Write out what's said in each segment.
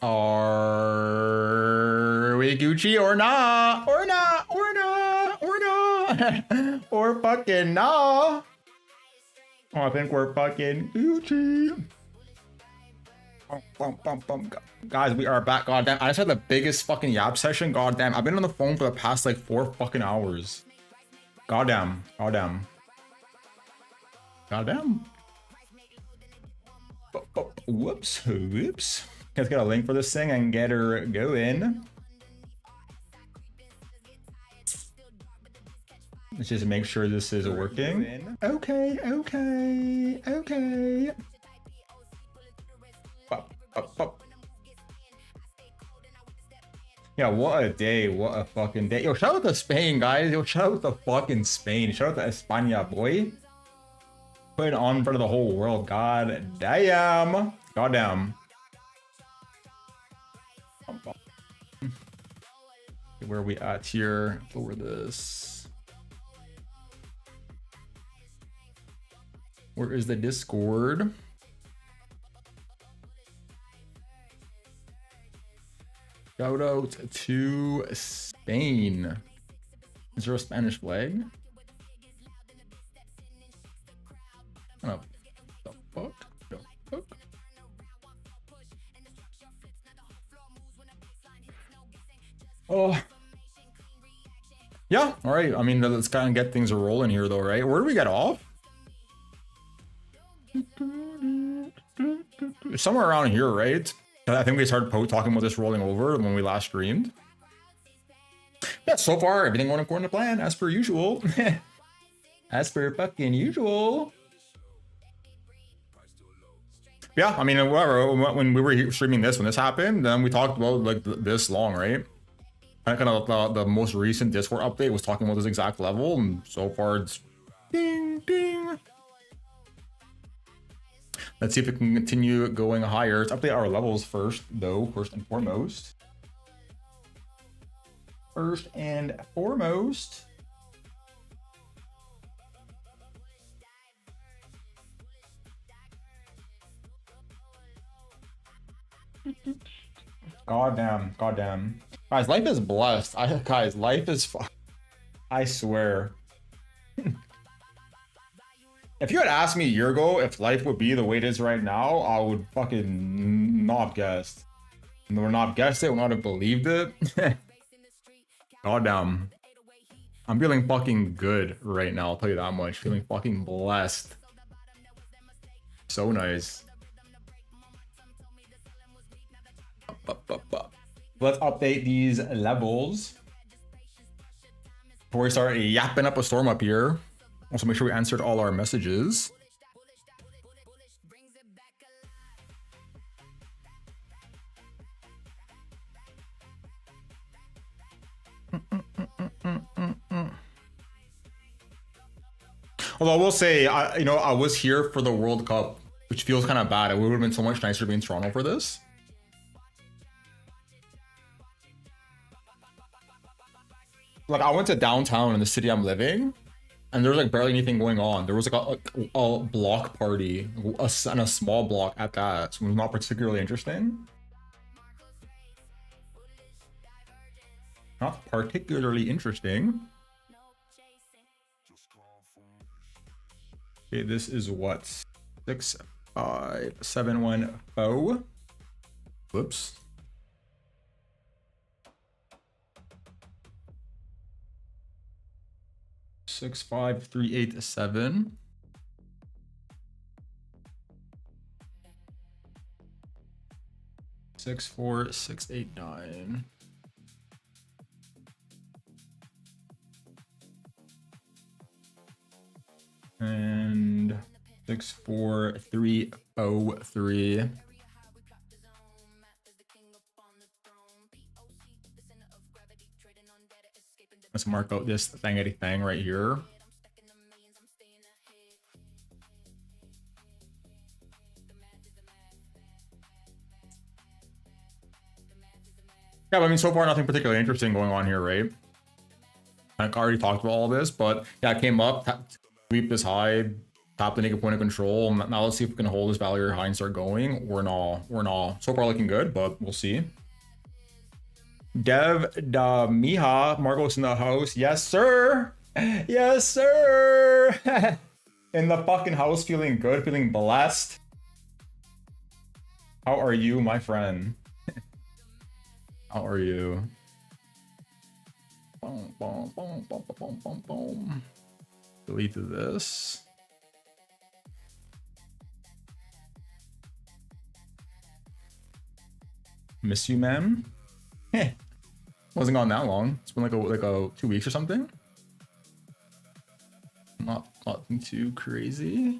Are we Gucci or not? Or not? Or not? Or not? Or fucking nah? Oh, I think we're fucking Gucci. Guys, we are back. Goddamn, I just had the biggest fucking yap session. Goddamn, I've been on the phone for the past like 4 fucking hours. Goddamn, goddamn, goddamn. Whoops, whoops. Let's get a link for this thing and get her going. Let's just make sure this is working. Okay, okay, okay. Yeah, what a day, what a fucking day. Yo, shout out to Spain, guys. Yo, shout out to fucking Spain. Shout out to España, boy. Put it on in front of the whole world. God damn. God damn. Where are we at here? Lower this. Where is the Discord? Shout out to Spain. Is there a Spanish flag? Oh, the fuck? The fuck? Oh. Yeah, all right. I mean, let's kind of get things rolling here, though, right? Where do we get off? Somewhere around here, right? I think we started talking about this rolling over when we last streamed. Yeah, so far, everything going according to plan, as per usual. As per fucking usual. Yeah, I mean, whatever. When we were streaming this, when this happened, then we talked about like this long, right? Kind of the most recent Discord update was talking about this exact level, and so far it's ding ding. Let's see if it can continue going higher. Let's update our levels first, though. First and foremost. First and foremost. Goddamn, goddamn. Guys, life is blessed. Guys, life is I swear. If you had asked me a year ago if life would be the way it is right now, I would fucking not have guessed. Or not guessed it, would not have believed it. Goddamn. I'm feeling fucking good right now, I'll tell you that much. Feeling fucking blessed. So nice. Let's update these levels before we start yapping up a storm up here. Also, make sure we answered all our messages. Although I will say, I was here for the World Cup, which feels kind of bad. It would have been so much nicer to be in Toronto for this. Like, I went to downtown in the city I'm living, and there's like barely anything going on. There was like a block party, and a small block at that, so it was not particularly interesting. Not particularly interesting. Okay, this is what? 65714. Whoops. Six 5-3-8-7. Six 4-6-8-9. And 6-4-3-0-3. Let's mark out this thingity thing right here. Yeah, but I mean, so far nothing particularly interesting going on here, right? I already talked about all this, but yeah, it came up, sweep this high, Top the naked point of control. Now let's see if we can hold this Valerie high and start going. We're not. So far looking good, but we'll see. Dev da Miha, Marcos in the house. Yes, sir. Yes, sir. In the fucking house, feeling good, feeling blessed. How are you, my friend? How are you? Boom, boom, boom, boom, boom, boom, boom. Delete this. Miss you, man. Wasn't gone that long. It's been like a 2 weeks or something. Nothing too crazy.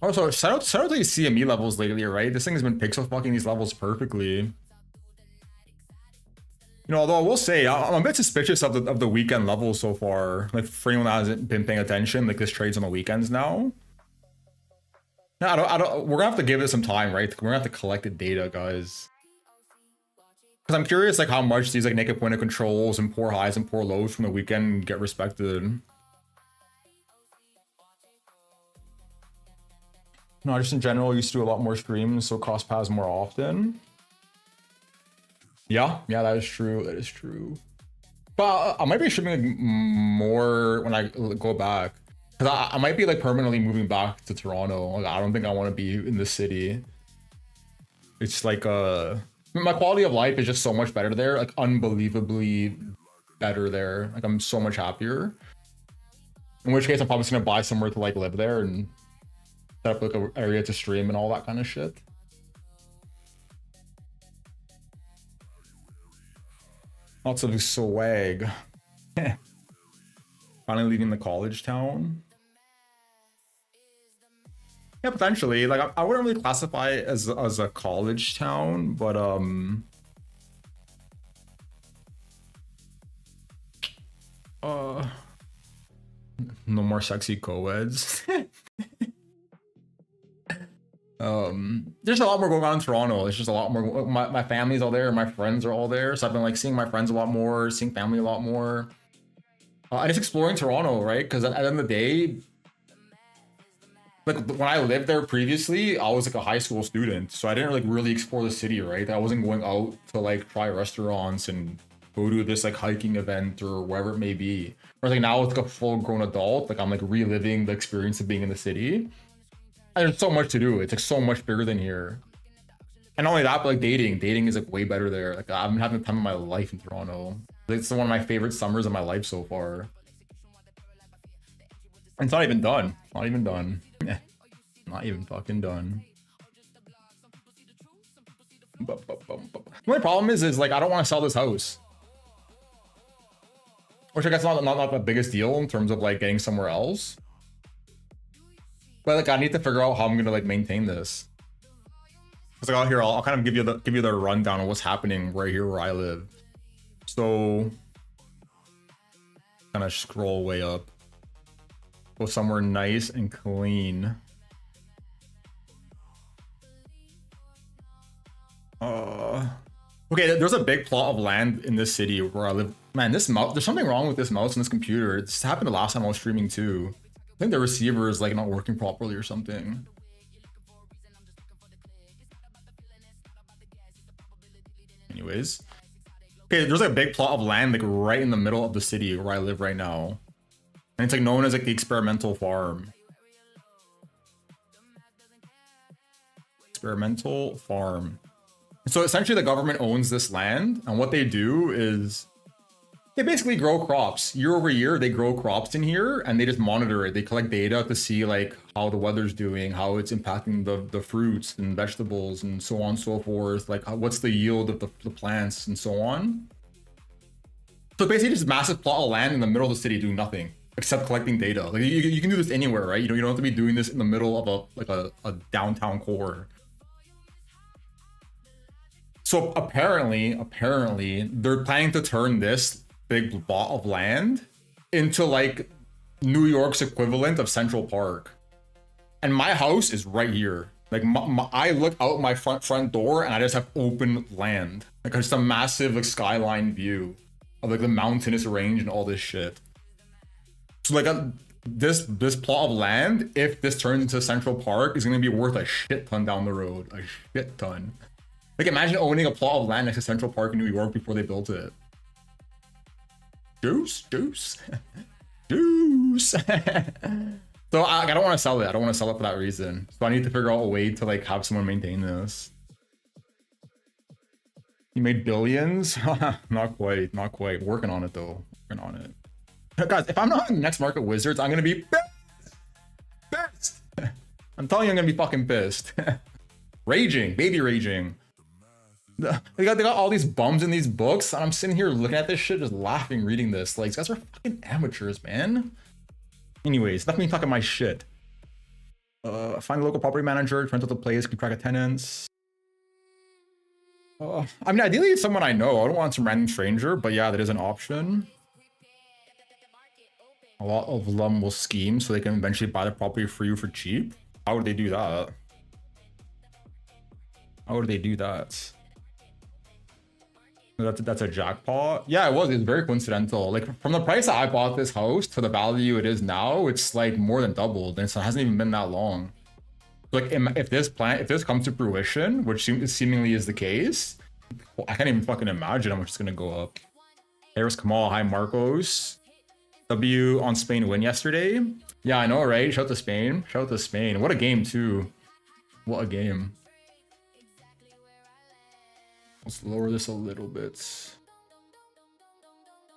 Also, shout out to these CME levels lately, right? This thing has been pixel fucking these levels perfectly. You know, although I will say I'm a bit suspicious of the weekend levels so far. Like for anyone that hasn't been paying attention, like this trades on the weekends now. No, I don't. We're gonna have to give it some time, right? We're gonna have to collect the data, guys. Because I'm curious, like how much these like naked point of controls and poor highs and poor lows from the weekend get respected. No, just in general, I used to do a lot more streams, so cross paths more often. Yeah, that is true. That is true. But I might be streaming like, more when I go back. Because I might be like permanently moving back to Toronto. Like, I don't think I want to be in the city. It's like my quality of life is just so much better there. Like unbelievably better there. Like I'm so much happier. In which case I'm probably just gonna buy somewhere to like live there and set up like an area to stream and all that kind of shit. Lots of swag. Finally leaving the college town. Yeah, potentially. Like I wouldn't really classify it as a college town, but no more sexy co-eds. There's a lot more going on in Toronto. There's just a lot more. My family's all there, my friends are all there, so I've been like seeing my friends a lot more, seeing family a lot more. And just exploring Toronto, right? Because at the end of the day, like when I lived there previously, I was like a high school student, so I didn't like really explore the city, right? I wasn't going out to like try restaurants and go to this like hiking event or wherever it may be. Whereas like now it's like a full-grown adult, like I'm like reliving the experience of being in the city. And there's so much to do. It's like so much bigger than here. And not only that, but like dating is like way better there. Like I've been having the time of my life in Toronto. It's one of my favorite summers of my life so far. And it's not even done. Not even done. Not even fucking done. The only problem is like I don't want to sell this house. Which I guess not the biggest deal in terms of like getting somewhere else. But like I need to figure out how I'm gonna like maintain this. Cause like out here, I'll kind of give you the rundown of what's happening right here where I live. So kind of scroll way up. Go somewhere nice and clean. Okay, there's a big plot of land in this city where I live. Man, this mouse, there's something wrong with this mouse and this computer. It's happened the last time I was streaming too. I think the receiver is like not working properly or something. Anyways. Okay, there's like a big plot of land like right in the middle of the city where I live right now. And it's like known as like the experimental farm. Experimental farm. So essentially the government owns this land, and what they do is they basically grow crops. Year over year, they grow crops in here and they just monitor it. They collect data to see like how the weather's doing, how it's impacting the fruits and vegetables and so on and so forth. Like what's the yield of the plants and so on. So basically just massive plot of land in the middle of the city doing nothing except collecting data. Like you can do this anywhere, right? You don't have to be doing this in the middle of a downtown core. So apparently they're planning to turn this big plot of land into like New York's equivalent of Central Park. And my house is right here. Like I look out my front door and I just have open land. Like just a massive like skyline view of like the mountainous range and all this shit. So like this plot of land, if this turns into Central Park, is gonna be worth a shit ton down the road. A shit ton. Like imagine owning a plot of land next to Central Park in New York before they built it. Juice. Juice. So I don't want to sell it. I don't want to sell it for that reason. So I need to figure out a way to like have someone maintain this. You made billions? Not quite. Working on it though. Working on it. Guys, if I'm not in the next Market Wizards, I'm gonna be pissed. I'm telling you, I'm gonna be fucking pissed. Raging, baby raging. They got all these bums in these books, and I'm sitting here looking at this shit, just laughing, reading this. Like, these guys are fucking amateurs, man. Anyways, that's me talking my shit. Find a local property manager, rent out the place, keep track of tenants. I mean, ideally it's someone I know. I don't want some random stranger, but yeah, that is an option. A lot of them will scheme so they can eventually buy the property for you for cheap. How would they do that? How would they do that? That's a jackpot. Yeah, it was. It's very coincidental. Like from the price that I bought this house to the value it is now, it's like more than doubled, and so it hasn't even been that long. Like if this comes to fruition, which seemingly is the case, well, I can't even fucking imagine how much it's gonna go up. Here's Kamal. Hi Marcos. W on Spain win yesterday. Yeah, I know, right? Shout out to Spain. Shout out to Spain. What a game too. What a game. Let's lower this a little bit.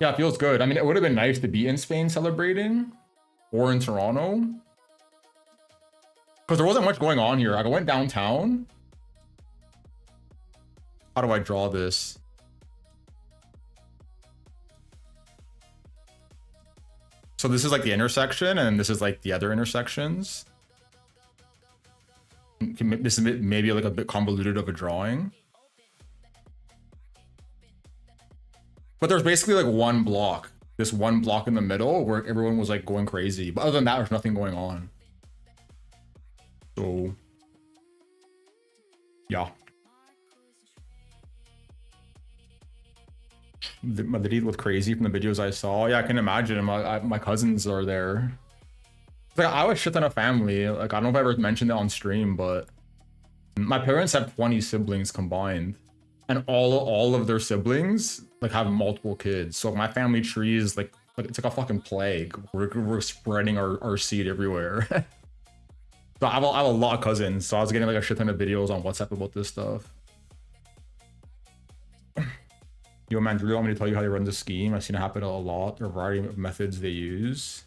Yeah, it feels good. I mean, it would have been nice to be in Spain celebrating, or in Toronto, because there wasn't much going on here. Like, I went downtown. How do I draw this? So this is like the intersection, and this is like the other intersections. This is maybe like a bit convoluted of a drawing. But there's basically like one block, this one block in the middle where everyone was like going crazy. But other than that, there's nothing going on. So, yeah. Madrid looked crazy from the videos I saw. Yeah, I can imagine. My cousins are there. Like, I was shit ton of family. Like, I don't know if I ever mentioned it on stream, but my parents have 20 siblings combined. And all of their siblings like have multiple kids. So my family tree is like it's like a fucking plague. We're spreading our seed everywhere. So I have a lot of cousins. So I was getting like a shit ton of videos on WhatsApp about this stuff. Yo man, do you really want me to tell you how they run the scheme? I've seen it happen a lot. There are a variety of methods they use.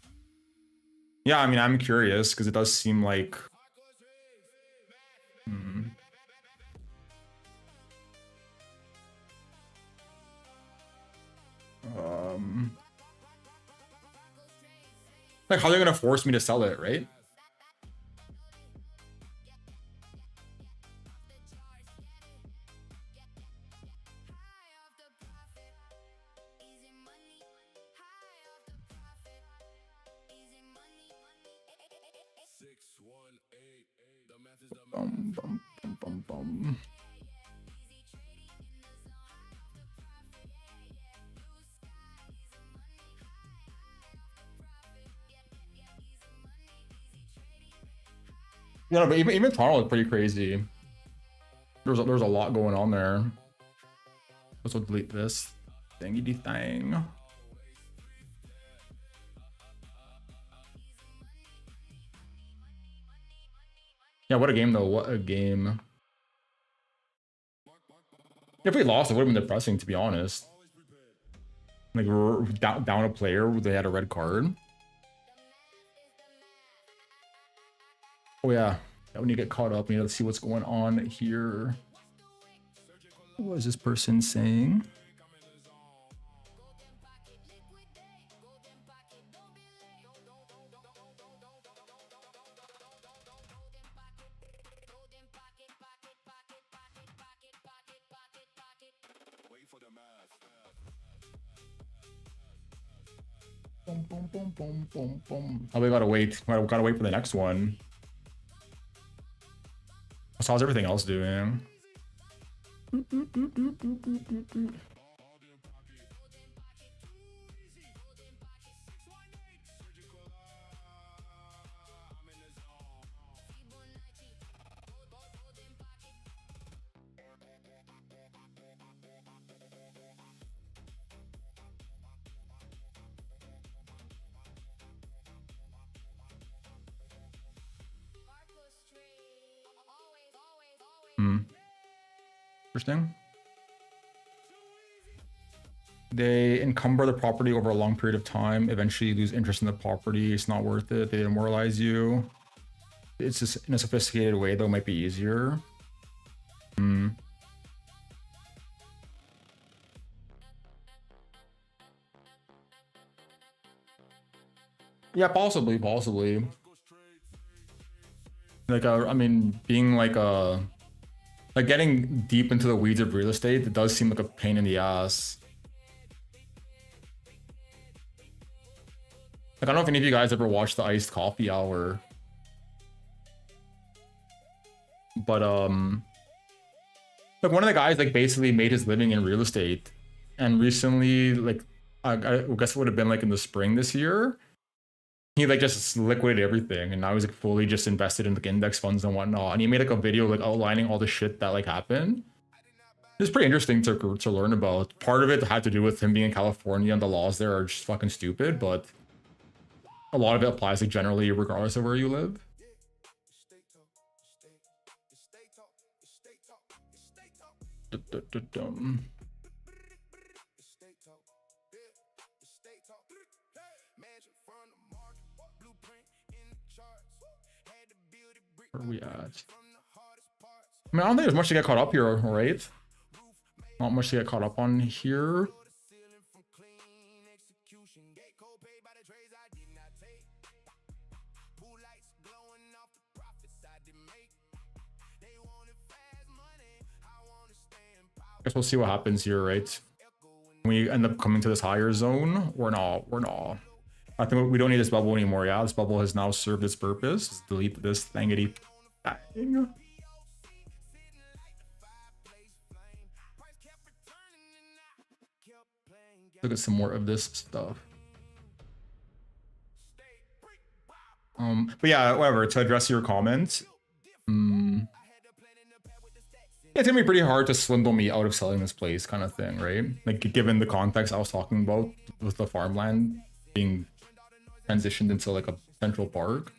Yeah, I mean, I'm curious because it does seem like like how they're gonna force me to sell it, right? Bum, bum, bum, bum, bum. Yeah, but even Toronto is pretty crazy. There's a lot going on there. Let's delete this thingy thing. Yeah, what a game though. What a game. If we lost, it would have been depressing, to be honest. Like we're down a player, they had a red card. Oh yeah, we need to get caught up. We need to see what's going on here. What is this person saying? Boom, boom, boom, boom, boom, boom. Oh, we gotta wait. We gotta wait for the next one. So how's everything else doing? Interesting. They encumber the property over a long period of time. Eventually, you lose interest in the property. It's not worth it. They demoralize you. It's just in a sophisticated way, though, might be easier. Yeah, possibly. Like, I mean, being like getting deep into the weeds of real estate, it does seem like a pain in the ass. Like, I don't know if any of you guys ever watched the Iced Coffee Hour. But, like, one of the guys, like, basically made his living in real estate. And recently, like, I guess it would have been, like, in the spring this year, he, like, just liquidated everything. And now he's, like, fully just invested in, like, index funds and whatnot. And he made, like, a video, like, outlining all the shit that, like, happened. It's pretty interesting to learn about. Part of it had to do with him being in California and the laws there are just fucking stupid, but a lot of it applies, like, generally regardless of where you live. Where are we at? I mean, I don't think there's much to get caught up here, right? Not much to get caught up on here. Guess we'll see what happens here, right? We end up coming to this higher zone or not. I think we don't need this bubble anymore. Yeah, this bubble has now served its purpose. Let's delete this thingity thing. Look at some more of this stuff. But yeah, whatever, to address your comment, it's gonna be pretty hard to swindle me out of selling this place, kind of thing, right? Like, given the context I was talking about with the farmland being transitioned into like a central park,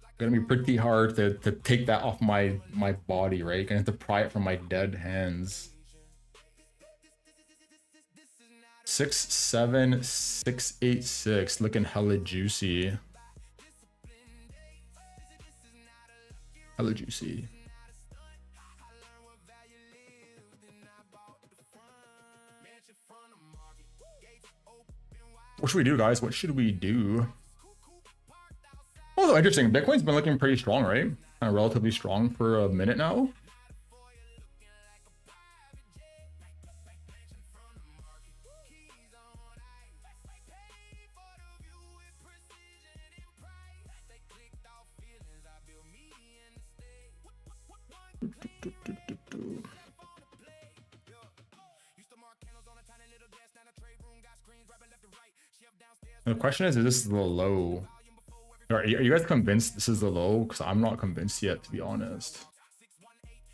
it's gonna be pretty hard to take that off my body, right? Gonna have to pry it from my dead hands. 67686, looking hella juicy. Hella juicy. What should we do, guys? What should we do? Also interesting, Bitcoin's been looking pretty strong, right? Kind of relatively strong for a minute now. The question is this the low? Are you guys convinced this is the low? Because I'm not convinced yet, to be honest.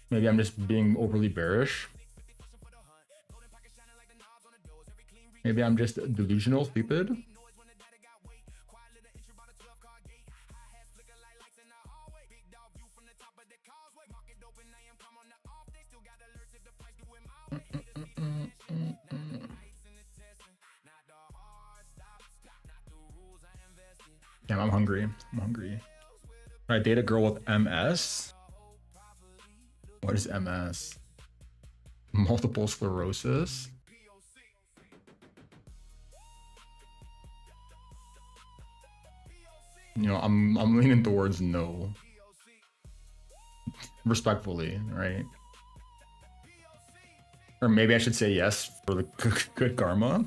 Maybe I'm just being overly bearish. Maybe I'm just delusional, stupid. Damn, I'm hungry. I date a girl with MS. What is MS? Multiple sclerosis. You know, I'm leaning towards no. Respectfully, right? Or maybe I should say yes for the good karma.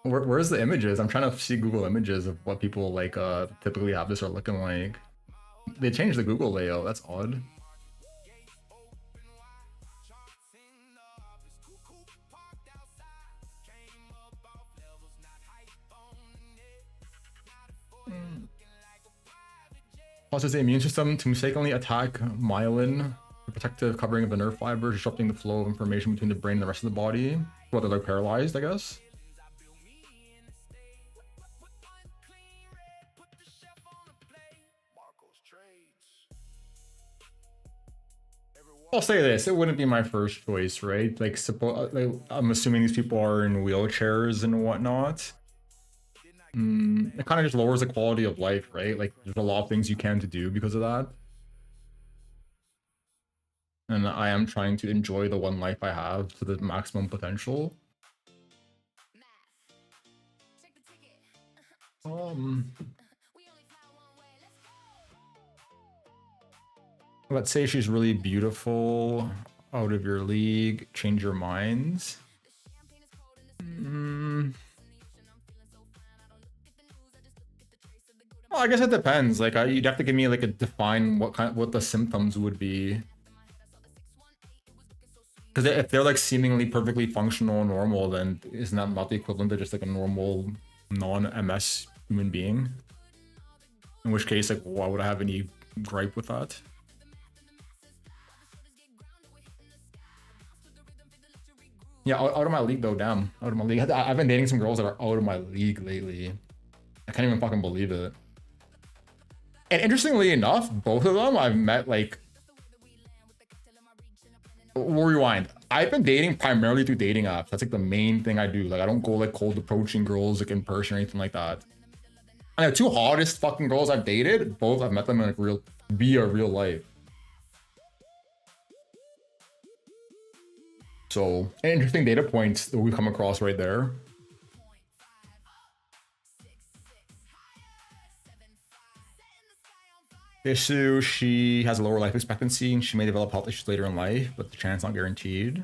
Where's the images? I'm trying to see Google images of what people like typically have this are looking like. They changed the Google layout. That's odd. Causes the immune system to mistakenly attack myelin, the protective covering of the nerve fibers, disrupting the flow of information between the brain and the rest of the body. Well, they're like paralyzed, I guess. I'll say this: it wouldn't be my first choice, right? Like, I'm assuming these people are in wheelchairs and whatnot. It kind of just lowers the quality of life, right? Like, there's a lot of things you can to do because of that. And I am trying to enjoy the one life I have to the maximum potential. Let's say she's really beautiful, out of your league, change your minds. Well, I guess it depends. Like, you'd have to give me like a define what the symptoms would be. Because if they're like seemingly perfectly functional and normal, then isn't that not the equivalent to just like a normal non-MS human being? In which case, like, why would I have any gripe with that? Yeah, out of my league though, damn. Out of my league. I've been dating some girls that are out of my league lately. I can't even fucking believe it. And interestingly enough, both of them I've met like... We'll rewind. I've been dating primarily through dating apps. That's like the main thing I do. Like, I don't go like cold approaching girls like in person or anything like that. And the two hottest fucking girls I've dated, both I've met them in like real life. So, an interesting data points that we come across right there. Issue, she has a lower life expectancy and she may develop health issues later in life, but the chance not guaranteed.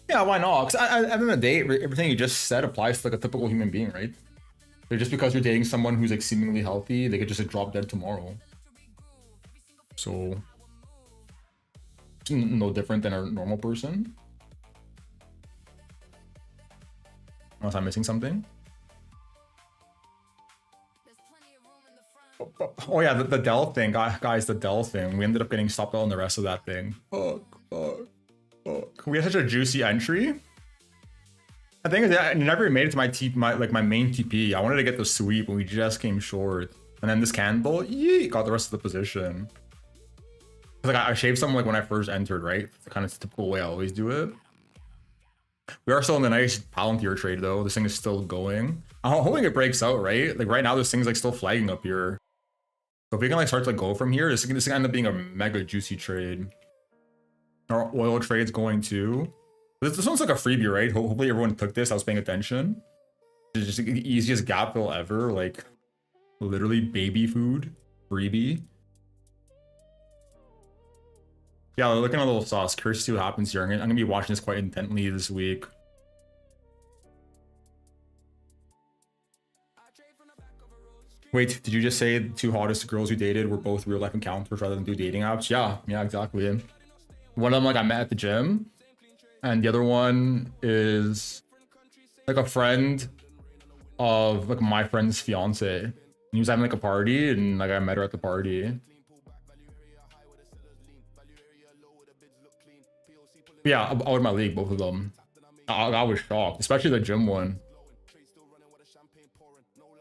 Yeah, why not? Because at the end of the day, everything you just said applies to like a typical human being, right? Just because you're dating someone who's like seemingly healthy, they could just like drop dead tomorrow. So, it's no different than a normal person. Unless I'm missing something. Oh yeah, the Dell thing, guys, the Dell thing. We ended up getting stopped out on the rest of that thing. Fuck. We had such a juicy entry. I think I never made it to my main TP. I wanted to get the sweep, and we just came short. And then this candle, got the rest of the position. Like, I shaved some like when I first entered, right? The kind of typical way I always do it. We are still in the nice Palantir trade though. This thing is still going. I'm hoping it breaks out, right? Like right now, this thing's like still flagging up here. So if we can like start to go from here, this can end up being a mega juicy trade. Our oil trade's going too. This one's like a freebie, right? Hopefully everyone took this. I was paying attention. It's just like the easiest gap fill ever. Like literally baby food freebie. Yeah, looking at a little sauce. Curious to see what happens here. I'm gonna be watching this quite intently this week. Wait, did you just say the two hottest girls you dated were both real life encounters rather than through dating apps? Yeah, exactly. One of them like I met at the gym, and the other one is like a friend of like my friend's fiance. He was having like a party, and like I met her at the party. Yeah, out of my league, both of them. I was shocked, especially the gym one.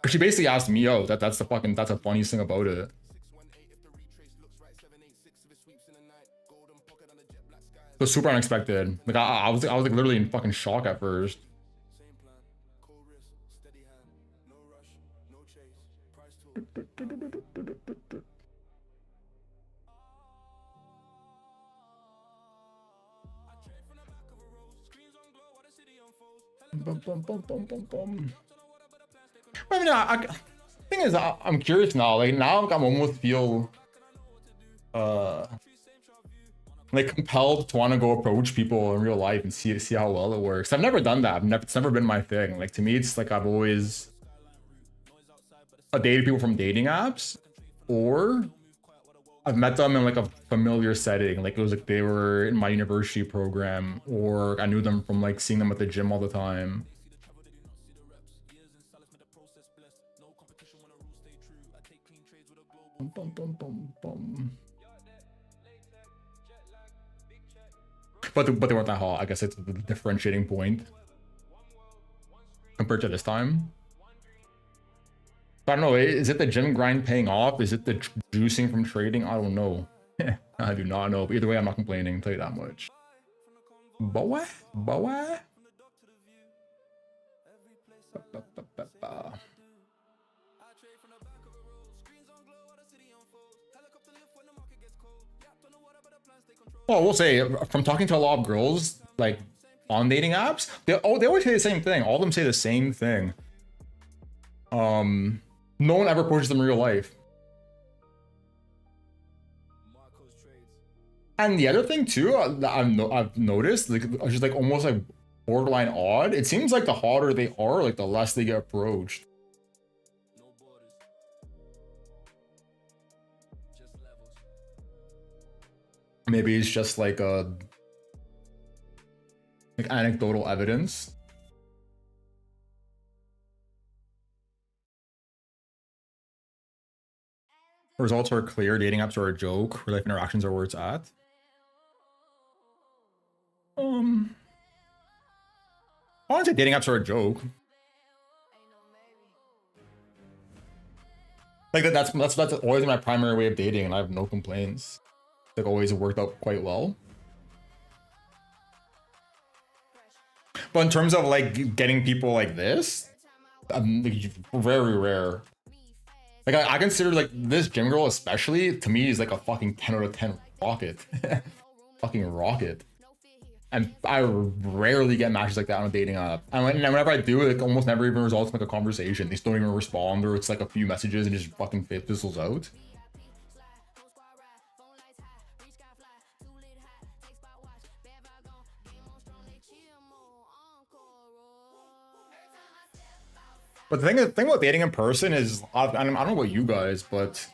She basically asked me out. That's the funniest thing about it. It was super unexpected. Like I was like literally in fucking shock at first. I mean, thing is, I'm curious now. Like now, I'm almost feel like compelled to want to go approach people in real life and see how well it works. I've never done that. It's never been my thing. Like to me, it's like I've always dated people from dating apps, or I've met them in like a familiar setting. Like it was like they were in my university program, or I knew them from like seeing them at the gym all the time. But they weren't that hot. I guess it's the differentiating point compared to this time. I don't know. Is it the gym grind paying off? Is it the juicing from trading? I don't know. I do not know. But either way, I'm not complaining. I'll tell you that much. Boa? Boa? Well, we'll say from talking to a lot of girls, like on dating apps, they always say the same thing. All of them say the same thing. No one ever approaches them in real life. And the other thing too, I've noticed, like, just like almost like borderline odd. It seems like the hotter they are, like the less they get approached. Maybe it's just like anecdotal evidence. Results are clear. Dating apps are a joke. Real life interactions are where it's at. I wouldn't say dating apps are a joke. Like that's always my primary way of dating, and I have no complaints. Like always worked out quite well. But in terms of like getting people like this, very rare. Like I consider like this gym girl especially, to me, is like a fucking 10 out of 10 rocket. Fucking rocket. And I rarely get matches like that on a dating app. And whenever I do, it almost never even results in like a conversation. They still don't even respond, or it's like a few messages and just fucking fizzles out. But the thing about dating in person is, I don't know about you guys, but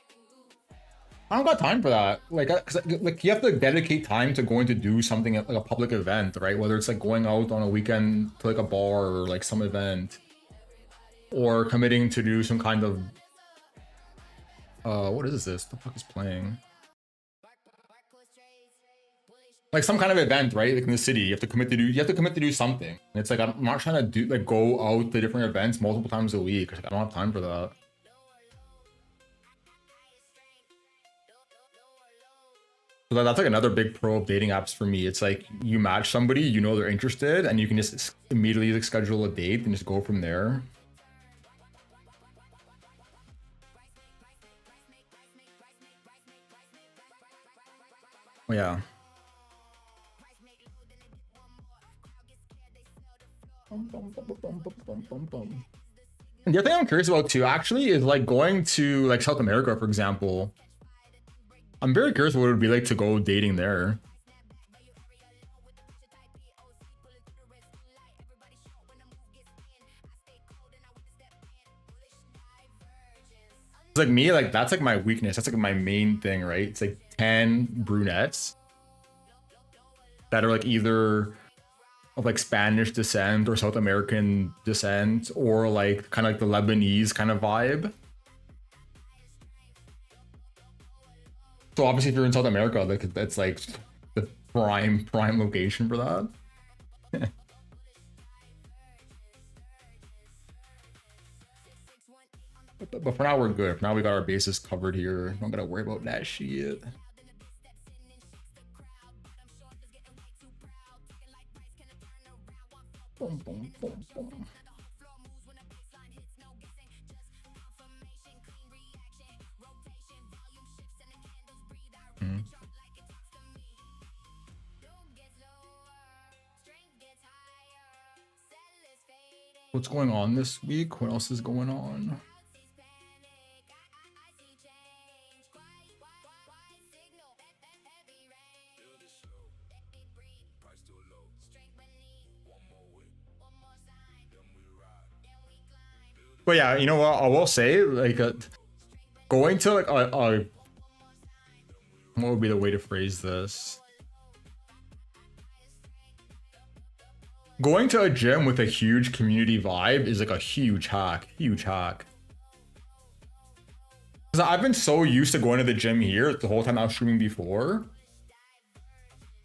I don't got time for that. Like, cause like you have to dedicate time to going to do something at like a public event, right? Whether it's like going out on a weekend to like a bar or like some event, or committing to do some kind of what is this? The fuck is playing? Like some kind of event, right? Like in the city, you have to commit to do something. And it's like I'm not trying to go out to different events multiple times a week. Like, I don't have time for that. So that's like another big pro of dating apps for me. It's like you match somebody, you know they're interested, and you can just immediately like schedule a date and just go from there. Oh yeah. And the other thing I'm curious about too, actually, is like going to like South America, for example. I'm very curious what it would be like to go dating there. It's like me, like that's like my weakness. That's like my main thing, right? It's like 10 brunettes that are like either of like Spanish descent or South American descent, or like kind of like the Lebanese kind of vibe. So obviously if you're in South America, like that's like the prime location for that. But for now we're good. For now we got our bases covered here. Don't gotta worry about that shit. Boom, boom, boom, boom. What's going on this week? What else is going on? But yeah, you know what? I will say, like, going to like a what would be the way to phrase this? Going to a gym with a huge community vibe is like a huge hack. Huge hack. Because I've been so used to going to the gym here the whole time I was streaming before.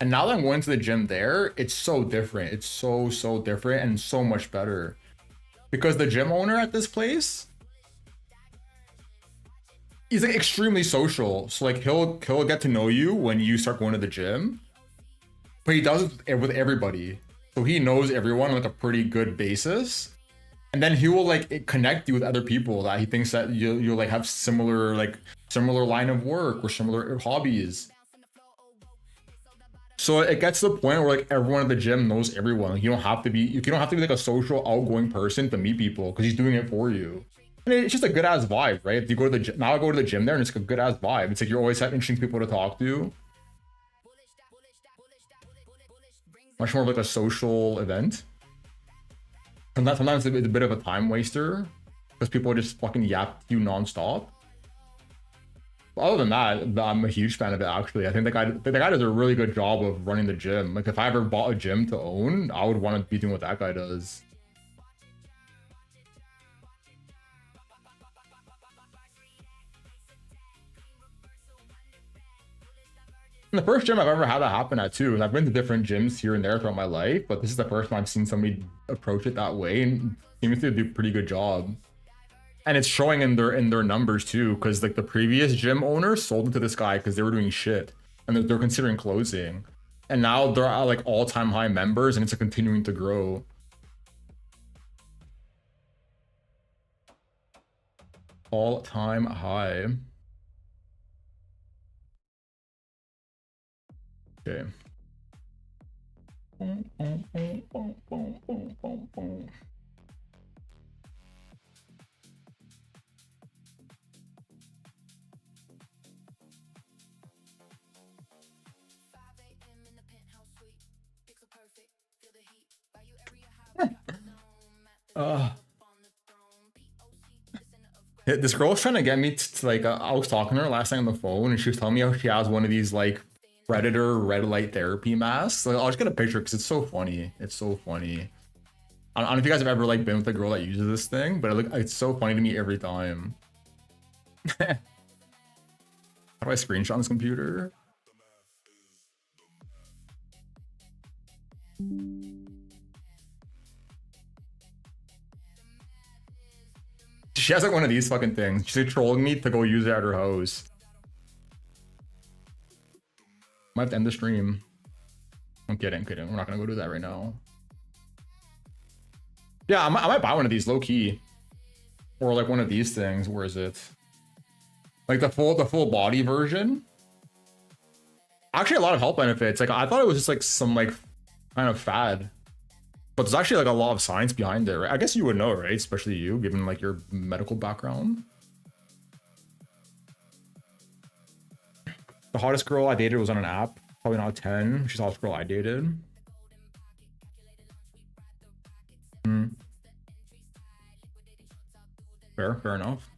And now that I'm going to the gym there, it's so different. It's so different and so much better. Because the gym owner at this place, he's like extremely social. So like he'll get to know you when you start going to the gym, but he does it with everybody. So he knows everyone on like a pretty good basis. And then he will like connect you with other people that he thinks that you'll like have similar line of work or similar hobbies. So it gets to the point where like everyone at the gym knows everyone. Like, you don't have to be like a social outgoing person to meet people because he's doing it for you. And it's just a good ass vibe, right? If you go to the gym, now I go to the gym there and it's like a good ass vibe. It's like you're always having interesting people to talk to. Much more of like a social event. And that sometimes it's a bit of a time waster because people just fucking yap you nonstop. But other than that, I'm a huge fan of it actually. I think the guy does a really good job of running the gym. Like if I ever bought a gym to own, I would want to be doing what that guy does. And the first gym I've ever had that happen at too, and I've been to different gyms here and there throughout my life, but this is the first time I've seen somebody approach it that way and seems to do a pretty good job. And it's showing in their numbers too, because like the previous gym owner sold it to this guy because they were doing shit, and they're considering closing. And now they're at like all-time high members, and it's continuing to grow. All-time high. Okay. This girl's trying to get me to like I was talking to her last night on the phone and she was telling me how she has one of these like predator red light therapy masks. Like, I'll just get a picture because it's so funny. It's so funny. I don't know if you guys have ever like been with a girl that uses this thing, but it's so funny to me every time. How do I screenshot on this computer? She has like one of these fucking things. She's like trolling me to go use it at her house. Might have to end the stream. I'm kidding. We're not gonna go do that right now. Yeah, I might buy one of these low key, or like one of these things. Where is it? Like the full body version. Actually, a lot of health benefits. Like I thought it was just like some like kind of fad, but there's actually like a lot of science behind it. Right? I guess you would know, right? Especially you, given like your medical background. The hottest girl I dated was on an app. Probably not 10. She's the hottest girl I dated. Fair enough.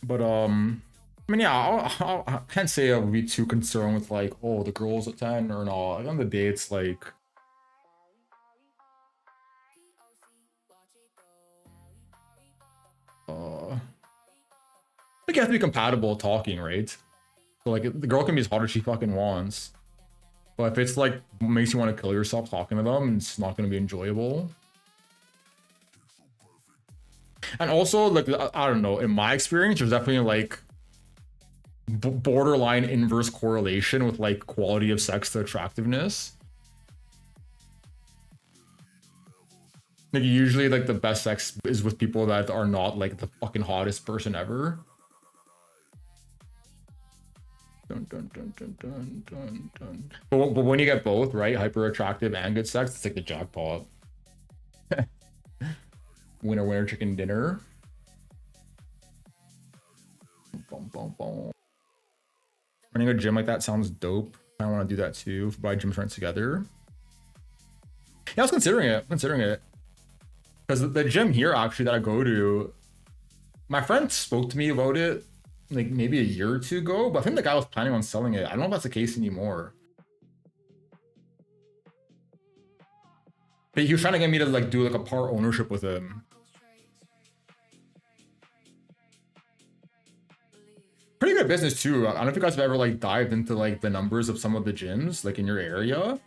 But I mean, yeah, I can't say I would be too concerned with like, oh, the girl's at 10 or not. At the end of the day, it's like, like you have to be compatible talking, right? So like the girl can be as hot as she fucking wants, but if it's like makes you want to kill yourself talking to them, it's not going to be enjoyable. And also, like, I don't know, in my experience, there's definitely like borderline inverse correlation with like quality of sex to attractiveness. Like usually like the best sex is with people that are not like the fucking hottest person ever. Dun, dun, dun, dun, dun, dun, dun. But when you get both, right, hyper attractive and good sex, it's like the jackpot. Winner chicken dinner. Boom, boom, boom. Running a gym like that sounds dope. I want to do that too. Buy gym friends together. Yeah, I was considering it. Because the gym here actually that I go to, my friend spoke to me about it like maybe a year or two ago, but I think the guy was planning on selling it. I don't know if that's the case anymore. But he was trying to get me to like do like a part ownership with him. Pretty good business too. I don't know if you guys have ever like dived into like the numbers of some of the gyms like in your area.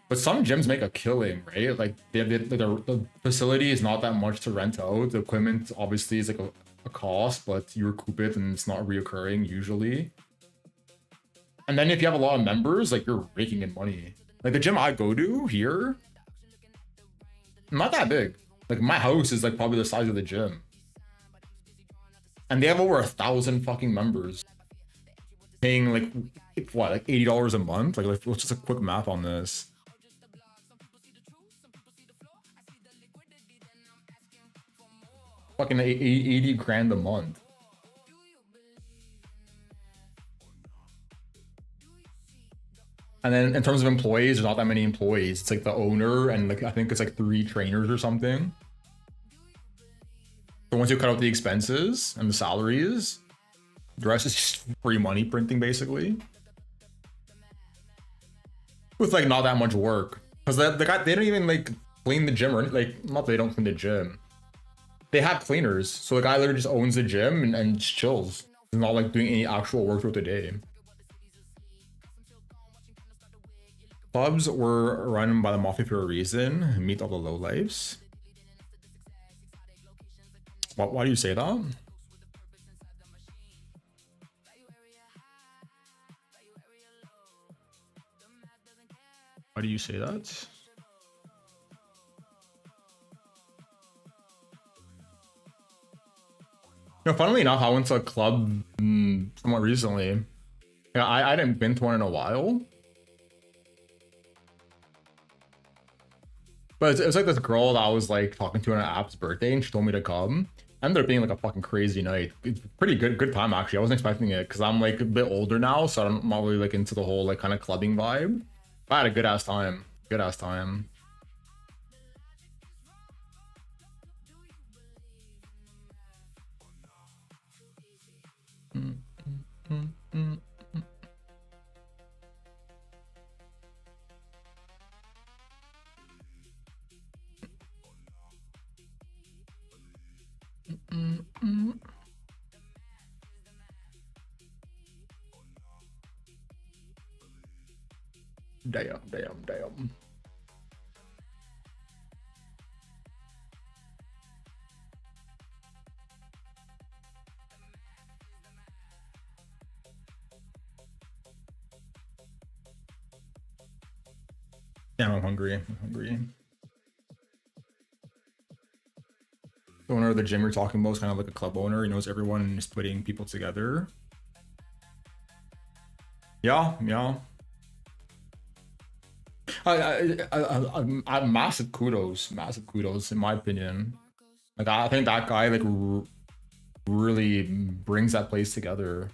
But some gyms make a killing, right? Like the facility is not that much to rent out. The equipment obviously is like a cost, but you recoup it and it's not reoccurring usually. And then if you have a lot of members, like you're raking in money. Like the gym I go to here, not that big. Like my house is like probably the size of the gym. And they have over 1,000 fucking members. Paying like what, like $80 a month? Like let's just a quick math on this. Fucking 80 grand a month. And then in terms of employees, there's not that many employees. It's like the owner and like I think it's like 3 trainers or something. So once you cut out the expenses and the salaries, the rest is just free money printing basically. With like not that much work. Because the guy, they don't even like clean the gym or like, not that they don't clean the gym. They have cleaners. So the guy literally just owns the gym and just chills. He's not like doing any actual work throughout the day. Clubs were run by the mafia for a reason. Meet all the lowlifes. Why do you say that? Why do you say that? You know, funnily enough, I went to a club somewhat recently. Yeah, I hadn't been to one in a while. But it was like this girl that I was like talking to on an app's birthday, and she told me to come. Ended up being like a fucking crazy night. It's pretty good time actually. I wasn't expecting it because I'm like a bit older now, so I'm not really like into the whole like kind of clubbing vibe. But I had a good ass time. Good ass time. Damn. Damn, I'm hungry. The owner of the gym you're talking about is kind of like a club owner. He knows everyone and is putting people together. Yeah. Massive kudos in my opinion. Like I think that guy like really brings that place together.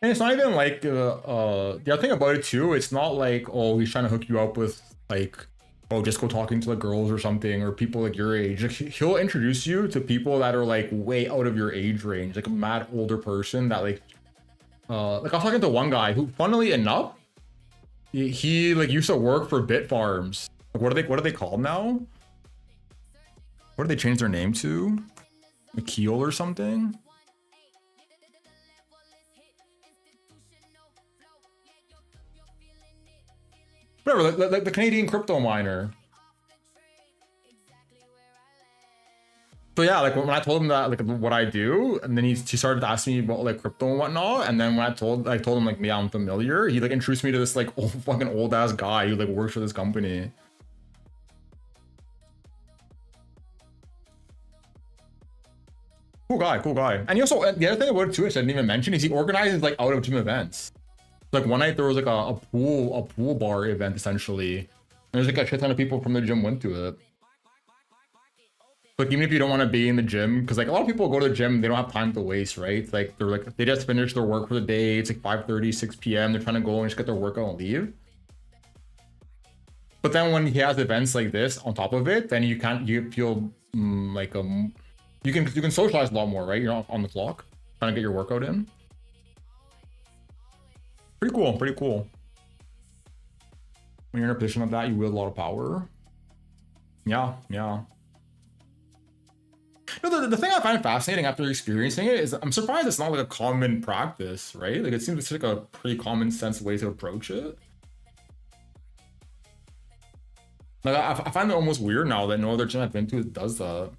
And it's not even like the other thing about it too, it's not like, oh, he's trying to hook you up with like, oh, just go talking to the girls or something, or people like your age. Like, he'll introduce you to people that are like way out of your age range, like a mad older person that like I was talking to one guy who, funnily enough, he like used to work for Bit Farms. Like, what are they called now? What did they change their name to? McKeel or something? Whatever, like the Canadian crypto miner. So yeah, like when I told him that like what I do, and then he started to ask me about like crypto and whatnot, and then when I told him like, yeah, I'm familiar, he like introduced me to this like old ass guy who like works for this company. Cool guy. And he also, the other thing about it too, I didn't even mention, is he organizes like out of gym events. Like one night there was like a pool bar event essentially. And there's like a shit ton of people from the gym went to it. Like even if you don't want to be in the gym, because like a lot of people go to the gym, they don't have time to waste, right? Like they just finished their work for the day. It's like 5:30, 6 p.m. They're trying to go and just get their workout and leave. But then when he has events like this on top of it, then you feel like you can socialize a lot more, right? You're not on the clock trying to get your workout in. Pretty cool. When you're in a position like that, you wield a lot of power. Yeah, yeah. You know, the thing I find fascinating after experiencing it is I'm surprised it's not like a common practice, right? Like it seems it's like a pretty common sense way to approach it. Like I find it almost weird now that no other gym I've been to does that.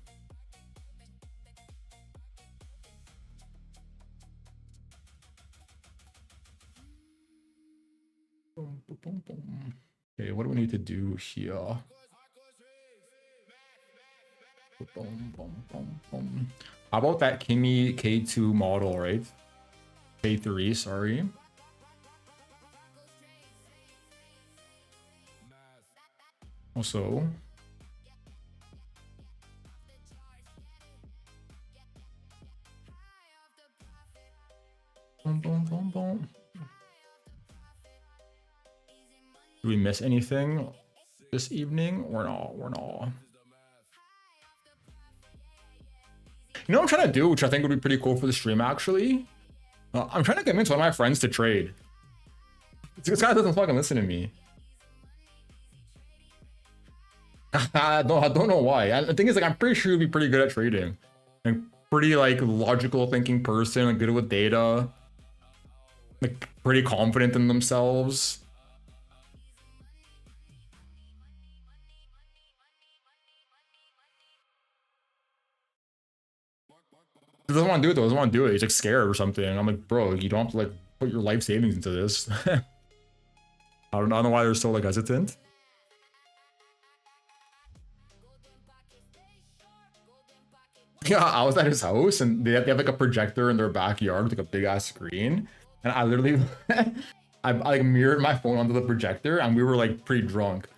Okay, what do we need to do here? How about that Kimi K2 model, right? K3, sorry. Also, do we miss anything this evening or not? Or not? You know what I'm trying to do, which I think would be pretty cool for the stream actually? I'm trying to convince one of my friends to trade. This guy doesn't fucking listen to me. I don't know why. The thing is, like, I'm pretty sure he'd be pretty good at trading. Like, pretty, like, logical thinking person, like, good with data. Like, pretty confident in themselves. He doesn't want to do it though. He doesn't want to do it. He's like scared or something. I'm like, bro, you don't have to like put your life savings into this. I don't know why they're so like hesitant. Yeah, I was at his house and they have like a projector in their backyard, like a big ass screen. And I literally, I like mirrored my phone onto the projector and we were like pretty drunk.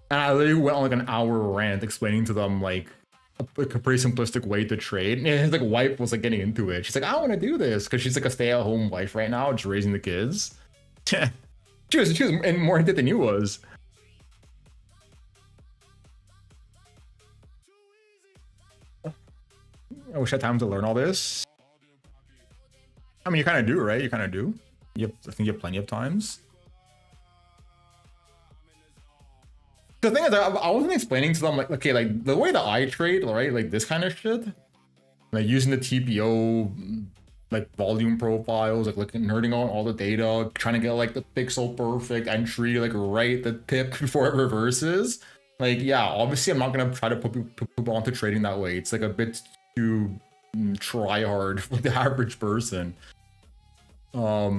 And I literally went on like an hour rant explaining to them like a pretty simplistic way to trade. And his like wife was like getting into it. She's like, I want to do this because she's like a stay-at-home wife right now, just raising the kids. she was more into it than you was. I wish I had time to learn all this. I mean, you kind of do, right? You kind of do. I think you have plenty of times. The thing is, I wasn't explaining to them, like, okay, like, the way that I trade, right, like, this kind of shit, like, using the TPO, like, volume profiles, like, nerding on all the data, trying to get, like, the pixel perfect entry, like, right the tip before it reverses. Like, yeah, obviously, I'm not gonna try to put people onto trading that way. It's, like, a bit too try hard for the average person. But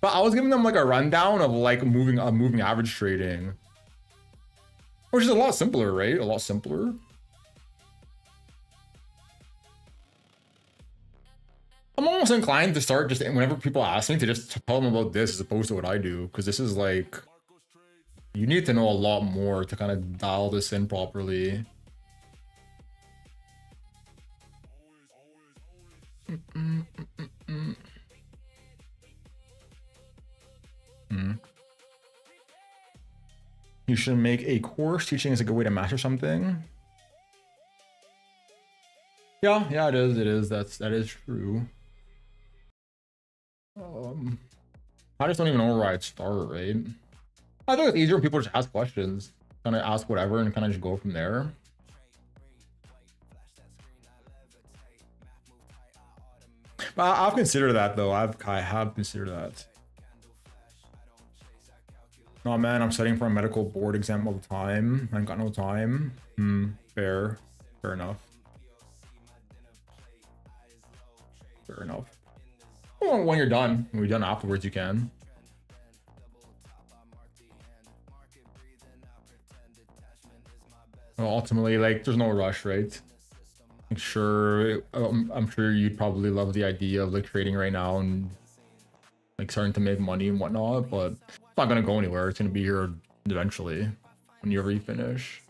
I was giving them, like, a rundown of, like, moving average trading. Which is a lot simpler, right? A lot simpler. I'm almost inclined to start just whenever people ask me to just tell them about this as opposed to what I do. Because this is like, you need to know a lot more to kind of dial this in properly. You should make a course. Teaching is a good way to master something. Yeah, it is. That is true. I just don't even know where I'd start, right? I think it's easier when people just ask questions, kind of ask whatever, and kind of just go from there. But I've considered that though. I have considered that. Oh man, I'm studying for a medical board exam all the time. I ain't got no time. Fair enough. Fair enough. Well, when you're done, when you're done afterwards, you can. Well, ultimately, like, there's no rush, right? I'm sure you'd probably love the idea of like trading right now and like starting to make money and whatnot, but it's not gonna go anywhere. It's gonna be here eventually whenever you finish.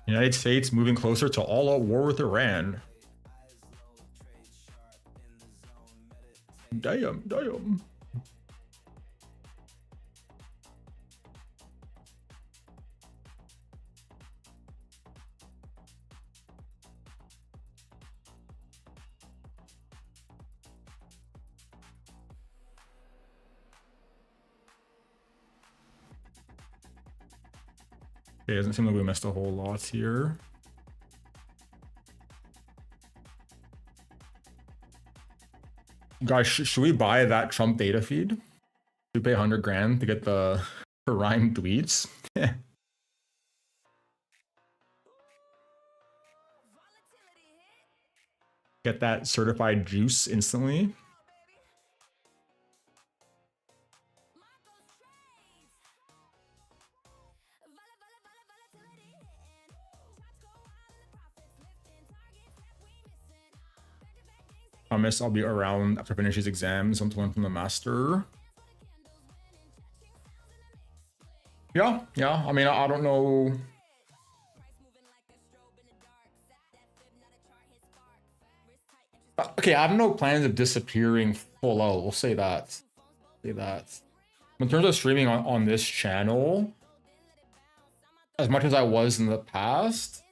United States moving closer to all-out war with Iran. Damn. It doesn't seem like we missed a whole lot here. Guys, should we buy that Trump data feed? Should we pay 100 grand to get the rhyme tweets? Get that certified juice instantly. Promise I'll be around after finish his exams. I'm to learn from the master. Yeah. I mean, I don't know. Okay, I have no plans of disappearing full out. We'll say that. In terms of streaming on this channel, as much as I was in the past,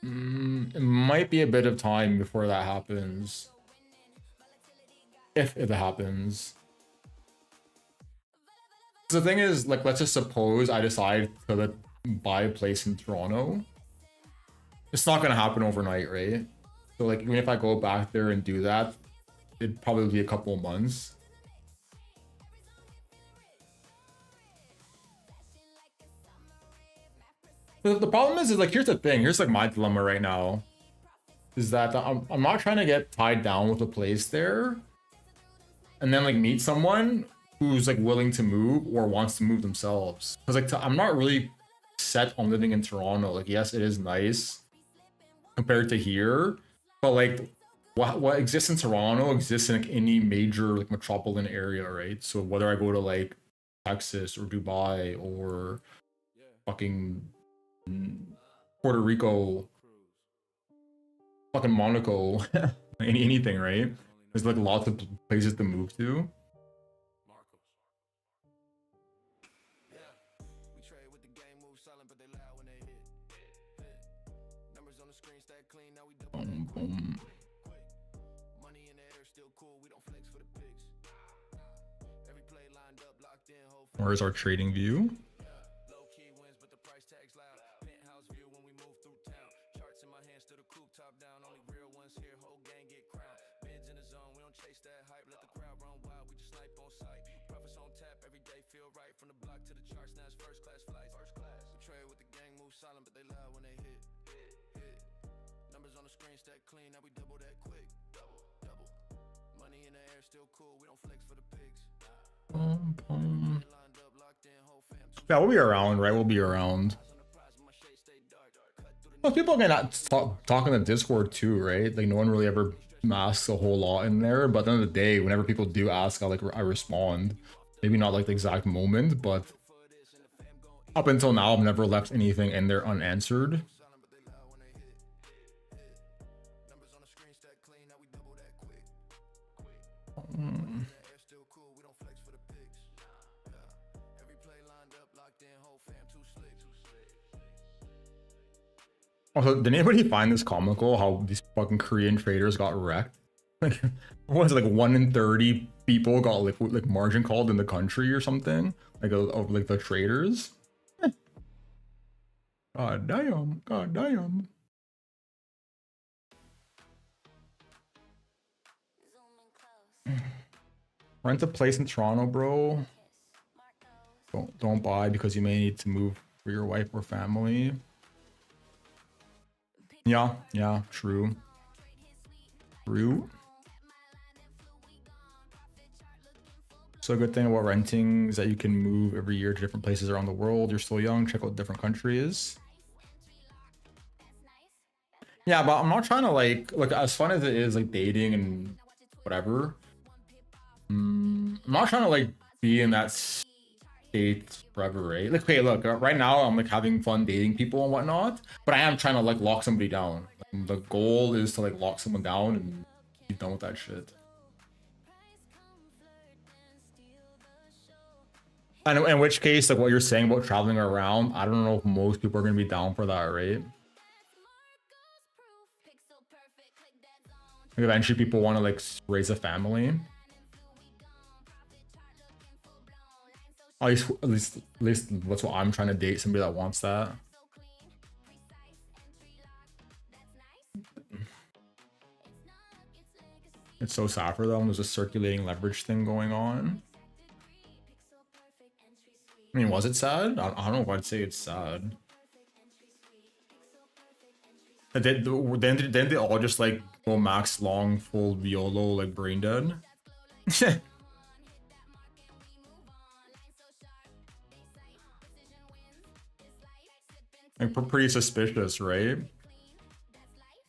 it might be a bit of time before that happens. If it happens. The thing is, like, let's just suppose I decide to buy a place in Toronto. It's not gonna happen overnight, right? So like, even if I go back there and do that, it'd probably be a couple of months. The problem is like, here's the thing. Here's like my dilemma right now. Is that I'm not trying to get tied down with a place there. And then like meet someone who's like willing to move or wants to move themselves. Because like I'm not really set on living in Toronto. Like, yes, it is nice compared to here. But like what exists in Toronto exists in like any major like metropolitan area, right? So whether I go to like Texas or Dubai or fucking Puerto Rico, fucking Monaco, anything, right? There's like lots of places to move to. Boom, boom. Where's our trading view? Yeah, we'll be around, right? We'll be around. Well, people can talk in the Discord too, right? Like no one really ever asks a whole lot in there, but at the end of the day, whenever people do ask, I respond. Maybe not like the exact moment, but up until now, I've never left anything in there unanswered. Also, did anybody find this comical how these fucking Korean traders got wrecked? Like, what was it, like 1 in 30 people got like margin called in the country or something? Like of like the traders? God damn, god damn. Rent a place in Toronto, bro. Don't buy because you may need to move for your wife or family. Yeah, true. So a good thing about renting is that you can move every year to different places around the world. You're still young, check out different countries. Yeah, but I'm not trying to like, look, as fun as it is, like dating and whatever. I'm not trying to like be in that state forever, right? Like, okay, look, right now I'm like having fun dating people and whatnot, but I am trying to like lock somebody down. Like, the goal is to like lock someone down and be done with that shit. And in which case, like what you're saying about traveling around, I don't know if most people are gonna be down for that, right? Like eventually people want to like raise a family. At least that's what I'm trying to date, somebody that wants that. It's so sad for them. There's a circulating leverage thing going on. I mean, was it sad? I don't know if I'd say it's sad. Then they all just like go max long full Violo like brain dead. Like pretty suspicious, right?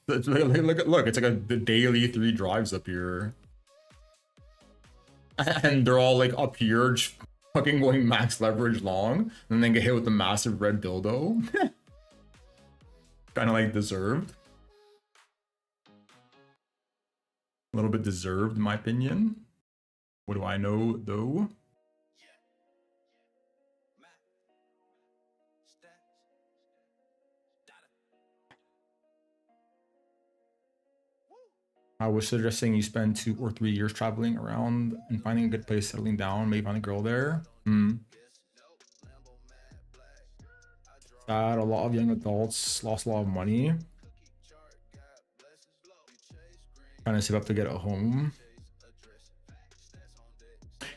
Look, it's like the daily 3 drives up here. And they're all like up here, just fucking going max leverage long, and then get hit with the massive red dildo. Kind of like deserved. A little bit deserved, in my opinion. What do I know, though? I was suggesting you spend 2 or 3 years traveling around and finding a good place, settling down, maybe find a girl there. Sad, a lot of young adults lost a lot of money. Trying to save up to get a home.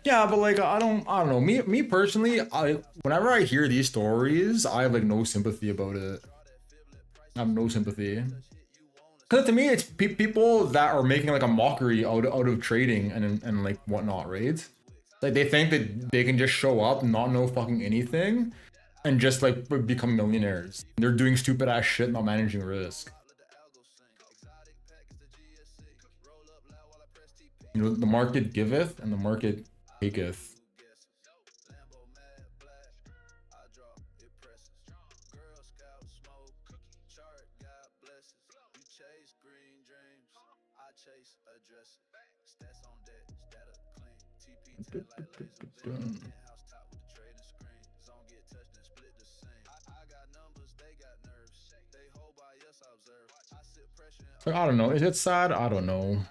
Yeah, but like I don't know. Me personally, whenever I hear these stories, I have like no sympathy about it. I have no sympathy. Because to me, it's people that are making like a mockery out of trading and like whatnot, right? Like they think that they can just show up and not know fucking anything and just like become millionaires. They're doing stupid ass shit, not managing risk. You know, the market giveth and the market taketh. Like, I don't know. Is it sad? I don't know.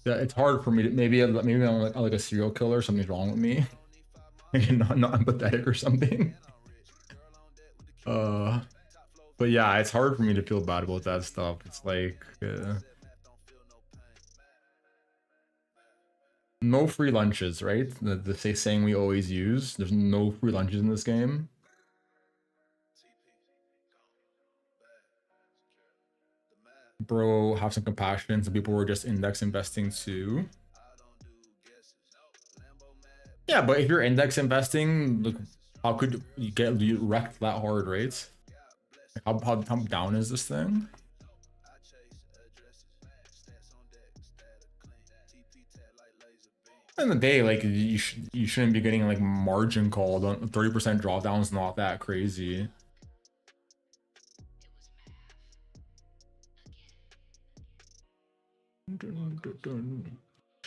Yeah, it's hard for me to maybe I'm like a serial killer. Something's wrong with me. Maybe not empathetic or something. But yeah, it's hard for me to feel bad about that stuff. It's like no free lunches, right? The saying we always use. There's no free lunches in this game. Bro, have some compassion. Some people were just index investing too. Yeah, but if you're index investing, look, how could you get wrecked that hard, right? How down is this thing? In the day, like you shouldn't be getting like margin called on 30% drawdown is not that crazy.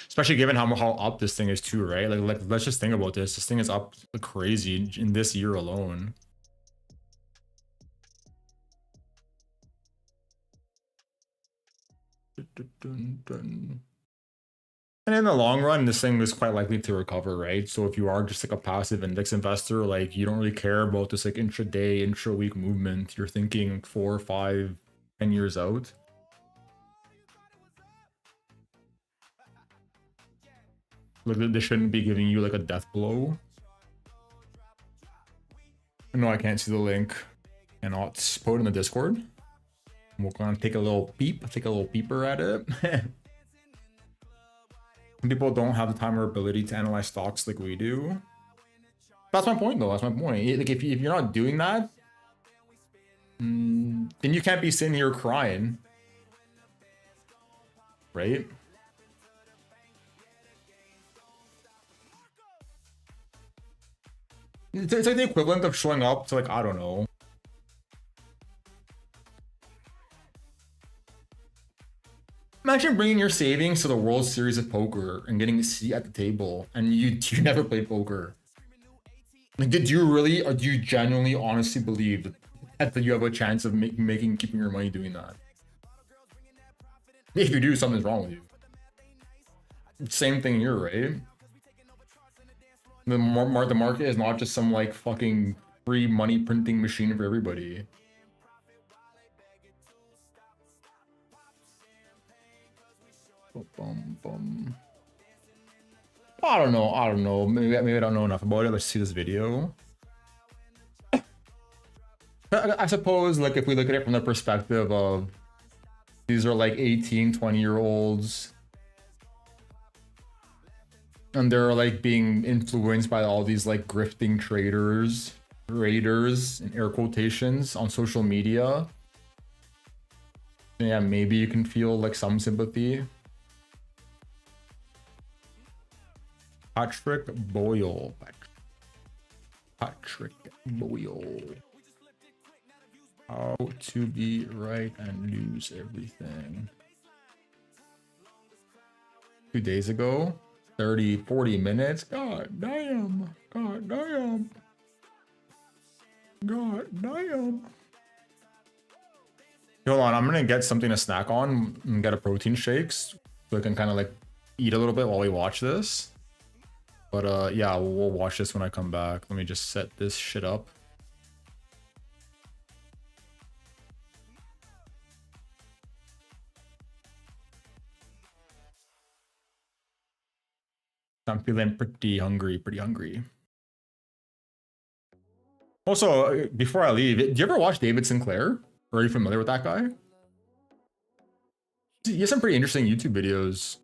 Especially given how up this thing is too, right? Like let's just think about this. This thing is up crazy in this year alone. And in the long run, this thing is quite likely to recover, right? So if you are just like a passive index investor, like you don't really care about this like intraday, intra-week movement. You're thinking 4, 5, 10 years out. Like this shouldn't be giving you like a death blow. No, I can't see the link. Cannot put it in the Discord. We're gonna take a little peeper at it. People don't have the time or ability to analyze stocks like we do. That's my point, though. That's my point. Like, if you're not doing that, then you can't be sitting here crying, right? It's like the equivalent of showing up to, like, I don't know. Imagine bringing your savings to the World Series of Poker and getting a seat at the table, and you never played poker. Like, did you really, or do you genuinely, honestly believe that you have a chance of keeping your money doing that? If you do, something's wrong with you. Same thing here, right? The market is not just some like fucking free money printing machine for everybody. I don't know. Maybe I don't know enough about it. Let's see this video. I suppose, like, if we look at it from the perspective of these are like 18, 20-year-olds, and they're like being influenced by all these like grifting traders in air quotations on social media. Yeah, maybe you can feel like some sympathy. Patrick Boyle. How to be right and lose everything. 2 days ago. 40 minutes. God damn. Hold on, I'm gonna get something to snack on and get a protein shakes so I can kind of like eat a little bit while we watch this. But yeah, we'll watch this when I come back. Let me just set this shit up. I'm feeling pretty hungry. Also, before I leave, do you ever watch David Sinclair? Or are you familiar with that guy? He has some pretty interesting YouTube videos.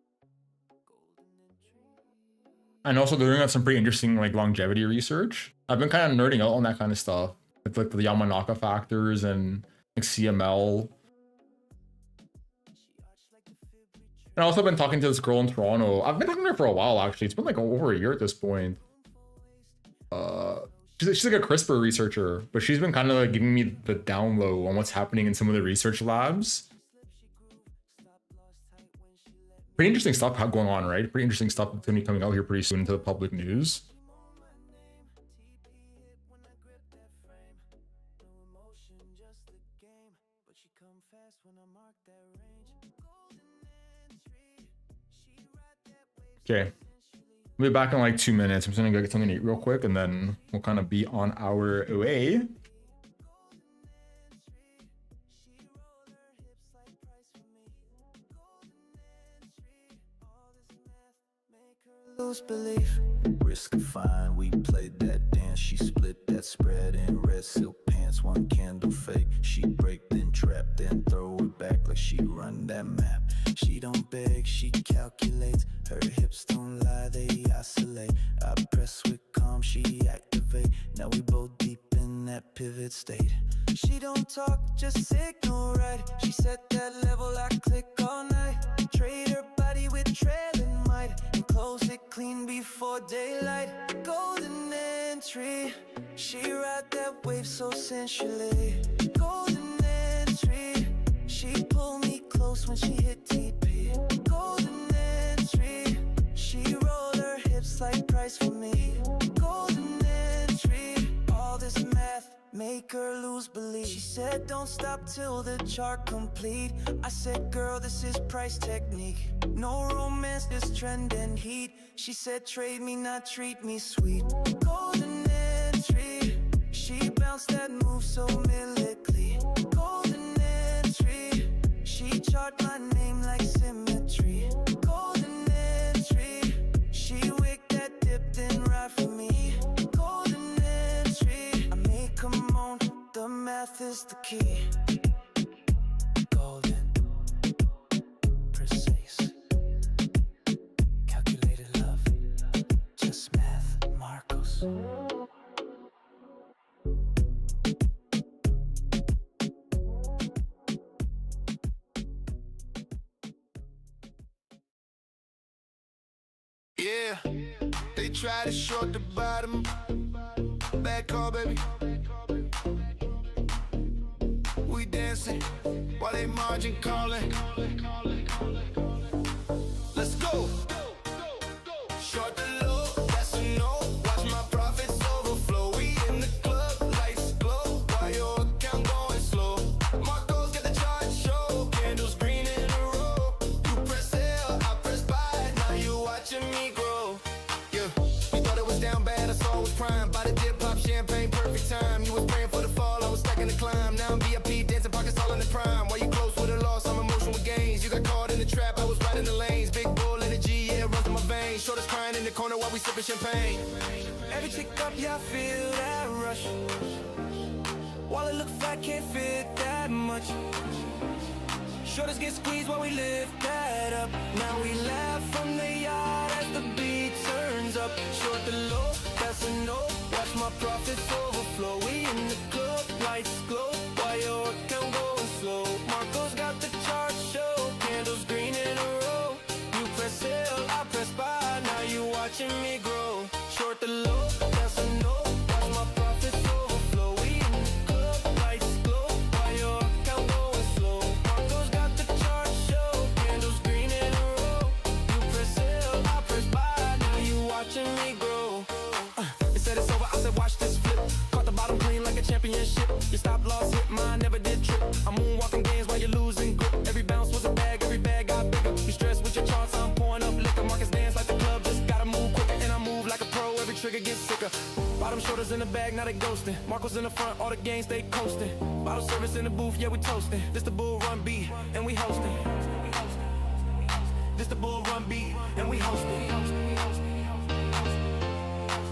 And also they're doing some pretty interesting like longevity research. I've been kind of nerding out on that kind of stuff. With like the Yamanaka factors and like CML. And I've also been talking to this girl in Toronto. I've been talking to her for a while, actually. It's been like over a year at this point. She's like a CRISPR researcher, but she's been kind of like giving me the down low on what's happening in some of the research labs. Pretty interesting stuff going on, right? Pretty interesting stuff that's gonna be coming out here pretty soon into the public news. Okay, we'll be back in like 2 minutes. I'm just gonna go get something to eat real quick, and then we'll kind of be on our way. Lose belief, risk of fine. We played that dance. She split that spread in red silk pants. One candle fake. She break then trap then throw it back like she run that map. She don't beg, she calculates. Her hips don't lie, they oscillate. I press with calm, she activate. Now we both deep in that pivot state. She don't talk, just signal right. She set that level, I click all night. Trade her body with trailing might. And close it clean before daylight. Golden entry. She ride that wave so sensually. Golden entry. She pull me close when she hit TP. Golden entry. She roll her hips like price for me. Golden entry. All this math make her lose belief. She said don't stop till the chart complete. I said girl, this is price technique. No romance, just trend and heat. She said trade me, not treat me sweet. Golden entry. She bounced that move so militantly. Golden entry. She chart my name like symmetry. Golden entry. She wicked that dip then ride for me. Golden entry. I make a moan, the math is the key. Golden, precise, calculated love, just math, Marcos. Yeah, they try to short the bottom. Back call, baby. We dancing while they margin calling. Let's go. Short the low, that's a no. Watch my profits overflow. We in the club, lights glow. While your account going slow. Marcos get the chart show. Candles green in a row. You press L, I press buy. Now you watching me grow. Yeah, you thought it was down bad. while we sipping champagne. Every tick up, yeah, I feel that rush. Wallet look fat, can't fit that much. Shoulders get squeezed while we lift that up. Now we laugh from the yard as the beat turns up. Short the low, that's a no. Watch my profits overflow. We in the club, lights glow while your account going slow. Marco's got the chart show, candles green in a row. You press sell, I press buy. Now you watching me grow. Short the low, that's a no. Watch my profits overflow. We in the club, lights glow while your account going slow. Marco's got the chart show, candles green in a row. You press sell, I press buy. Now you watching me grow. They said it's over, I said watch this flip. Caught the bottom clean like a championship. Your stop loss hit, mine never did trip. I'm moonwalking games while you're losing grip. Every bounce was a bag, every bag got bigger. You stress with your charts, I'm pouring up liquor. Marcus dance like the club, just gotta move quicker. And I move like a pro, every trigger gets sicker. Bottom shoulders in the bag, now they ghosting. Marco's in the front, all the games they coasting. Bottle service in the booth, yeah we toasting. This the Bull Run beat, and we hosting. This the Bull Run beat, and we hosting.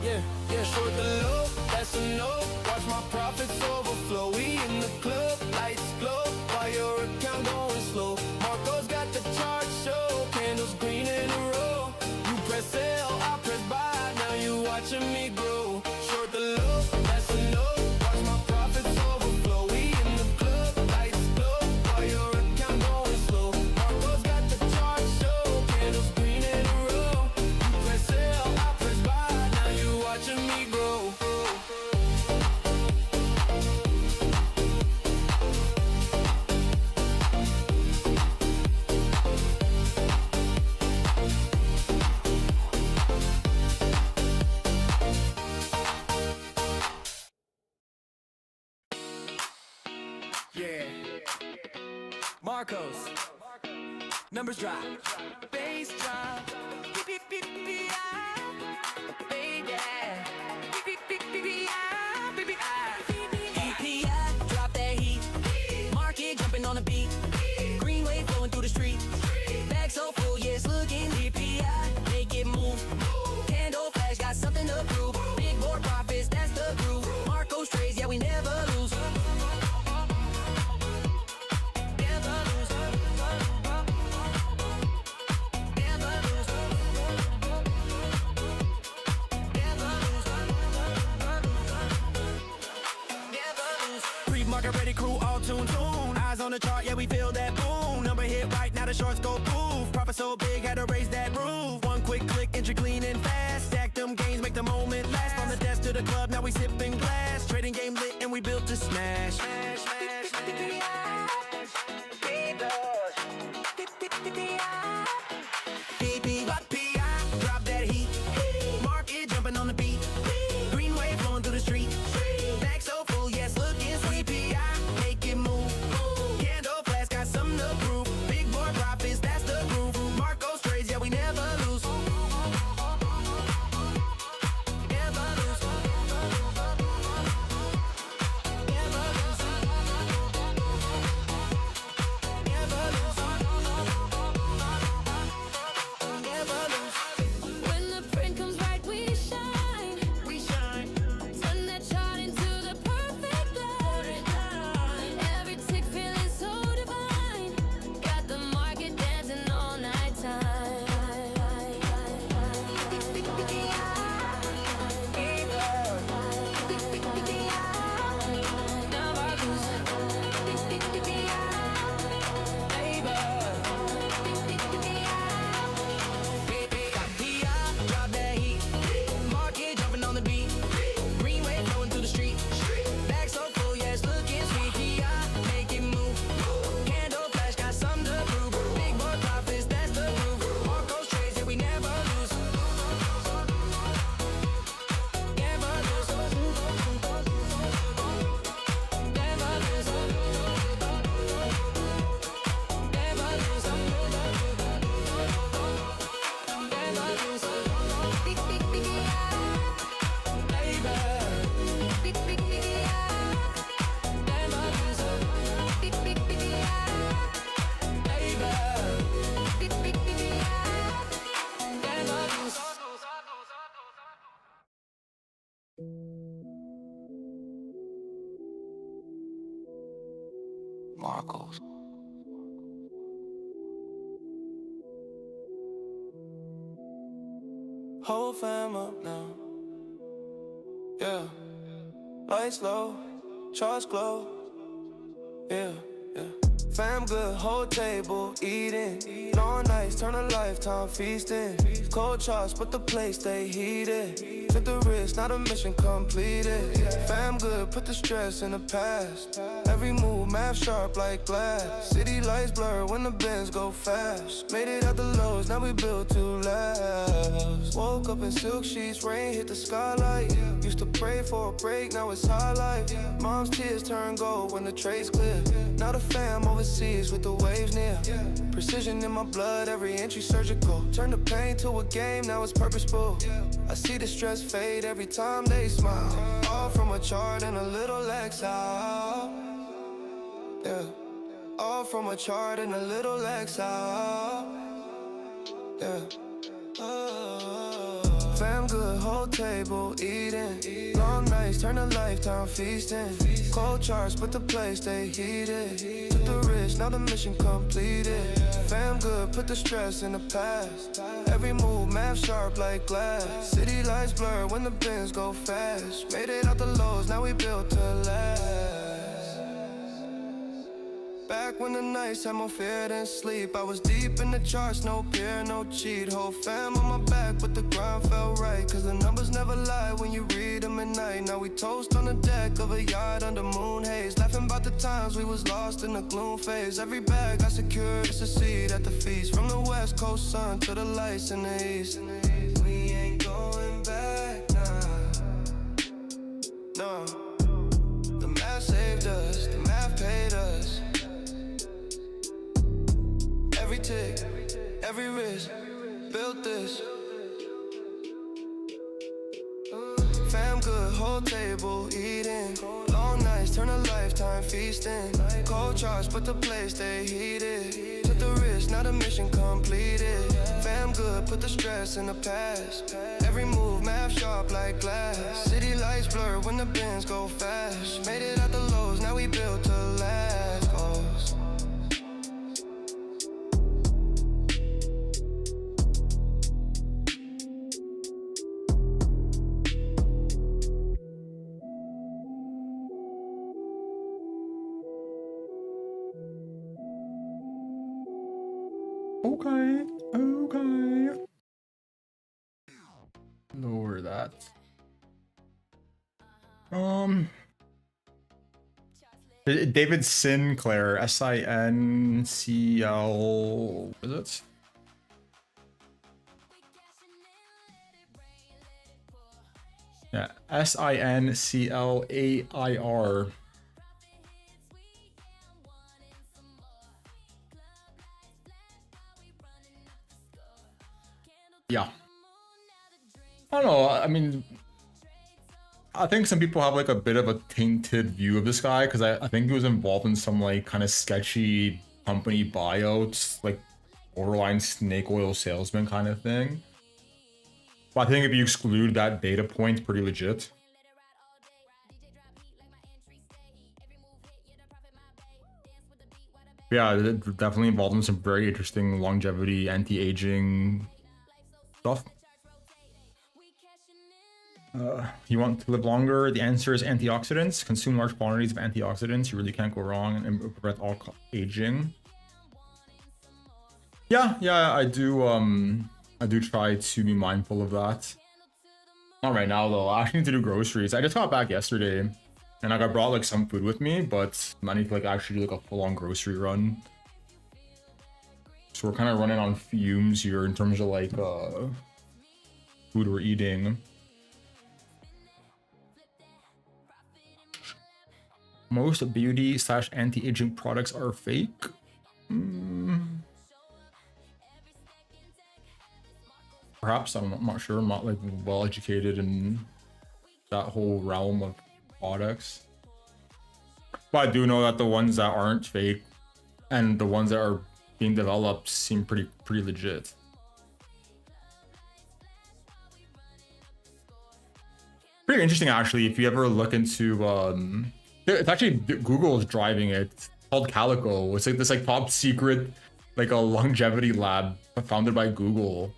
Yeah, yeah, short the low, that's a no. Watch my profits overflow. We in the club, lights glow while your account going slow. Marco's got the chart show, candles green in a row. You press sell, I press buy. Now you watching me grow. Short the low, that's a no. Watch my profits overflow. We in the club, lights glow while your account going slow. Marco's got the chart show, candles green in a row. You press sell, I press buy. Now you watching me grow. Yeah. Marcos. Numbers drop. Bass drop. Beep, beep, beep, beep, ah. Baby. Beep, beep, beep, beep, beep, ah. Baby, ah. EPI, drop that heat. Market jumping on the beat. Green wave flowing through the street. Bag so full, yeah, it's looking. EPI, make it move. Candle flash, got something to prove. Big board profits, that's the groove. Marcos trades, yeah, we never lose. Never lose. Never lose. Never lose. Never lose. Pre-market ready crew, all tune. Eyes on the chart, yeah, we feel that boom. Number hit right, now the shorts go poof. Profit so big, had to raise that roof. One quick click, entry clean and fast. Stack them gains, make the moment last. From the desk to the club, now we sipping glass. Trading game lit, and we built to smash. Smash, smash, smash. Drop that heat. Market jumping on the beat. Green wave flowing through the street. Bag so full, yes, looking sweet. PI, make it move. Candle flash, got something to prove. Big boy profits, that's the groove. Marco Marcos. Whole fam up now. Yeah. Lights low, charts glow. Yeah, yeah. Fam good, whole table eating. Long nights turn a lifetime feasting. Cold charts, but the place stay heated. Took the risk, not a mission completed. Fam good, put the stress in the past. Every move, math sharp like glass. City lights blur when the bends go fast. Made it out the lows, now we built to last. Woke up in silk sheets, rain hit the skylight. Used to pray for a break, now it's highlight. Mom's tears turn gold when the trade's clear. Now the fam overseas with the waves near. Precision in my blood, every entry surgical. Turn the pain to a game, now it's purposeful. I see the stress fade every time they smile. All from a chart and a little exile. Yeah. All from a chart and a little exile. Yeah. Fam good, whole table eating. Long nights turn a lifetime feasting. Cold charts, but the place stay heated. Took the risk, now the mission completed. Fam good, put the stress in the past. Every move, math sharp like glass. City lights blur when the bins go fast. Made it out the lows, now we built to last. Back when the nights had more fear than sleep, I was deep in the charts, no peer, no cheat. Whole fam on my back, but the grind felt right. Cause the numbers never lie when you read them at night. Now we toast on the deck of a yacht under moon haze. Laughing about the times we was lost in the gloom phase. Every bag I secured is a seat at the feast. From the west coast sun to the lights in the east. We ain't going back now. No. The math saved us, the math paid us. Every tick, every risk, built this. Fam good, whole table eating. Long nights turn a lifetime feasting. Cold charts, but the place stay heated. Took the risk, now the mission completed. Fam good, put the stress in the past. Every move, math sharp like glass. City lights blur when the bins go fast. Made it out the lows, now we built to last. Cause Okay, okay. Lower that. David Sinclair, Sincl, is it? Yeah, Sinclair. Yeah. I don't know. I mean, I think some people have like a bit of a tainted view of this guy because I think he was involved in some like kind of sketchy company buyouts, like borderline snake oil salesman kind of thing. But I think if you exclude that data point, it's pretty legit. Yeah, definitely involved in some very interesting longevity, anti-aging stuff. You want to live longer? The answer is antioxidants. Consume large quantities of antioxidants. You really can't go wrong and prevent all aging. Yeah, I do try to be mindful of that. Not right now though. I actually need to do groceries. I just got back yesterday and I brought like some food with me, but I need to like actually do like a full-on grocery run. So we're kind of running on fumes here in terms of like food we're eating. Most beauty / anti-aging products are fake. Perhaps, I'm not sure. I'm not like well educated in that whole realm of products. But I do know that the ones that aren't fake and the ones that are being developed seem pretty legit. Pretty interesting actually. If you ever look into it's actually Google is driving it. called Calico. It's like this like top secret, like a longevity lab founded by Google.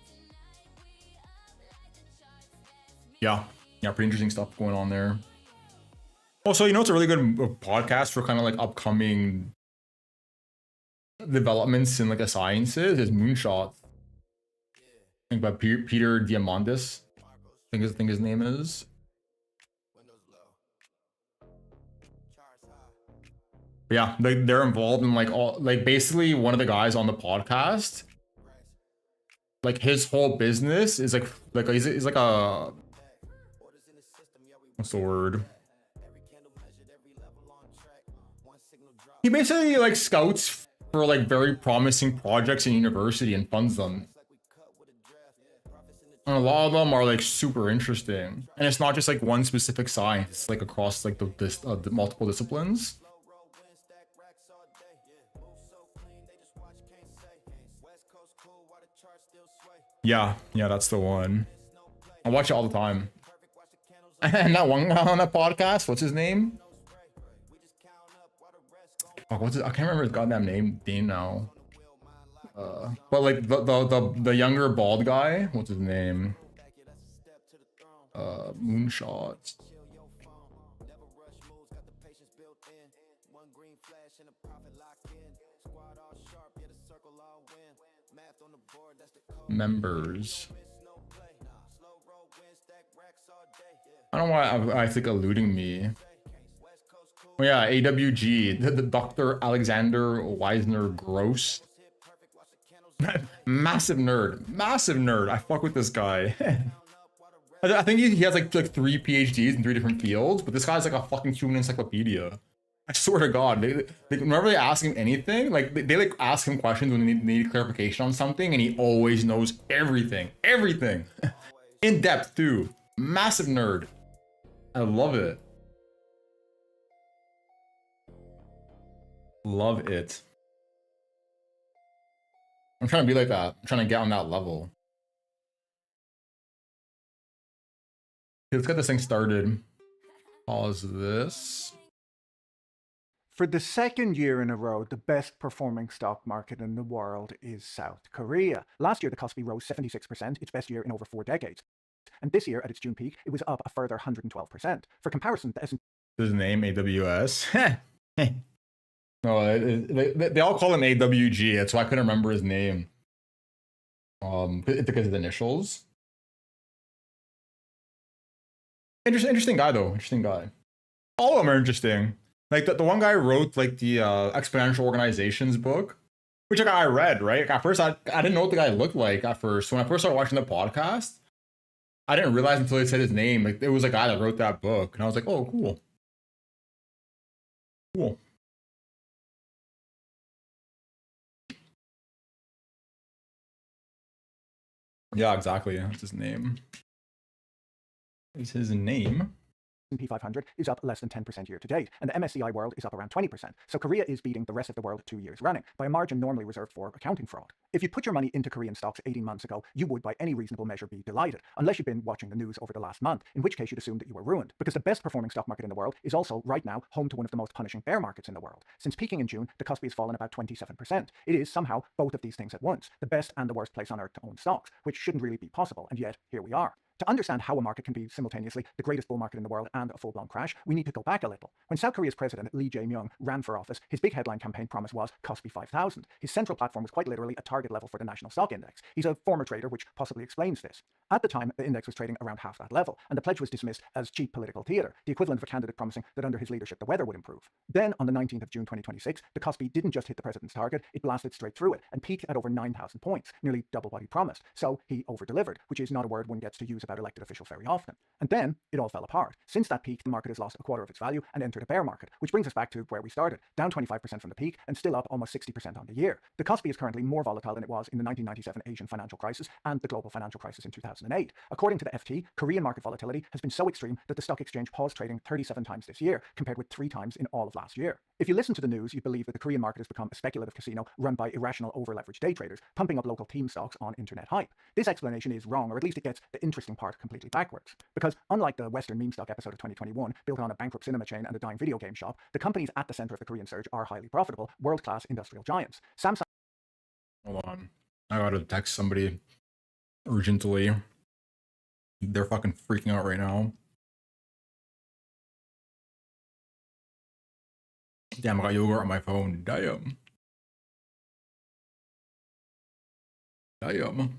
Yeah, pretty interesting stuff going on there. Also, you know, it's a really good podcast for kind of like upcoming developments in like the sciences is Moonshot. I think by Peter Diamandis. I think his name is. But yeah, they're involved in like all like basically one of the guys on the podcast. Like his whole business is like he's like a what's the word? He basically like scouts for like very promising projects in university and funds them. And a lot of them are like super interesting. And it's not just like one specific science, it's like across like the multiple disciplines. Yeah, that's the one. I watch it all the time. And that one guy on that podcast, what's his name? Oh, I can't remember his goddamn name now. But like the younger bald guy, what's his name? Moonshot. Members. I don't know why I think eluding me. Oh yeah, AWG, the Dr. Alexander Weisner Gross. Massive nerd. I fuck with this guy. I think he has like 3 PhDs in 3 different fields, but this guy's like a fucking human encyclopedia. I swear to God, they whenever they ask him anything, like they like ask him questions when they need clarification on something, and he always knows everything, in depth too. Massive nerd. I love it. Love it. I'm trying to be like that. I'm trying to get on that level. Okay, let's get this thing started. Pause this. For the second year in a row, the best performing stock market in the world is South Korea. Last year, the Kospi rose 76%, its best year in over 4 decades. And this year, at its June peak, it was up a further 112%. For comparison, the S&P... His name, AWS. No, they all call him AWG. That's why I couldn't remember his name. Because of the initials. Interesting guy though. Interesting guy. All of them are interesting. Like the one guy wrote like the exponential organizations book, which like I read, right? Like, at first I didn't know what the guy looked like at first. When I first started watching the podcast, I didn't realize until he said his name. Like it was a guy that wrote that book, and I was like, oh, cool. Cool. Yeah, exactly. That's his name. Is his name? S&P 500 is up less than 10% year to date, and the MSCI World is up around 20%. So Korea is beating the rest of the world 2 years running by a margin normally reserved for accounting fraud. If you put your money into Korean stocks 18 months ago, you would by any reasonable measure be delighted, unless you've been watching the news over the last month, in which case you'd assume that you were ruined, because the best performing stock market in the world is also right now home to one of the most punishing bear markets in the world. Since peaking in June, the Kospi has fallen about 27%. It is somehow both of these things at once, the best and the worst place on earth to own stocks, which shouldn't really be possible, and yet here we are. To understand how a market can be simultaneously the greatest bull market in the world and a full-blown crash, we need to go back a little. When South Korea's president Lee Jae-myung ran for office, his big headline campaign promise was Kospi 5000. His central platform was quite literally a target level for the national stock index. He's a former trader, which possibly explains this. At the time, the index was trading around half that level, and the pledge was dismissed as cheap political theatre, the equivalent of a candidate promising that under his leadership the weather would improve. Then, on the 19th of June 2026, the Kospi didn't just hit the president's target, it blasted straight through it, and peaked at over 9,000 points, nearly double what he promised. So he over-delivered, which is not a word one gets to use about elected officials very often. And then it all fell apart. Since that peak, the market has lost a quarter of its value and entered a bear market, which brings us back to where we started, down 25% from the peak and still up almost 60% on the year. The Kospi is currently more volatile than it was in the 1997 Asian financial crisis and the global financial crisis in 2008. According to the FT, Korean market volatility has been so extreme that the stock exchange paused trading 37 times this year, compared with 3 times in all of last year. If you listen to the news, you believe that the Korean market has become a speculative casino run by irrational over-leveraged day traders, pumping up local team stocks on internet hype. This explanation is wrong, or at least it gets the interesting part completely backwards. Because unlike the Western meme stock episode of 2021, built on a bankrupt cinema chain and a dying video game shop, the companies at the center of the Korean surge are highly profitable, world-class industrial giants. Samsung. Hold on. I gotta text somebody urgently. They're fucking freaking out right now. Damn, I got yogurt on my phone. Damn. Damn.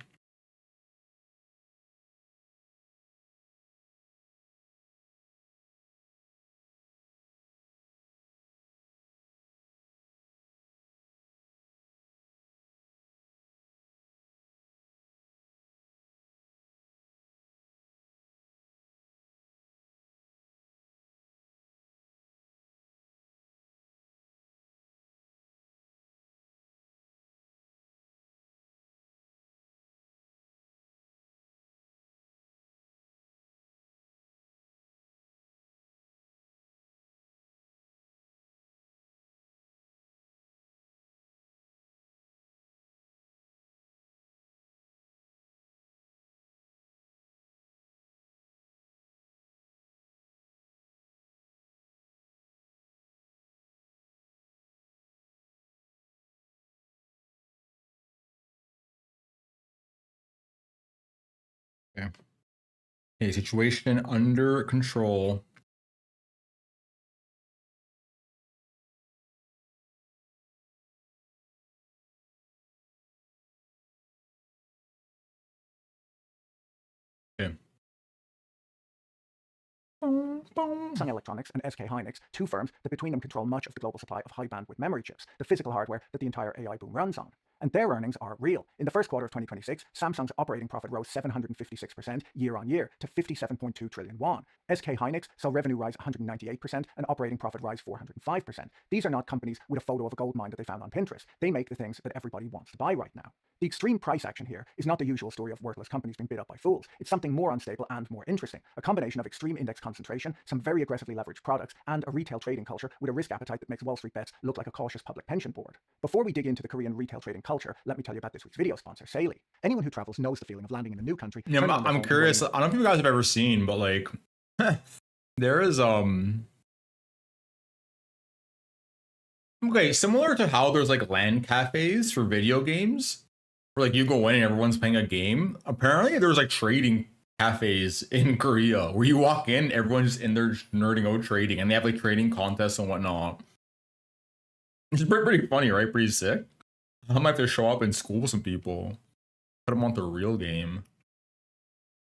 Okay. Okay, situation under control. Okay. Samsung Electronics and SK Hynix, two firms that between them control much of the global supply of high bandwidth memory chips, the physical hardware that the entire AI boom runs on. And their earnings are real. In the first quarter of 2026, Samsung's operating profit rose 756% year on year to 57.2 trillion won. SK Hynix saw revenue rise 198% and operating profit rise 405%. These are not companies with a photo of a gold mine that they found on Pinterest. They make the things that everybody wants to buy right now. The extreme price action here is not the usual story of worthless companies being bid up by fools. It's something more unstable and more interesting. A combination of extreme index concentration, some very aggressively leveraged products, and a retail trading culture with a risk appetite that makes Wall Street bets look like a cautious public pension board. Before we dig into the Korean retail trading culture, let me tell you about this week's video sponsor, Saley. Anyone who travels knows the feeling of landing in a new country. Yeah, I'm curious. I don't know if you guys have ever seen, but like, there is okay, similar to how there's like LAN cafes for video games, where like you go in and everyone's playing a game. Apparently, there's like trading cafes in Korea where you walk in, everyone's just in there nerding out trading, and they have like trading contests and whatnot. It's pretty funny, right? Pretty sick. I might have to show up in school with some people. Put them on the real game.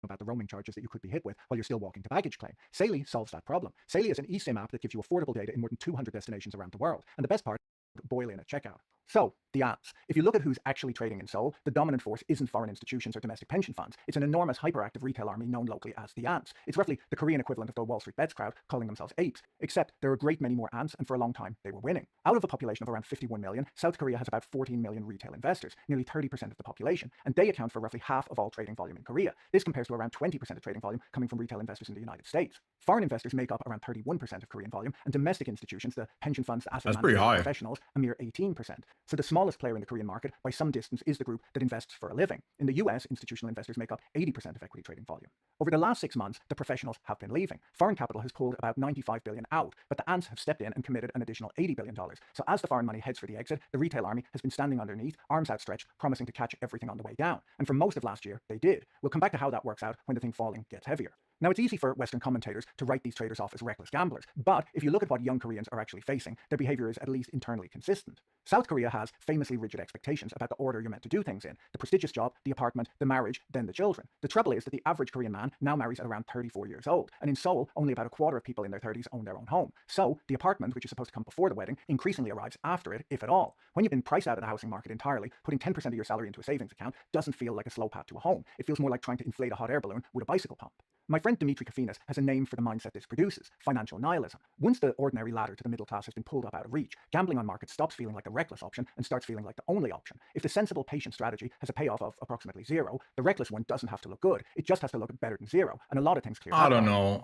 About the roaming charges that you could be hit with while you're still walking to baggage claim. Saley solves that problem. Saley is an eSIM app that gives you affordable data in more than 200 destinations around the world. And the best part, boil in at checkout. So, the ants. If you look at who's actually trading in Seoul, the dominant force isn't foreign institutions or domestic pension funds. It's an enormous hyperactive retail army known locally as the ants. It's roughly the Korean equivalent of the Wall Street Bets crowd calling themselves apes, except there are a great many more ants, and for a long time they were winning. Out of a population of around 51 million, South Korea has about 14 million retail investors, nearly 30% of the population, and they account for roughly half of all trading volume in Korea. This compares to around 20% of trading volume coming from retail investors in the United States. Foreign investors make up around 31% of Korean volume, and domestic institutions, the pension funds, the asset managers, and professionals, a mere 18%. So the smallest player in the Korean market, by some distance, is the group that invests for a living. In the US, institutional investors make up 80% of equity trading volume. Over the last 6 months, the professionals have been leaving. Foreign capital has pulled about $95 billion out, but the ants have stepped in and committed an additional $80 billion. So as the foreign money heads for the exit, the retail army has been standing underneath, arms outstretched, promising to catch everything on the way down. And for most of last year, they did. We'll come back to how that works out when the thing falling gets heavier. Now, it's easy for Western commentators to write these traders off as reckless gamblers, but if you look at what young Koreans are actually facing, their behavior is at least internally consistent. South Korea has famously rigid expectations about the order you're meant to do things in: the prestigious job, the apartment, the marriage, then the children. The trouble is that the average Korean man now marries at around 34 years old, and in Seoul, only about a quarter of people in their 30s own their own home. So, the apartment, which is supposed to come before the wedding, increasingly arrives after it, if at all. When you've been priced out of the housing market entirely, putting 10% of your salary into a savings account doesn't feel like a slow path to a home. It feels more like trying to inflate a hot air balloon with a bicycle pump. My friend Dimitri Kafinas has a name for the mindset this produces: financial nihilism. Once the ordinary ladder to the middle class has been pulled up out of reach, gambling on markets stops feeling like the reckless option and starts feeling like the only option. If the sensible, patient strategy has a payoff of approximately zero, the reckless one doesn't have to look good. It just has to look better than zero, and a lot of things clear. I don't know.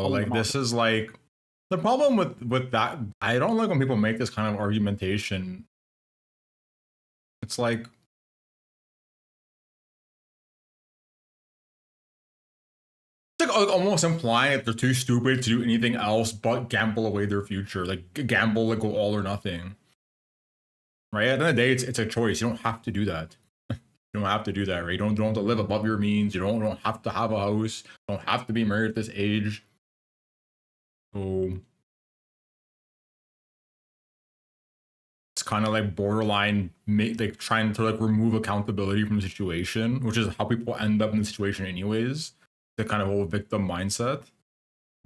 Like, this is like the problem with that. I don't like when people make this kind of argumentation. It's like, like almost implying that they're too stupid to do anything else but gamble away their future, like gamble, like go all or nothing. Right? At the end of the day, it's a choice. You don't have to do that. You don't have to do that, right? You don't have to live above your means. You don't have to have a house. You don't have to be married at this age. So it's kind of like borderline, like trying to like remove accountability from the situation, which is how people end up in the situation anyways. The kind of whole victim mindset.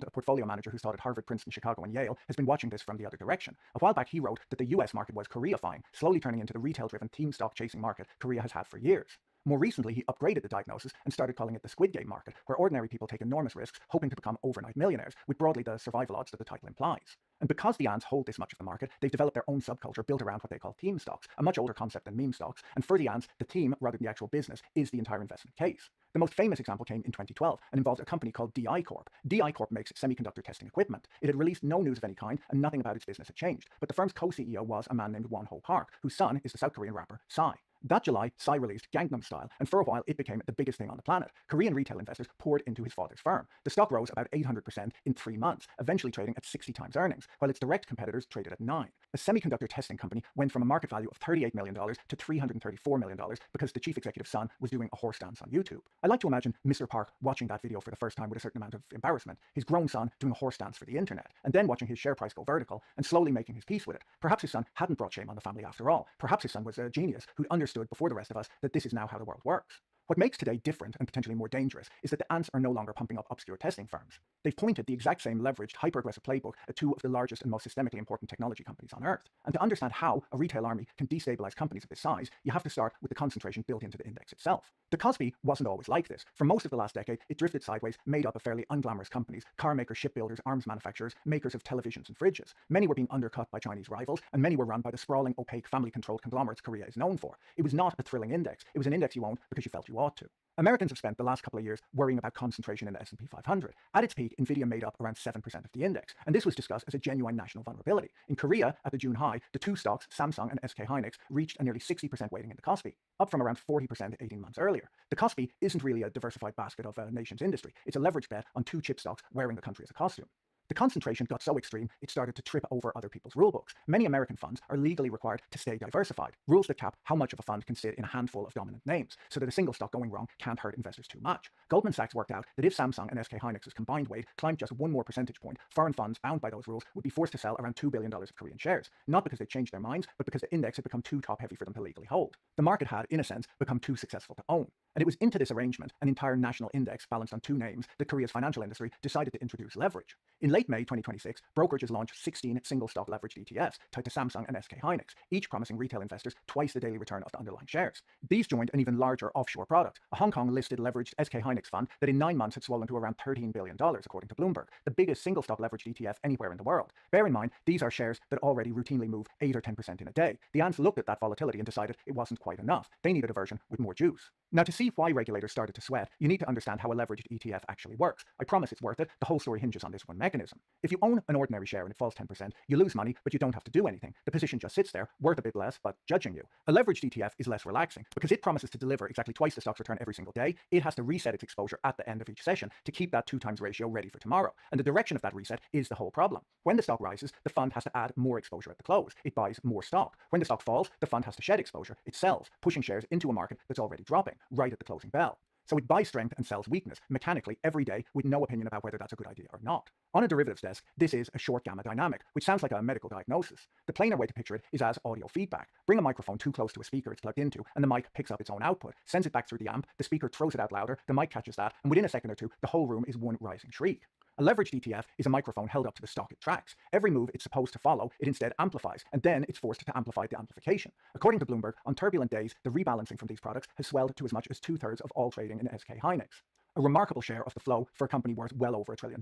A portfolio manager who's taught at Harvard, Princeton, Chicago, and Yale has been watching this from the other direction. A while back, he wrote that the US market was Koreafying, slowly turning into the retail-driven team stock chasing market Korea has had for years. More recently, he upgraded the diagnosis and started calling it the Squid Game market, where ordinary people take enormous risks, hoping to become overnight millionaires, with broadly the survival odds that the title implies. And because the ants hold this much of the market, they've developed their own subculture built around what they call team stocks, a much older concept than meme stocks, and for the ants, the team, rather than the actual business, is the entire investment case. The most famous example came in 2012 and involved a company called DI Corp. DI Corp makes semiconductor testing equipment. It had released no news of any kind, and nothing about its business had changed. But the firm's co-CEO was a man named Won-ho Park, whose son is the South Korean rapper Psy. That July, Psy released Gangnam Style, and for a while it became the biggest thing on the planet. Korean retail investors poured into his father's firm. The stock rose about 800% in 3 months, eventually trading at 60 times earnings, while its direct competitors traded at 9. The semiconductor testing company went from a market value of $38 million to $334 million because the chief executive's son was doing a horse dance on YouTube. I like to imagine Mr. Park watching that video for the first time with a certain amount of embarrassment, his grown son doing a horse dance for the internet, and then watching his share price go vertical and slowly making his peace with it. Perhaps his son hadn't brought shame on the family after all. Perhaps his son was a genius who understood before the rest of us that this is now how the world works. What makes today different and potentially more dangerous is that the ants are no longer pumping up obscure testing firms. They've pointed the exact same leveraged, hyper-aggressive playbook at 2 of the largest and most systemically important technology companies on Earth. And to understand how a retail army can destabilize companies of this size, you have to start with the concentration built into the index itself. The Kospi wasn't always like this. For most of the last decade, it drifted sideways, made up of fairly unglamorous companies, car makers, shipbuilders, arms manufacturers, makers of televisions and fridges. Many were being undercut by Chinese rivals, and many were run by the sprawling, opaque, family-controlled conglomerates Korea is known for. It was not a thrilling index. It was an index you owned because you felt you ought to. Americans have spent the last couple of years worrying about concentration in the S&P 500. At its peak, Nvidia made up around 7% of the index, and this was discussed as a genuine national vulnerability. In Korea, at the June high, the 2 stocks, Samsung and SK Hynix, reached a nearly 60% weighting in the Kospi, up from around 40% 18 months earlier. The Kospi isn't really a diversified basket of a nation's industry. It's a leveraged bet on 2 chip stocks wearing the country as a costume. The concentration got so extreme, it started to trip over other people's rulebooks. Many American funds are legally required to stay diversified, rules that cap how much of a fund can sit in a handful of dominant names, so that a single stock going wrong can't hurt investors too much. Goldman Sachs worked out that if Samsung and SK Hynix's combined weight climbed just 1 more percentage point, foreign funds bound by those rules would be forced to sell around $2 billion of Korean shares, not because they changed their minds, but because the index had become too top-heavy for them to legally hold. The market had, in a sense, become too successful to own. And it was into this arrangement, an entire national index balanced on 2 names, that Korea's financial industry decided to introduce leverage. In late May 2026, brokerages launched 16 single-stock leveraged ETFs tied to Samsung and SK Hynix, each promising retail investors twice the daily return of the underlying shares. These joined an even larger offshore product, a Hong Kong-listed leveraged SK Hynix fund that in 9 months had swollen to around $13 billion, according to Bloomberg, the biggest single-stock leveraged ETF anywhere in the world. Bear in mind, these are shares that already routinely move 8 or 10% in a day. The ants looked at that volatility and decided it wasn't quite enough. They needed a version with more juice. Now, to see why regulators started to sweat, you need to understand how a leveraged ETF actually works. I promise it's worth it. The whole story hinges on this one mechanism. If you own an ordinary share and it falls 10%, you lose money, but you don't have to do anything. The position just sits there, worth a bit less, but judging you. A leveraged ETF is less relaxing because it promises to deliver exactly twice the stock's return every single day. It has to reset its exposure at the end of each session to keep that 2 times ratio ready for tomorrow. And the direction of that reset is the whole problem. When the stock rises, the fund has to add more exposure at the close. It buys more stock. When the stock falls, the fund has to shed exposure. It sells, pushing shares into a market that's already dropping, right at the closing bell. So it buys strength and sells weakness, mechanically, every day, with no opinion about whether that's a good idea or not. On a derivatives desk, this is a short gamma dynamic, which sounds like a medical diagnosis. The plainer way to picture it is as audio feedback. Bring a microphone too close to a speaker it's plugged into, and the mic picks up its own output, sends it back through the amp, the speaker throws it out louder, the mic catches that, and within a second or two, the whole room is one rising shriek. A leveraged ETF is a microphone held up to the stock it tracks. Every move it's supposed to follow, it instead amplifies, and then it's forced to amplify the amplification. According to Bloomberg, on turbulent days, the rebalancing from these products has swelled to as much as 2/3 of all trading in SK Hynix. A remarkable share of the flow for a company worth well over $1 trillion.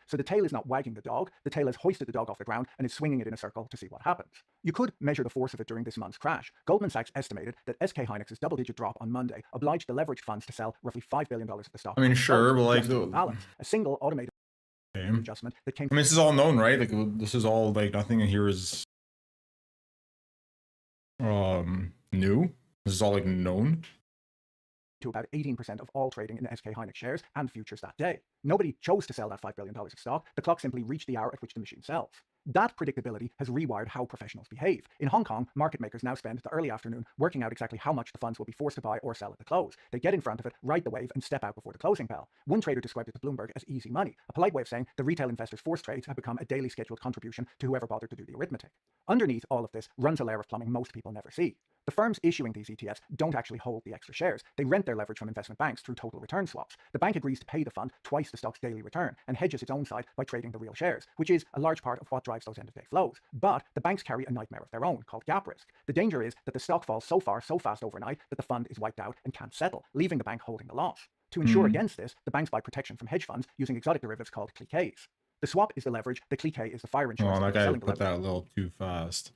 So the tail is not wagging the dog, the tail has hoisted the dog off the ground and is swinging it in a circle to see what happens. You could measure the force of it during this month's crash. Goldman Sachs estimated that SK Hynix's double-digit drop on Monday obliged the leveraged funds to sell roughly $5 billion of the stock. I mean, sure, but like balance, a single automated adjustment that came. I mean, this is all known, right? Like this is all like nothing in here is new. This is all like known. to about 18% of all trading in SK Hynix shares and futures that day. Nobody chose to sell that $5 billion of stock. The clock simply reached the hour at which the machine sells. That predictability has rewired how professionals behave. In Hong Kong, market makers now spend the early afternoon working out exactly how much the funds will be forced to buy or sell at the close. They get in front of it, ride the wave, and step out before the closing bell. One trader described it to Bloomberg as easy money, a polite way of saying the retail investors' forced trades have become a daily scheduled contribution to whoever bothered to do the arithmetic. Underneath all of this runs a layer of plumbing most people never see. The firms issuing these ETFs don't actually hold the extra shares. They rent their leverage from investment banks through total return swaps. The bank agrees to pay the fund twice the stock's daily return and hedges its own side by trading the real shares, which is a large part of what drives those end-of-day flows. But the banks carry a nightmare of their own called gap risk. The danger is that the stock falls so fast overnight that the fund is wiped out and can't settle, leaving the bank holding the loss. To ensure against this, the banks buy protection from hedge funds using exotic derivatives called cliquets. The swap is the leverage, the cliquet is the fire insurance. Oh, that guy selling the put that a leverage. little too fast.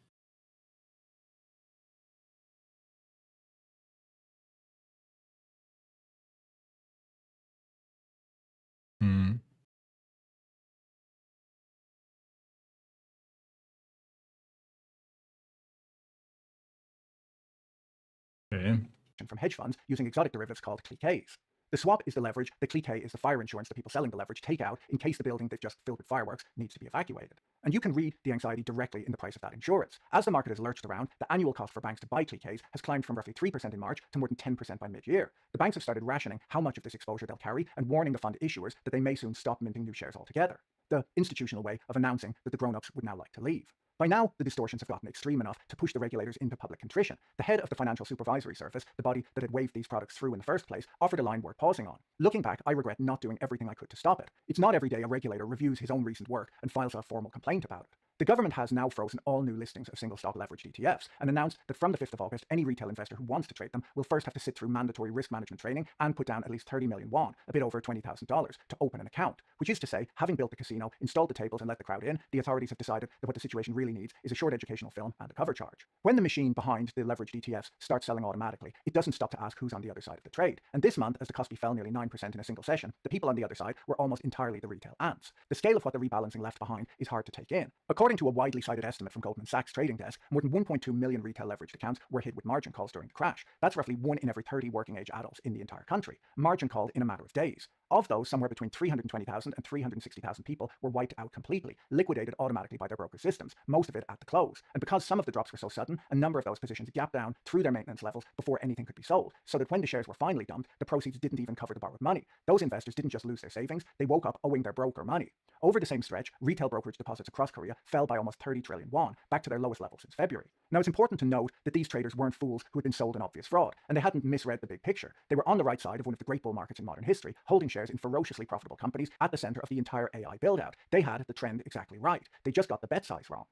Okay. From hedge funds using exotic derivatives called cliquets. The swap is the leverage, the cliquet is the fire insurance the people selling the leverage take out in case the building they've just filled with fireworks needs to be evacuated. And you can read the anxiety directly in the price of that insurance. As the market has lurched around, the annual cost for banks to buy cliquets has climbed from roughly 3% in March to more than 10% by mid-year. The banks have started rationing how much of this exposure they'll carry and warning the fund issuers that they may soon stop minting new shares altogether. The institutional way of announcing that the grown-ups would now like to leave. By now, the distortions have gotten extreme enough to push the regulators into public contrition. The head of the Financial Supervisory Service, the body that had waved these products through in the first place, offered a line worth pausing on. Looking back, I regret not doing everything I could to stop it. It's not every day a regulator reviews his own recent work and files a formal complaint about it. The government has now frozen all new listings of single-stock leveraged ETFs and announced that from the 5th of August, any retail investor who wants to trade them will first have to sit through mandatory risk management training and put down at least 30 million won, a bit over $20,000, to open an account. Which is to say, having built the casino, installed the tables and let the crowd in, the authorities have decided that what the situation really needs is a short educational film and a cover charge. When the machine behind the leveraged ETFs starts selling automatically, it doesn't stop to ask who's on the other side of the trade. And this month, as the Kospi fell nearly 9% in a single session, the people on the other side were almost entirely the retail ants. The scale of what the rebalancing left behind is hard to take in. According to a widely cited estimate from Goldman Sachs trading desk, more than 1.2 million retail leveraged accounts were hit with margin calls during the crash. That's roughly 1 in every 30 working age adults in the entire country, margin called in a matter of days. Of those, somewhere between 320,000 and 360,000 people were wiped out completely, liquidated automatically by their broker systems, most of it at the close. And because some of the drops were so sudden, a number of those positions gapped down through their maintenance levels before anything could be sold, so that when the shares were finally dumped, the proceeds didn't even cover the borrowed money. Those investors didn't just lose their savings, they woke up owing their broker money. Over the same stretch, retail brokerage deposits across Korea fell by almost 30 trillion won, back to their lowest level since February. Now, it's important to note that these traders weren't fools who had been sold an obvious fraud, and they hadn't misread the big picture. They were on the right side of one of the great bull markets in modern history, holding shares in ferociously profitable companies at the center of the entire AI build-out. They had the trend exactly right. They just got the bet size wrong.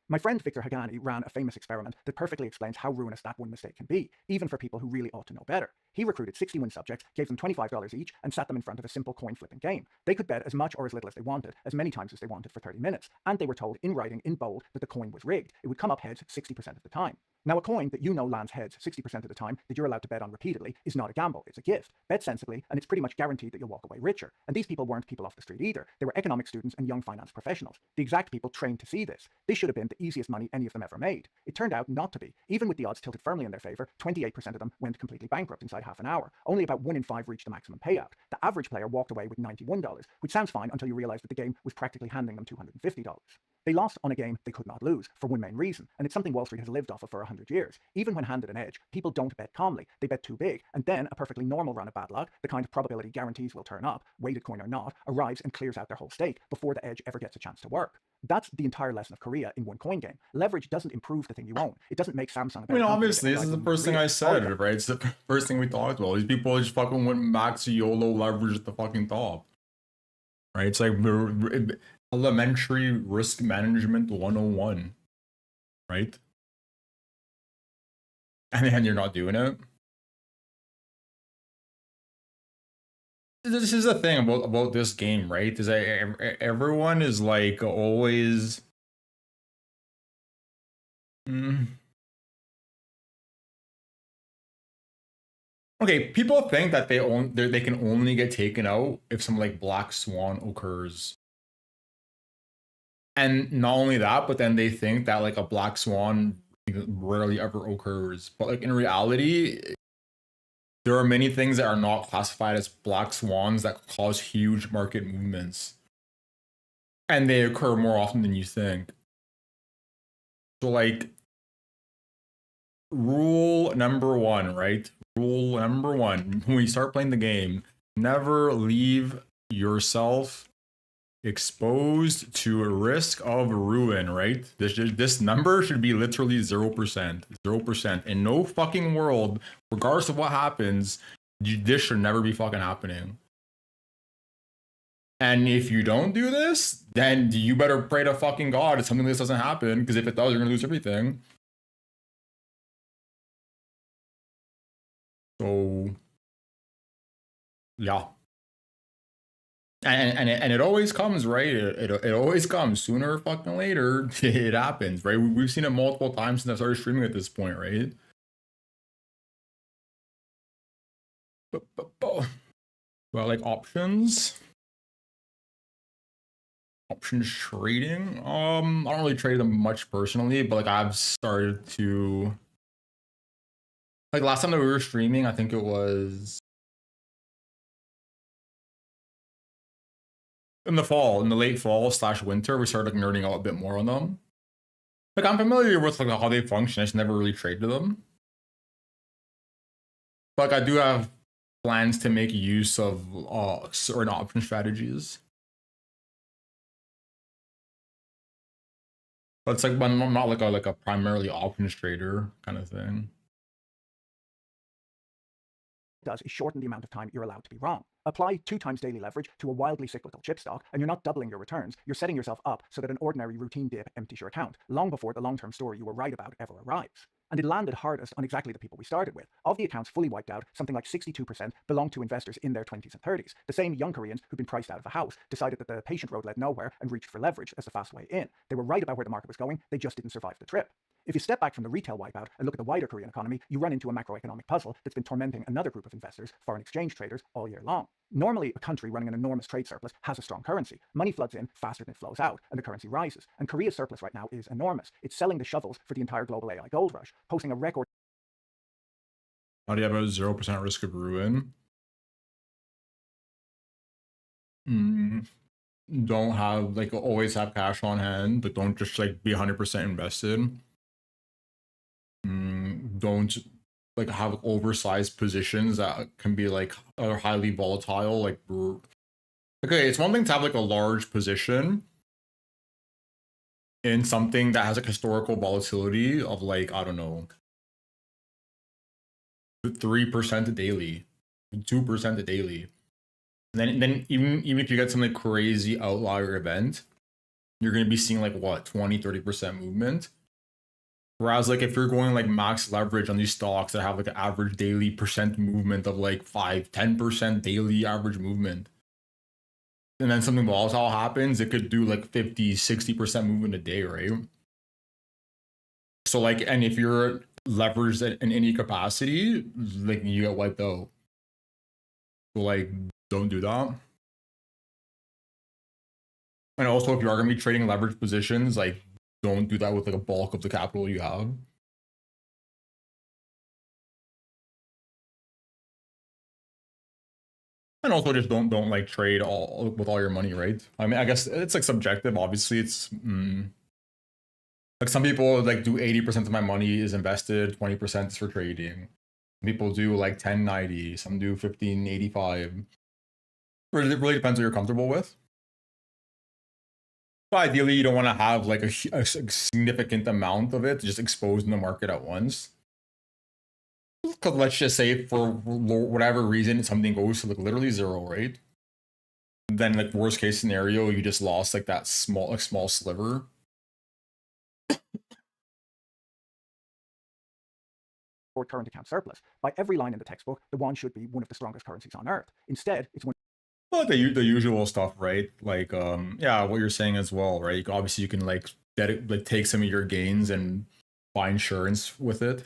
My friend Victor Hagani ran a famous experiment that perfectly explains how ruinous that one mistake can be, even for people who really ought to know better. He recruited 61 subjects, gave them $25 each, and sat them in front of a simple coin flipping game. They could bet as much or as little as they wanted, as many times as they wanted for 30 minutes, and they were told in writing in bold that the coin was rigged. It would come up heads 60% of the time. Now, a coin that you know lands heads 60% of the time that you're allowed to bet on repeatedly is not a gamble, it's a gift. Bet sensibly, and it's pretty much guaranteed that you'll walk away richer. And these people weren't people off the street either. They were economic students and young finance professionals. The exact people trained to see this. This should have been the easiest money any of them ever made. It turned out not to be. Even with the odds tilted firmly in their favor, 28% of them went completely bankrupt inside half an hour. Only about 1 in 5 reached the maximum payout. The average player walked away with $91, which sounds fine until you realize that the game was practically handing them $250. They lost on a game they could not lose, for one main reason, and it's something Wall Street has lived off of for 100 years. Even when handed an edge, people don't bet calmly, they bet too big, and then a perfectly normal run of bad luck, the kind of probability guarantees will turn up, weighted coin or not, arrives and clears out their whole stake before the edge ever gets a chance to work. That's the entire lesson of Korea in one coin game. Leverage doesn't improve the thing you own. It doesn't make Samsung a better company. Obviously, this is the first thing I said, right? It's the first thing we talked about. These people just fucking went max YOLO leverage at the fucking top. Right? It's like elementary risk management 101. Right? And then you're not doing it. This is the thing about this game, right? Is that everyone is like always okay, people think that they can only get taken out if some like black swan occurs. And not only that, but then they think that like a black swan rarely ever occurs. But like in reality, there are many things that are not classified as black swans that cause huge market movements. And they occur more often than you think. So, like, rule number one, right? Rule number one, when you start playing the game, never leave yourself exposed to a risk of ruin, right? This number should be literally 0%. 0%. In no fucking world, regardless of what happens, this should never be fucking happening. And if you don't do this, then you better pray to fucking God that something like this doesn't happen, because if it does, you're gonna lose everything. So, yeah. And it always comes, right? It always comes sooner or fucking later. It happens, right? We've seen it multiple times since I started streaming at this point, right? Well, like options trading. I don't really trade them much personally, but like I've started to, like last time that we were streaming, I think it was in the late fall / winter, we started like nerding out a bit more on them. Like I'm familiar with like how they function. I just never really traded them. But like I do have plans to make use of certain option strategies. But it's like, but I'm not like a primarily options trader kind of thing. Does is shorten the amount of time you're allowed to be wrong. Apply 2 times daily leverage to a wildly cyclical chip stock, and you're not doubling your returns. You're setting yourself up so that an ordinary routine dip empties your account long before the long-term story you were right about ever arrives. And it landed hardest on exactly the people we started with. Of the accounts fully wiped out, something like 62% belonged to investors in their 20s and 30s. The same young Koreans who'd been priced out of the house decided that the patient road led nowhere and reached for leverage as the fast way in. They were right about where the market was going, they just didn't survive the trip. If you step back from the retail wipeout and look at the wider Korean economy, you run into a macroeconomic puzzle that's been tormenting another group of investors, foreign exchange traders, all year long. Normally, a country running an enormous trade surplus has a strong currency. Money floods in faster than it flows out, and the currency rises. And Korea's surplus right now is enormous. It's selling the shovels for the entire global AI gold rush, posting a record. How do you have a 0% risk of ruin? Don't have like always have cash on hand, but don't just like be 100% invested. Don't like have oversized positions that can be like are highly volatile. Like, okay, it's one thing to have like a large position in something that has like historical volatility of like, I don't know, 3% daily, 2% daily. And then even if you get some like crazy outlier event, you're going to be seeing like what, 20-30% movement. Whereas like if you're going like max leverage on these stocks that have like an average daily percent movement of like 5-10% daily average movement, and then something volatile happens, it could do like 50-60% movement a day, right? So like, and if you're leveraged in any capacity, like you get wiped out. So like, don't do that. And also, if you are going to be trading leverage positions, like don't do that with like a bulk of the capital you have. And also just don't like trade all with all your money, right? I mean, I guess it's like subjective. Obviously, it's like some people like do 80% of my money is invested, 20% is for trading. People do like 10-90, some do 15-85. It really depends what you're comfortable with. But ideally, you don't want to have like a significant amount of it just exposed in the market at once. Because let's just say for whatever reason something goes to like literally zero, right? Then like worst case scenario, you just lost like that small sliver. Or current account surplus. By every line in the textbook, the won should be one of the strongest currencies on earth. Instead, it's one. Well, the usual stuff, right? Like, yeah, what you're saying as well, right? Obviously, you can like take some of your gains and buy insurance with it.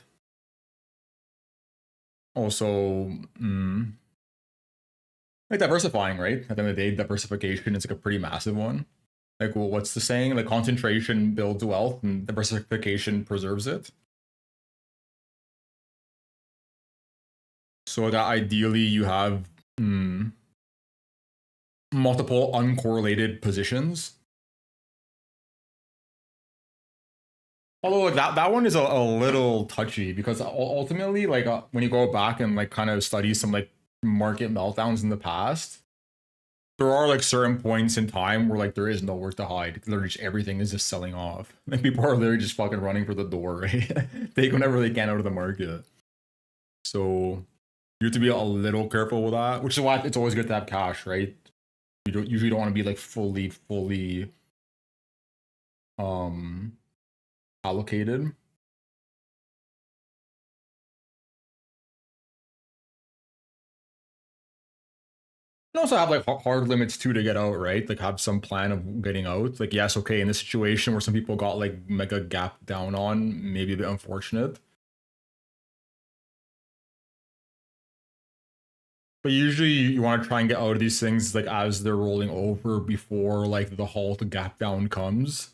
Also, like diversifying, right? At the end of the day, diversification is like a pretty massive one. Like, well, what's the saying? Like, concentration builds wealth, and diversification preserves it. So that ideally you have multiple uncorrelated positions. Although like that one is a little touchy because ultimately like when you go back and like kind of study some like market meltdowns in the past, there are like certain points in time where like there is nowhere to hide. Literally just everything is just selling off. Like people are literally just fucking running for the door, right? Take whenever they can out of the market. So you have to be a little careful with that, which is why it's always good to have cash, right? You usually don't want to be like fully allocated. You also have like hard limits too to get out, right? Like have some plan of getting out. Like yes, okay, in this situation where some people got like mega gap down on, maybe a bit unfortunate. But usually you want to try and get out of these things like as they're rolling over before like the halt gap down comes.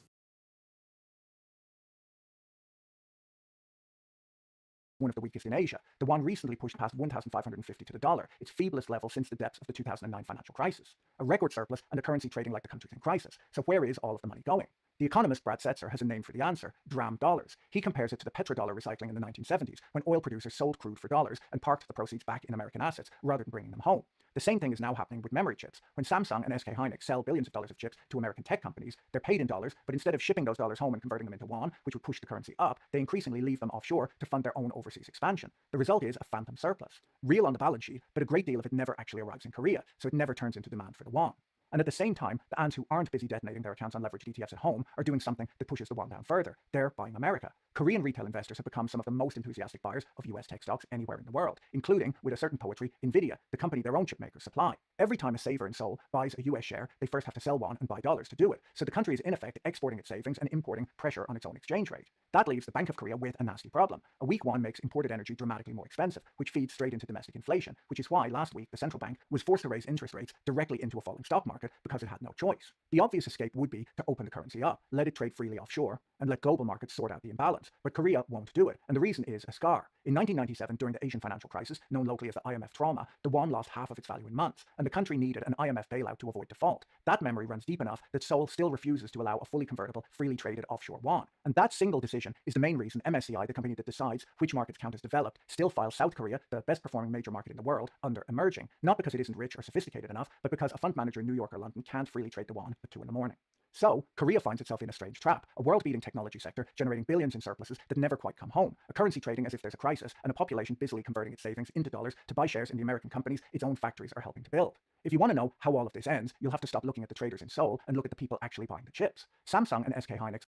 One of the weakest in Asia. The yuan recently pushed past 1,550 to the dollar, its feeblest level since the depths of the 2009 financial crisis. A record surplus and a currency trading like the country's in crisis. So where is all of the money going? The economist Brad Setzer has a name for the answer: dram dollars. He compares it to the petrodollar recycling in the 1970s, when oil producers sold crude for dollars and parked the proceeds back in American assets rather than bringing them home. The same thing is now happening with memory chips. When Samsung and SK Hynix sell billions of dollars of chips to American tech companies, they're paid in dollars, but instead of shipping those dollars home and converting them into yuan, which would push the currency up, they increasingly leave them offshore to fund their own overseas expansion. The result is a phantom surplus. Real on the balance sheet, but a great deal of it never actually arrives in Korea, so it never turns into demand for the yuan. And at the same time, the ants who aren't busy detonating their accounts on leveraged ETFs at home are doing something that pushes the yuan down further. They're buying America. Korean retail investors have become some of the most enthusiastic buyers of US tech stocks anywhere in the world, including, with a certain poetry, Nvidia, the company their own chip makers supply. Every time a saver in Seoul buys a US share, they first have to sell yuan and buy dollars to do it. So the country is in effect exporting its savings and importing pressure on its own exchange rate. That leaves the Bank of Korea with a nasty problem. A weak yuan makes imported energy dramatically more expensive, which feeds straight into domestic inflation, which is why last week the central bank was forced to raise interest rates directly into a falling stock market because it had no choice. The obvious escape would be to open the currency up, let it trade freely offshore, and let global markets sort out the imbalance. But Korea won't do it, and the reason is a scar. In 1997, during the Asian financial crisis, known locally as the IMF trauma, the yuan lost half of its value in months, and the country needed an IMF bailout to avoid default. That memory runs deep enough that Seoul still refuses to allow a fully convertible, freely traded offshore yuan. And that single decision is the main reason MSCI, the company that decides which markets count as developed, still files South Korea, the best performing major market in the world, under emerging. Not because it isn't rich or sophisticated enough, but because a fund manager in New York or London can't freely trade the yuan at 2 in the morning. So, Korea finds itself in a strange trap, a world-beating technology sector generating billions in surpluses that never quite come home, a currency trading as if there's a crisis, and a population busily converting its savings into dollars to buy shares in the American companies its own factories are helping to build. If you want to know how all of this ends, you'll have to stop looking at the traders in Seoul and look at the people actually buying the chips. Samsung and SK Hynix.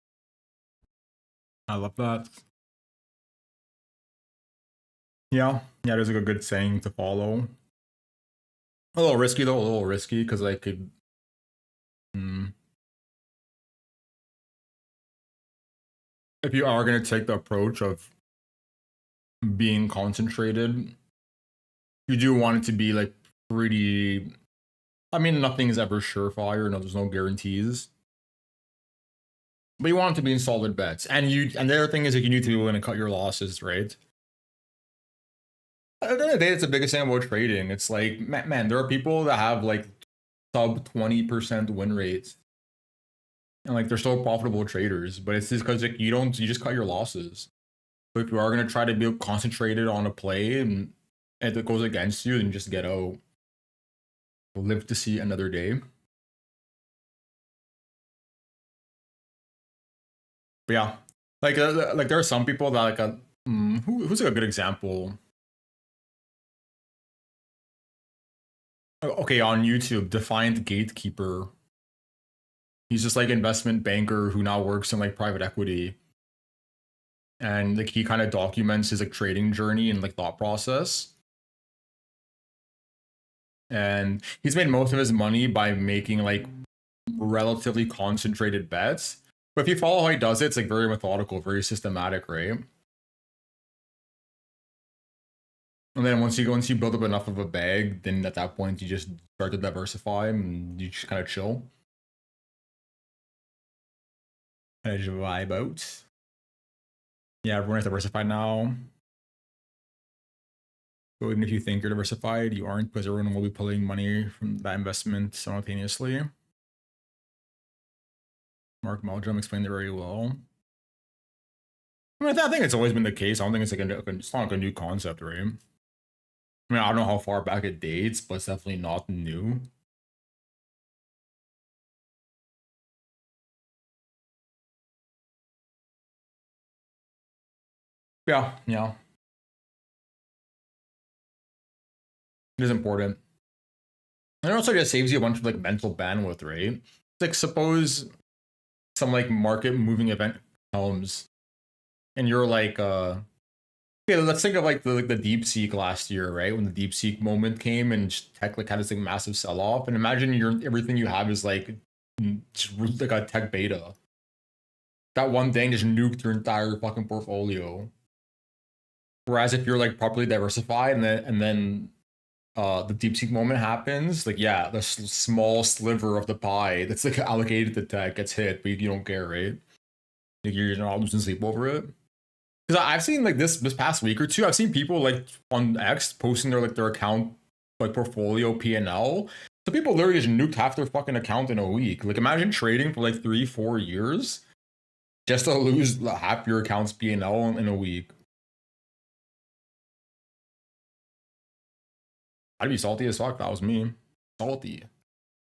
I love that. Yeah, there's like a good saying to follow. A little risky though, a little risky because I could. If you are going to take the approach of being concentrated, you do want it to be like pretty. I mean, nothing is ever surefire. No, there's no guarantees. But you want it to be in solid bets, and the other thing is that you need to be willing to cut your losses, right? At the end of the day, it's the biggest thing about trading. It's like, man, there are people that have like sub 20% win rates, and like they're still profitable traders. But it's just because like you just cut your losses. So if you are gonna try to be concentrated on a play and if it goes against you, then just get out. Live to see another day. But yeah, like there are some people that like who's like a good example. Okay, on YouTube, Defiant Gatekeeper. He's just like investment banker who now works in like private equity. And like he kind of documents his like trading journey and like thought process. And he's made most of his money by making like relatively concentrated bets. But if you follow how he does it, it's like very methodical, very systematic, right? And then once you build up enough of a bag, then at that point you just start to diversify and you just kind of chill. Kind of vibe out. Yeah, everyone is diversified now. So even if you think you're diversified, you aren't, because everyone will be pulling money from that investment simultaneously. Mark Meldrum explained it very well. I mean, I think it's always been the case. I don't think it's like it's not like a new concept, right? I mean, I don't know how far back it dates, but it's definitely not new. Yeah. It is important. And it also just saves you a bunch of like mental bandwidth, right? It's like, suppose some like market moving event comes and you're like, okay, let's think of like the DeepSeek last year, right? When the DeepSeek moment came and tech like had this like massive sell-off, and imagine everything you have is like just like a tech beta. That one thing just nuked your entire fucking portfolio. Whereas if you're like properly diversified and then the DeepSeek moment happens, like, yeah, the small sliver of the pie that's like allocated to tech gets hit, but you don't care, right? Like, you're not losing sleep over it. Because I've seen like this past week or two, I've seen people like on X posting their account like portfolio P&L. So people literally just nuked half their fucking account in a week. Like, imagine trading for like 3-4 years just to lose half your account's P&L in a week. I'd be salty as fuck if that was me. Salty.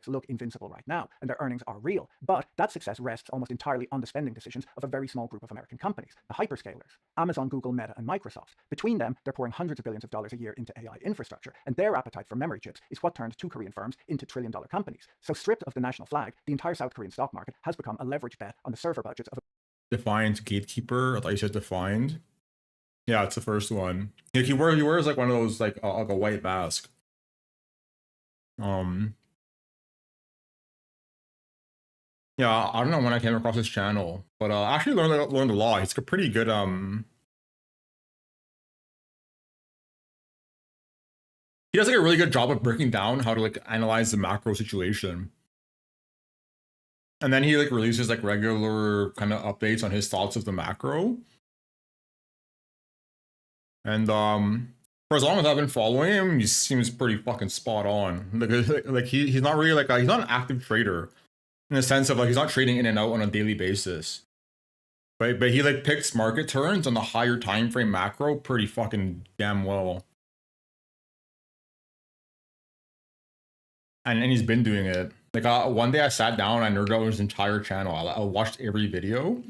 Look invincible right now, and their earnings are real. But that success rests almost entirely on the spending decisions of a very small group of American companies, the hyperscalers, Amazon, Google, Meta, and Microsoft. Between them, they're pouring hundreds of billions of dollars a year into AI infrastructure, and their appetite for memory chips is what turned two Korean firms into trillion-dollar companies. So stripped of the national flag, the entire South Korean stock market has become a leveraged bet on the server budgets of Defined gatekeeper. I thought you said defined. Yeah, it's the first one. Like, he wears like one of those like a white mask. Yeah, I don't know when I came across his channel, but I actually learned a lot. He's a pretty good he does like a really good job of breaking down how to like analyze the macro situation. And then he like releases like regular kind of updates on his thoughts of the macro. And for as long as I've been following him, he seems pretty fucking spot on. Like he's not really like he's not an active trader in the sense of like he's not trading in and out on a daily basis. But he like picks market turns on the higher time frame macro pretty fucking damn well. And he's been doing it. Like one day I sat down, I nerded out his entire channel. I watched every video.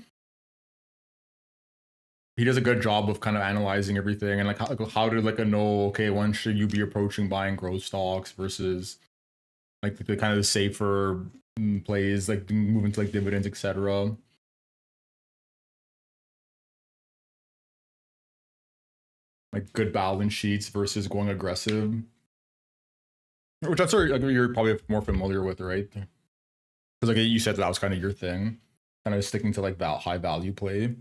He does a good job of kind of analyzing everything and like how to like know, okay, when should you be approaching buying growth stocks versus like the kind of the safer plays, like moving to like dividends, etc. Like good balance sheets versus going aggressive. Which I'm sure you're probably more familiar with, right? Because like you said, that was kind of your thing, kind of sticking to like that high value play.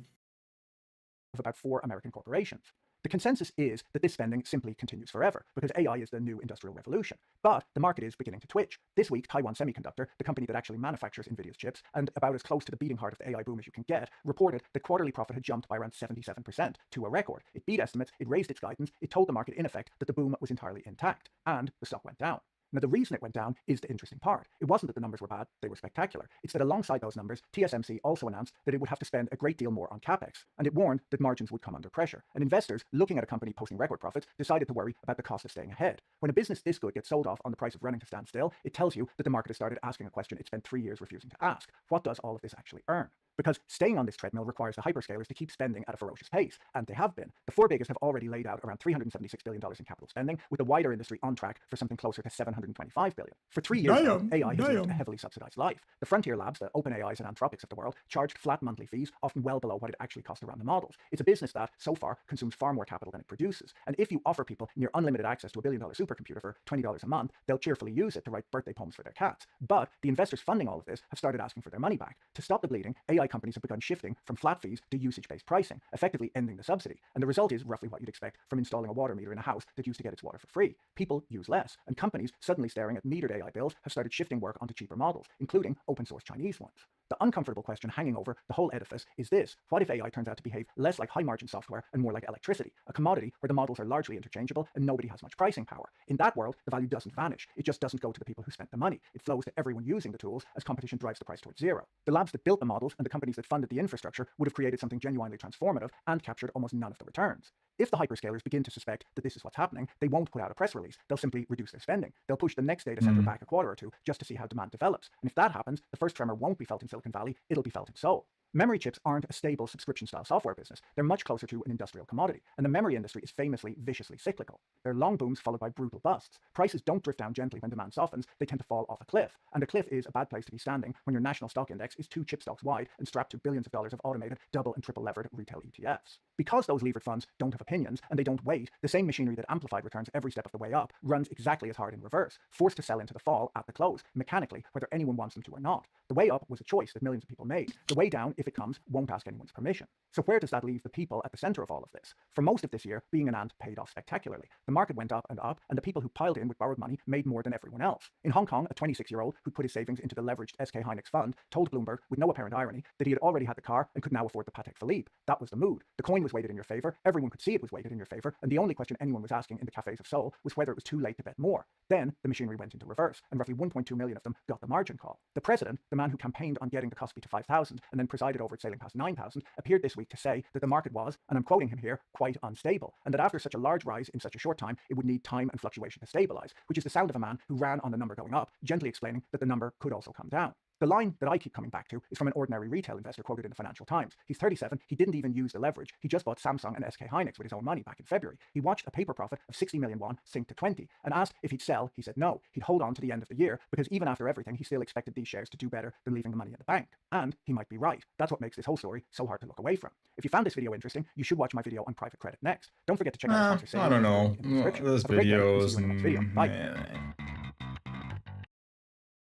Of about 4 American corporations. The consensus is that this spending simply continues forever because AI is the new industrial revolution. But the market is beginning to twitch. This week, Taiwan Semiconductor, the company that actually manufactures Nvidia's chips and about as close to the beating heart of the AI boom as you can get, reported that quarterly profit had jumped by around 77% to a record. It beat estimates, it raised its guidance, it told the market in effect that the boom was entirely intact, and the stock went down. Now, the reason it went down is the interesting part. It wasn't that the numbers were bad, they were spectacular. It's that alongside those numbers, TSMC also announced that it would have to spend a great deal more on capex, and it warned that margins would come under pressure. And investors, looking at a company posting record profits, decided to worry about the cost of staying ahead. When a business this good gets sold off on the price of running to stand still, it tells you that the market has started asking a question it spent 3 years refusing to ask. What does all of this actually earn? Because staying on this treadmill requires the hyperscalers to keep spending at a ferocious pace, and they have been. The 4 biggest have already laid out around $376 billion in capital spending, with the wider industry on track for something closer to $725 billion. For 3 years now, AI has lived a heavily subsidized life. The frontier labs, the OpenAIs and Anthropics of the world, charged flat monthly fees, often well below what it actually cost to run the models. It's a business that, so far, consumes far more capital than it produces. And if you offer people near unlimited access to $1 billion supercomputer for $20 a month, they'll cheerfully use it to write birthday poems for their cats. But the investors funding all of this have started asking for their money back. To stop the bleeding, AI companies have begun shifting from flat fees to usage-based pricing, effectively ending the subsidy. And the result is roughly what you'd expect from installing a water meter in a house that used to get its water for free. People use less, and companies suddenly staring at metered AI bills have started shifting work onto cheaper models, including open-source Chinese ones. The The uncomfortable question hanging over the whole edifice is this: what if AI turns out to behave less like high-margin software and more like electricity, a commodity where the models are largely interchangeable and nobody has much pricing power? In that world, the value doesn't vanish. It just doesn't go to the people who spent the money. It flows to everyone using the tools as competition drives the price towards zero. The labs that built the models and the companies that funded the infrastructure would have created something genuinely transformative and captured almost none of the returns. If the hyperscalers begin to suspect that this is what's happening, they won't put out a press release. They'll simply reduce their spending. They'll push the next data center back a quarter or two just to see how demand develops. And if that happens, the first tremor won't be felt in Silicon Valley, it'll be felt in Seoul. Memory chips aren't a stable subscription-style software business. They're much closer to an industrial commodity, and the memory industry is famously viciously cyclical. There are long booms followed by brutal busts. Prices don't drift down gently when demand softens, they tend to fall off a cliff. And a cliff is a bad place to be standing when your national stock index is 2 chip stocks wide and strapped to billions of dollars of automated, double and triple levered retail ETFs. Because those levered funds don't have opinions and they don't wait, the same machinery that amplified returns every step of the way up runs exactly as hard in reverse, forced to sell into the fall at the close, mechanically, whether anyone wants them to or not. The way up was a choice that millions of people made. The way down, if it comes, won't ask anyone's permission. So where does that leave the people at the center of all of this? For most of this year, being an ant paid off spectacularly. The market went up, and the people who piled in with borrowed money made more than everyone else. In Hong Kong, a 26-year-old who put his savings into the leveraged SK Hynix fund told Bloomberg, with no apparent irony, that he had already had the car and could now afford the Patek Philippe. That was the mood. The coin was weighted in your favor, everyone could see it was weighted in your favor, and the only question anyone was asking in the cafes of Seoul was whether it was too late to bet more. Then, the machinery went into reverse, and roughly 1.2 million of them got the margin call. The president, the man who campaigned on getting the Kospi to 5,000 and then presided over it sailing past 9,000, appeared this week to say that the market was, and I'm quoting him here, quite unstable, and that after such a large rise in such a short time, it would need time and fluctuation to stabilize, which is the sound of a man who ran on the number going up, gently explaining that the number could also come down. The line that I keep coming back to is from an ordinary retail investor quoted in the Financial Times. He's 37, he didn't even use the leverage, he just bought Samsung and SK Hynix with his own money back in February. He watched a paper profit of 60 million won sink to 20, and asked if he'd sell. He said no, he'd hold on to the end of the year, because even after everything, he still expected these shares to do better than leaving the money in the bank. And he might be right. That's what makes this whole story so hard to look away from. If you found this video interesting, you should watch my video on private credit next. Don't forget to check out the sponsor I don't know. in the description. Those Have a great day. videos See you in the next video. Bye.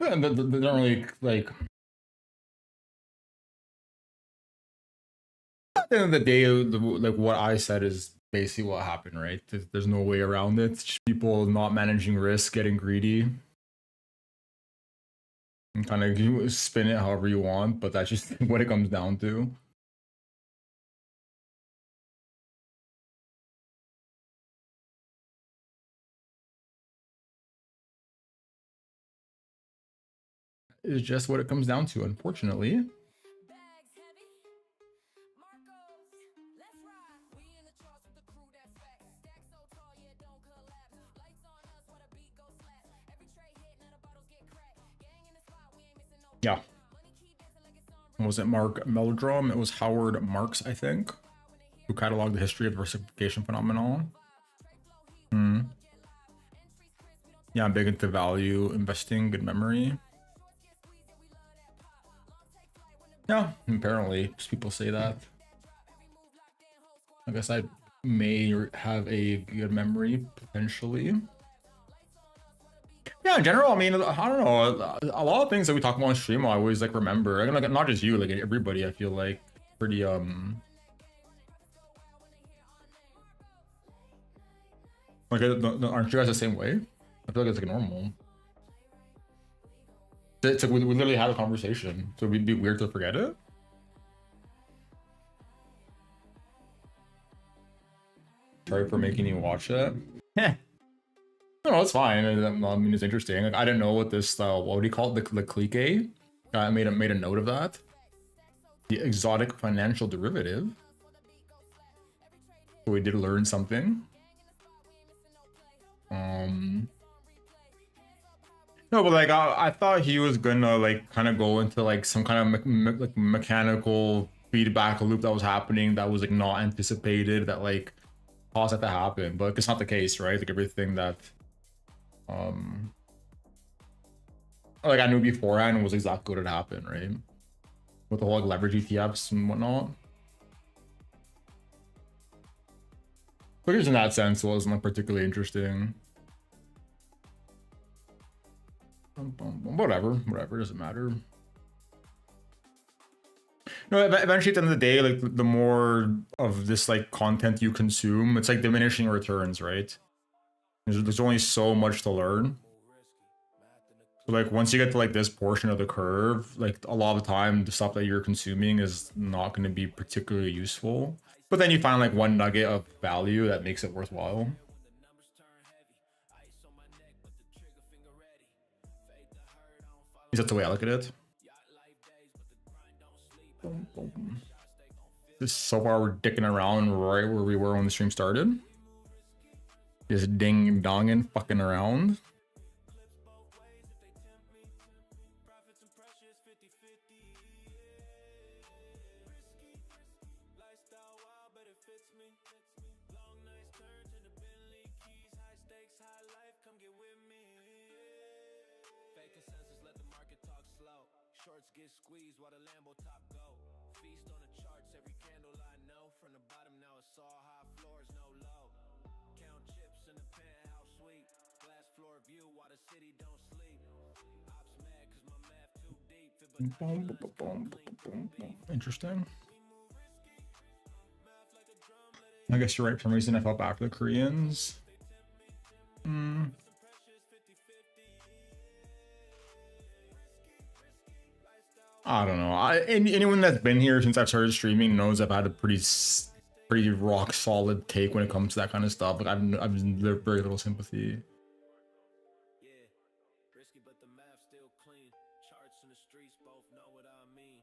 And they don't really like. At the end of the day, like what I said is basically what happened, right? There's no way around it. It's just people not managing risk, getting greedy, and kind of spin it however you want, but that's just what it comes down to. It's just what it comes down to, unfortunately. Bags heavy. Marcos, let's ride. We in the charts with the crew that's back. Stack so tall, yeah, don't collapse. Lights on us while the beat goes flat. Every tray hit, now the bottles get cracked. Gang in the spot, we ain't missing no. Yeah. Money keep dancing like it's on. Was it Mark Meldrum? It was Howard Marks, I think, who cataloged the history of the diversification phenomenon. Yeah, I'm big into value investing, good memory. Yeah, apparently, just people say that. I guess I may have a good memory, potentially. Yeah, in general, I mean, I don't know. A lot of things that we talk about on stream, I always like remember. Like, not just you, like everybody. I feel like pretty like aren't you guys the same way? I feel like it's like normal. It's like we literally had a conversation, so it'd be weird to forget it. Sorry for making you watch it. No, it's fine. I mean, it's interesting. Like, I didn't know what this what do you call it? The clique. I made a note of that. The exotic financial derivative. So we did learn something. No, but like I thought he was gonna like kind of go into like some kind of like mechanical feedback loop that was happening that was like not anticipated, that like caused that to happen, but it's not the case, right? Like everything that like I knew beforehand was exactly what had happened, right? With the whole like leverage ETFs and whatnot. But just in that sense, it wasn't like particularly interesting. Whatever, doesn't matter. No, eventually at the end of the day, like the more of this like content you consume, it's like diminishing returns, right? There's only so much to learn. So like once you get to like this portion of the curve, like a lot of the time the stuff that you're consuming is not going to be particularly useful. But then you find like one nugget of value that makes it worthwhile. Is that the way I look at it? Boom, boom. This so far we're dicking around right where we were when the stream started. Just ding donging fucking around. Get squeezed while the Lambo top go. Feast on the charts, every candle I know. From the bottom now it's all high floors, no low. Count chips in the penthouse suite. Glass floor view while the city don't sleep. Ops mad cause my math too deep. Interesting. I guess you're right. For some reason I felt bad for the Koreans. I don't know. Anyone that's been here since I've started streaming knows I've had a pretty rock solid take when it comes to that kind of stuff. Like I've very little sympathy. Risky, but the math still clean. Charts in the streets both know what I mean.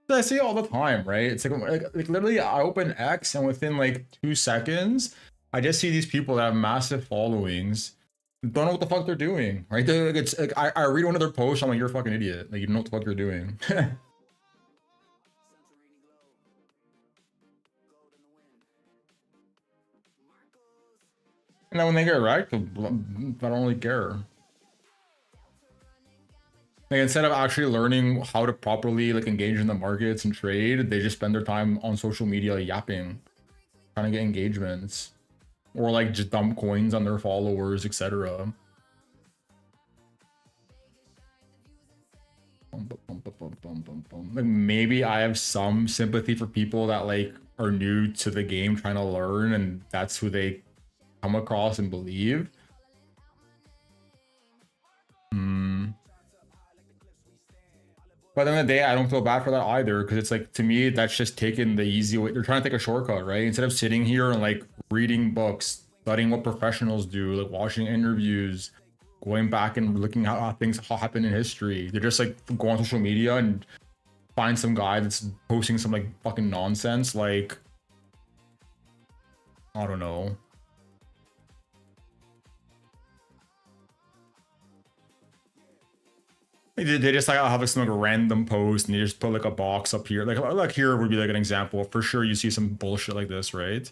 I see it all the time, right? It's like literally I open X and within like 2 seconds, I just see these people that have massive followings. Don't know what the fuck they're doing, right? Like, it's like I read one of their posts, I'm like, you're a fucking idiot. Like you don't know what the fuck you're doing. And then when they get wrecked, I don't really care. Like instead of actually learning how to properly like engage in the markets and trade, they just spend their time on social media yapping, trying to get engagements, or like just dump coins on their followers, etc. Like maybe I have some sympathy for people that like are new to the game trying to learn, and that's who they come across and believe. But at the end of the day, I don't feel bad for that either, because it's like, to me, that's just taking the easy way. They're trying to take a shortcut, right? Instead of sitting here and like reading books, studying what professionals do, like watching interviews, going back and looking at how things happen in history, they're just like go on social media and find some guy that's posting some like fucking nonsense, like, I don't know. They just like have some like random post and they just put like a box up here. Like here would be like an example. For sure you see some bullshit like this, right?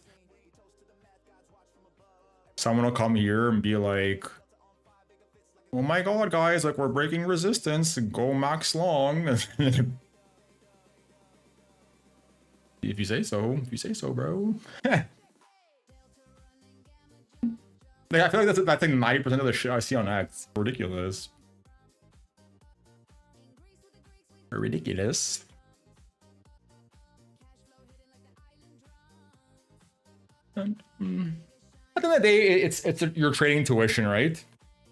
Someone will come here and be like, oh my god, guys, like we're breaking resistance, go max long. If you say so, bro. Like I feel like that's like 90% of the shit I see on X. Ridiculous. Ridiculous. And, at the end of the day, it's your trading tuition, right?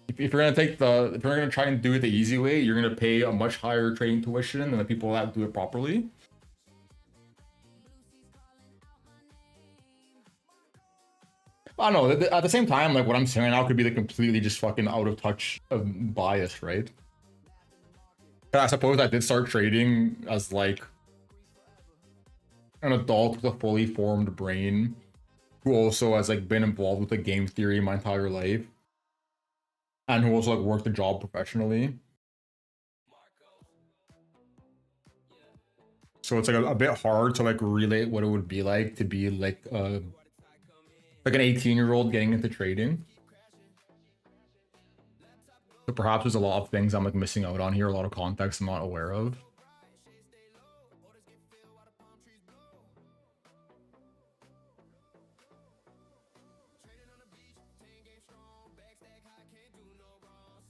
If you're gonna if you're gonna try and do it the easy way, you're gonna pay a much higher trading tuition than the people that do it properly. I don't know. At the same time, like what I'm saying now could be like completely just fucking out of touch of bias, right? I suppose I did start trading as like an adult with a fully formed brain who also has like been involved with the game theory my entire life and who also like worked the job professionally. So it's like a bit hard to like relate what it would be like to be like an 18-year-old getting into trading. So perhaps there's a lot of things I'm like missing out on here, a lot of context I'm not aware of.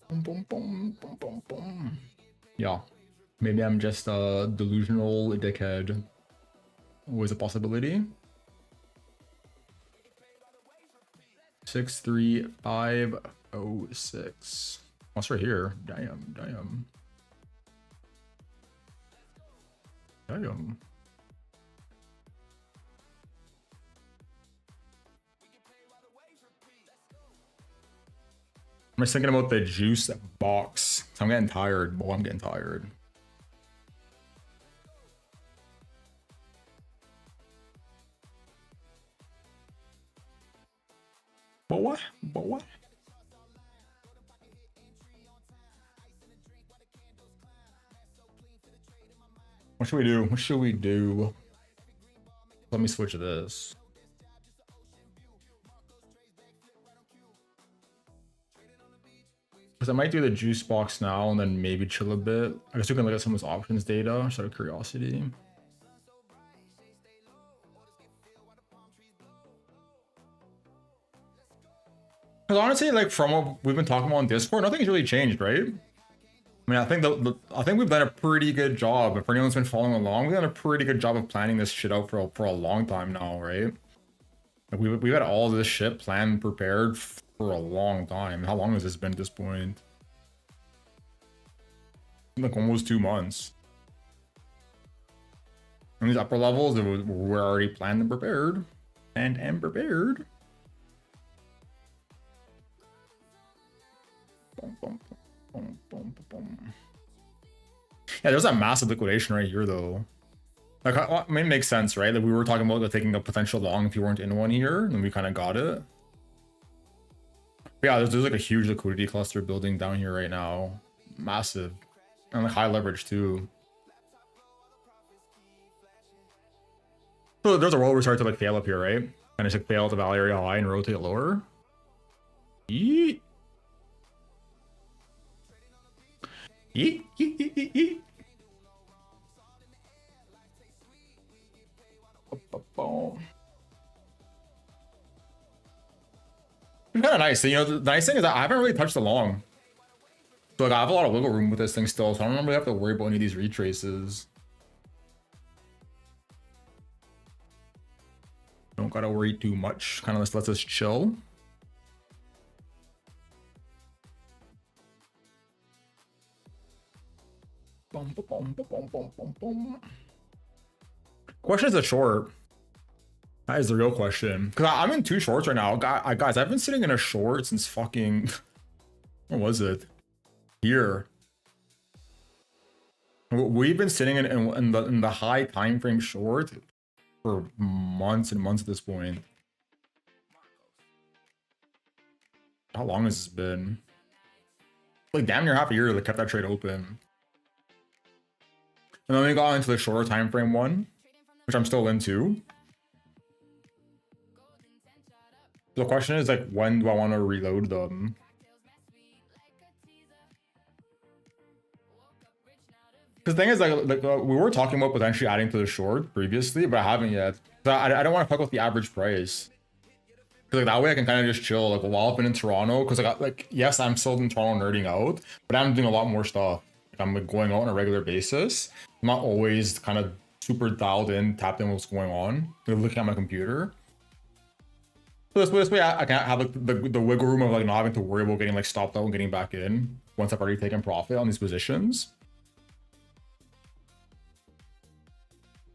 Boom, boom, boom, boom, boom, boom. Yeah, maybe I'm just a delusional dickhead. Always a possibility. 63506. What's right here? Damn, damn. Damn. I'm just thinking about the juice box. I'm getting tired. Boy, I'm getting tired. But what? But what? What should we do? What should we do? Let me switch to this. Because I might do the juice box now and then maybe chill a bit. I guess we can look at some of this options data just out of curiosity. Because honestly, like from what we've been talking about on Discord, nothing's really changed, right? I mean, I think I think we've done a pretty good job. If anyone's been following along, we've done a pretty good job of planning this shit out for a long time now, right? Like we've had all this shit planned, prepared for a long time. How long has this been at this point? Like almost 2 months. And these upper levels, we're already planned and prepared, and prepared. Boom, boom, boom, boom, boom. Yeah, there's that massive liquidation right here, though. Like, I mean, it makes sense, right? Like, we were talking about like, taking a potential long if you weren't in one here, and we kind of got it. But yeah, there's like a huge liquidity cluster building down here right now. Massive. And like high leverage, too. So there's a roll we start to like fail up here, right? And it's like fail to value area high and rotate lower. Yeet. Yeet, yeet, yeet, yeet, yeet. Boom. It's kind of nice. You know, the nice thing is that I haven't really touched the long. So like, I have a lot of wiggle room with this thing still, so I don't really have to worry about any of these retraces. Don't gotta worry too much. Kind of just lets us chill. Boom, boom, boom, boom, boom, boom, boom. Question is a short. That is the real question. Because I'm in 2 shorts right now. Guys, I've been sitting in a short since fucking... What was it? Here. We've been sitting in the high time frame short for months and months at this point. How long has this been? Like damn near half a year that kept that trade open. And then we got into the shorter time frame one, which I'm still into. The question is like, when do I want to reload them? Because the thing is, like we were talking about potentially adding to the short previously, but I haven't yet. So I don't want to fuck with the average price. Because like that way I can kind of just chill like while I've been in Toronto. Because like yes, I'm still in Toronto nerding out, but I'm doing a lot more stuff. Like I'm like going out on a regular basis. I'm not always kind of super dialed in, tapped in what's going on. Like, looking at my computer. So this way I can have like the wiggle room of like not having to worry about getting like stopped out and getting back in once I've already taken profit on these positions.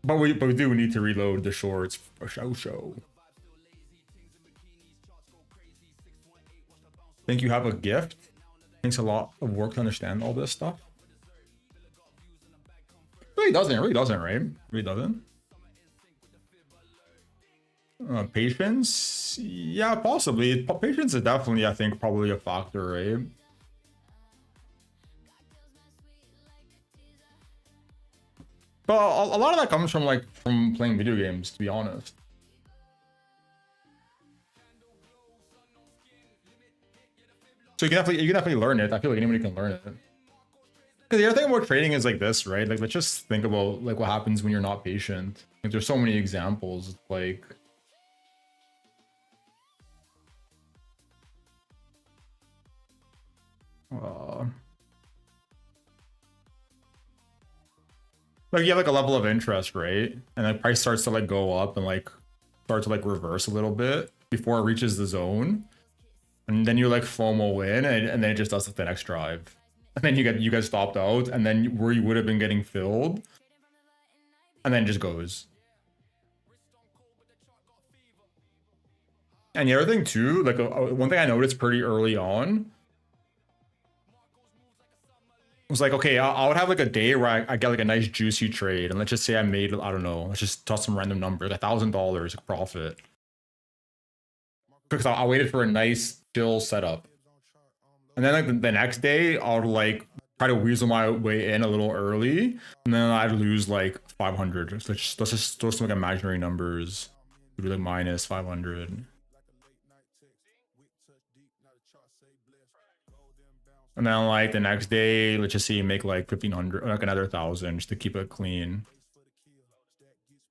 But we do need to reload the shorts for show. Think you have a gift? Takes a lot of work to understand all this stuff. Really doesn't, right? Really doesn't. Patience? Yeah, possibly. Patience is definitely, I think, probably a factor, right? But a lot of that comes from playing video games, to be honest. So you can definitely learn it. I feel like anybody can learn it. Because the other thing about trading is like this, right? Like let's just think about like what happens when you're not patient. Like there's so many examples. Like like you have like a level of interest, right? And the price starts to like go up and like start to like reverse a little bit before it reaches the zone. and then you like FOMO in, and then it just does like the next drive, and then you get stopped out, and then where you would have been getting filled, and then it just goes. And the other thing too, like one thing I noticed pretty early on was like, okay, I would have like a day where I get like a nice juicy trade, and let's just say I made, I don't know, let's just toss some random numbers, $1,000 profit, because I waited for a nice chill setup, and then like the next day I'll like try to weasel my way in a little early, and then I'd lose like 500. Let's just throw some like imaginary numbers. It'd be like minus 500. And then like the next day, let's just say you make like 1,500, like another 1,000, just to keep it clean.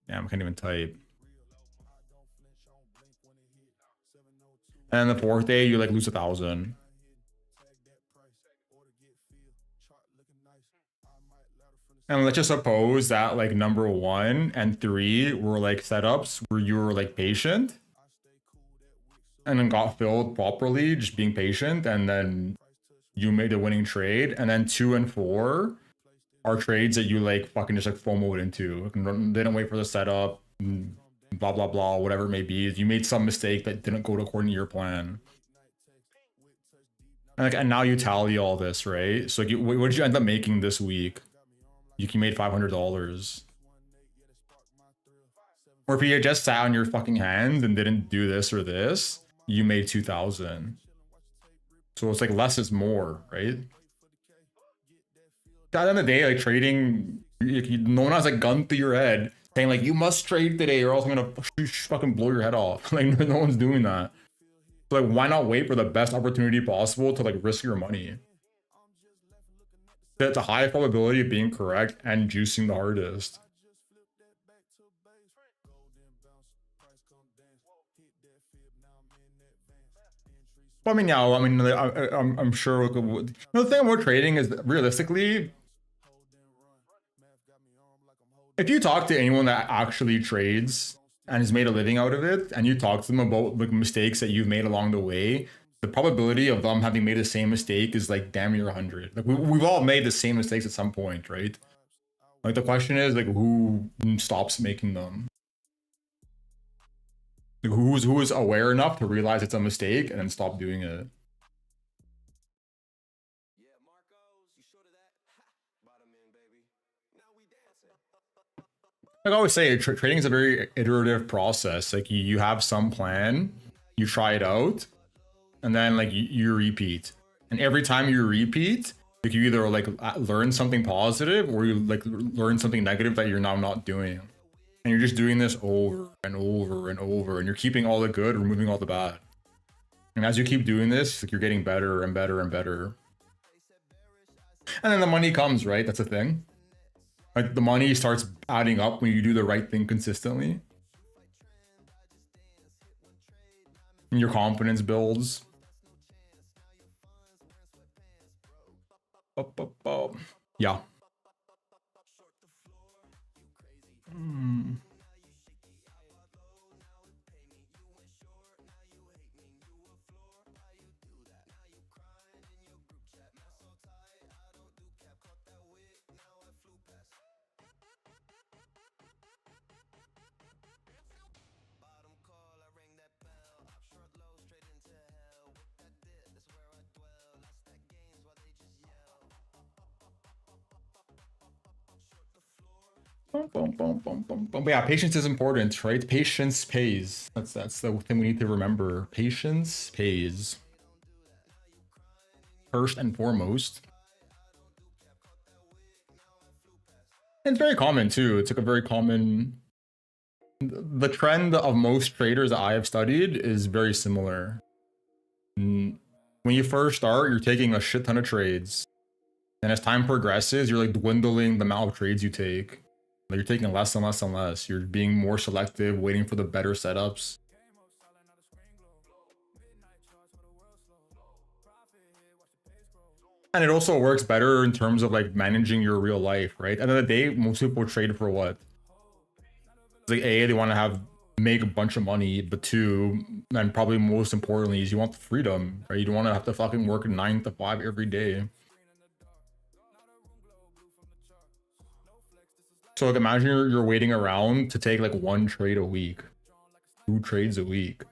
Damn, I can't even type. And then the fourth day, you like lose 1,000. And let's just suppose that like number 1 and 3 were like setups where you were like patient, and then got filled properly, just being patient, and then you made a winning trade. And then 2 and 4 are trades that you like fucking just like FOMO'd into. They didn't wait for the setup, blah blah blah, whatever it may be. You made some mistake that didn't go according to your plan. And like, and now you tally all this, right? So like, what did you end up making this week? You made $500. Or if you had just sat on your fucking hands and didn't do this or this, you made 2,000. So it's like less is more, right? At the end of the day, like trading, no one has a gun to your head saying like, you must trade today or else I'm gonna fucking blow your head off. Like no one's doing that. So like, why not wait for the best opportunity possible to like risk your money? It's a high probability of being correct and juicing the hardest. I mean, yeah, I mean, I'm sure. The thing about trading is that realistically, if you talk to anyone that actually trades and has made a living out of it, and you talk to them about like mistakes that you've made along the way, the probability of them having made the same mistake is like damn near 100. Like we've all made the same mistakes at some point, right? Like the question is like, who stops making them? Like, who is aware enough to realize it's a mistake and then stop doing it? Yeah, Marcos, you sure of that? Bottom in, baby. Now we dancing. Like I always say, trading is a very iterative process. Like you have some plan, you try it out, and then like you repeat. And every time you repeat, like you either like learn something positive or you like learn something negative that you're now not doing. And you're just doing this over and over and over, and you're keeping all the good, removing all the bad. And as you keep doing this, like you're getting better and better and better. And then the money comes, right? That's the thing. Like the money starts adding up when you do the right thing consistently. And your confidence builds. Yeah. But yeah, patience is important, right? Patience pays. That's the thing we need to remember. Patience pays. First and foremost. And it's very common too. It's like a very common. The trend of most traders that I have studied is very similar. When you first start, you're taking a shit ton of trades. And as time progresses, you're like dwindling the amount of trades you take. Like you're taking less and less and less. You're being more selective, waiting for the better setups. And it also works better in terms of like managing your real life, right? At the end of the day, most people trade for what? It's like they want to have make a bunch of money, but two, and probably most importantly, is you want the freedom, right? You don't want to have to fucking work 9 to 5 every day. So like imagine you're waiting around to take like 1 trade a week, 2 trades a week.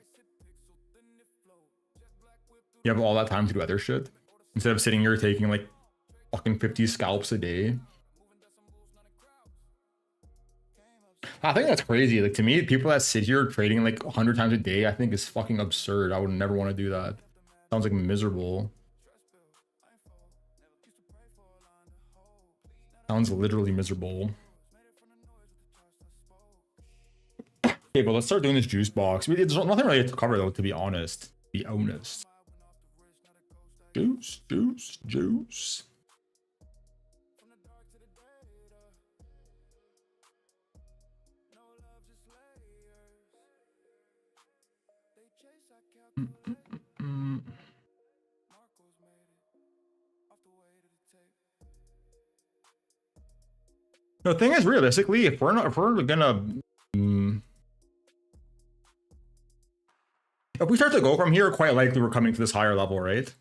You have all that time to do other shit instead of sitting here taking like fucking 50 scalps a day. I think that's crazy. Like to me, people that sit here trading like 100 times a day, I think is fucking absurd. I would never want to do that. Sounds like miserable. Sounds literally miserable. Okay, but let's start doing this juice box. There's nothing really to cover though, to be honest. Be honest. Juice, juice, juice. The thing is, realistically, if we're gonna if we start to go from here, quite likely we're coming to this higher level, right?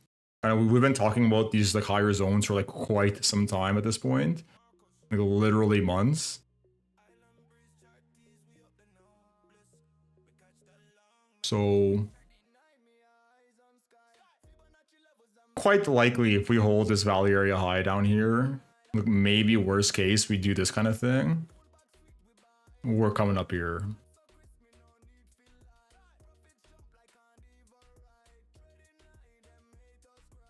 And we've been talking about these like higher zones for like quite some time at this point, like literally months. So quite likely if we hold this valley area high down here, like maybe worst case we do this kind of thing, we're coming up here.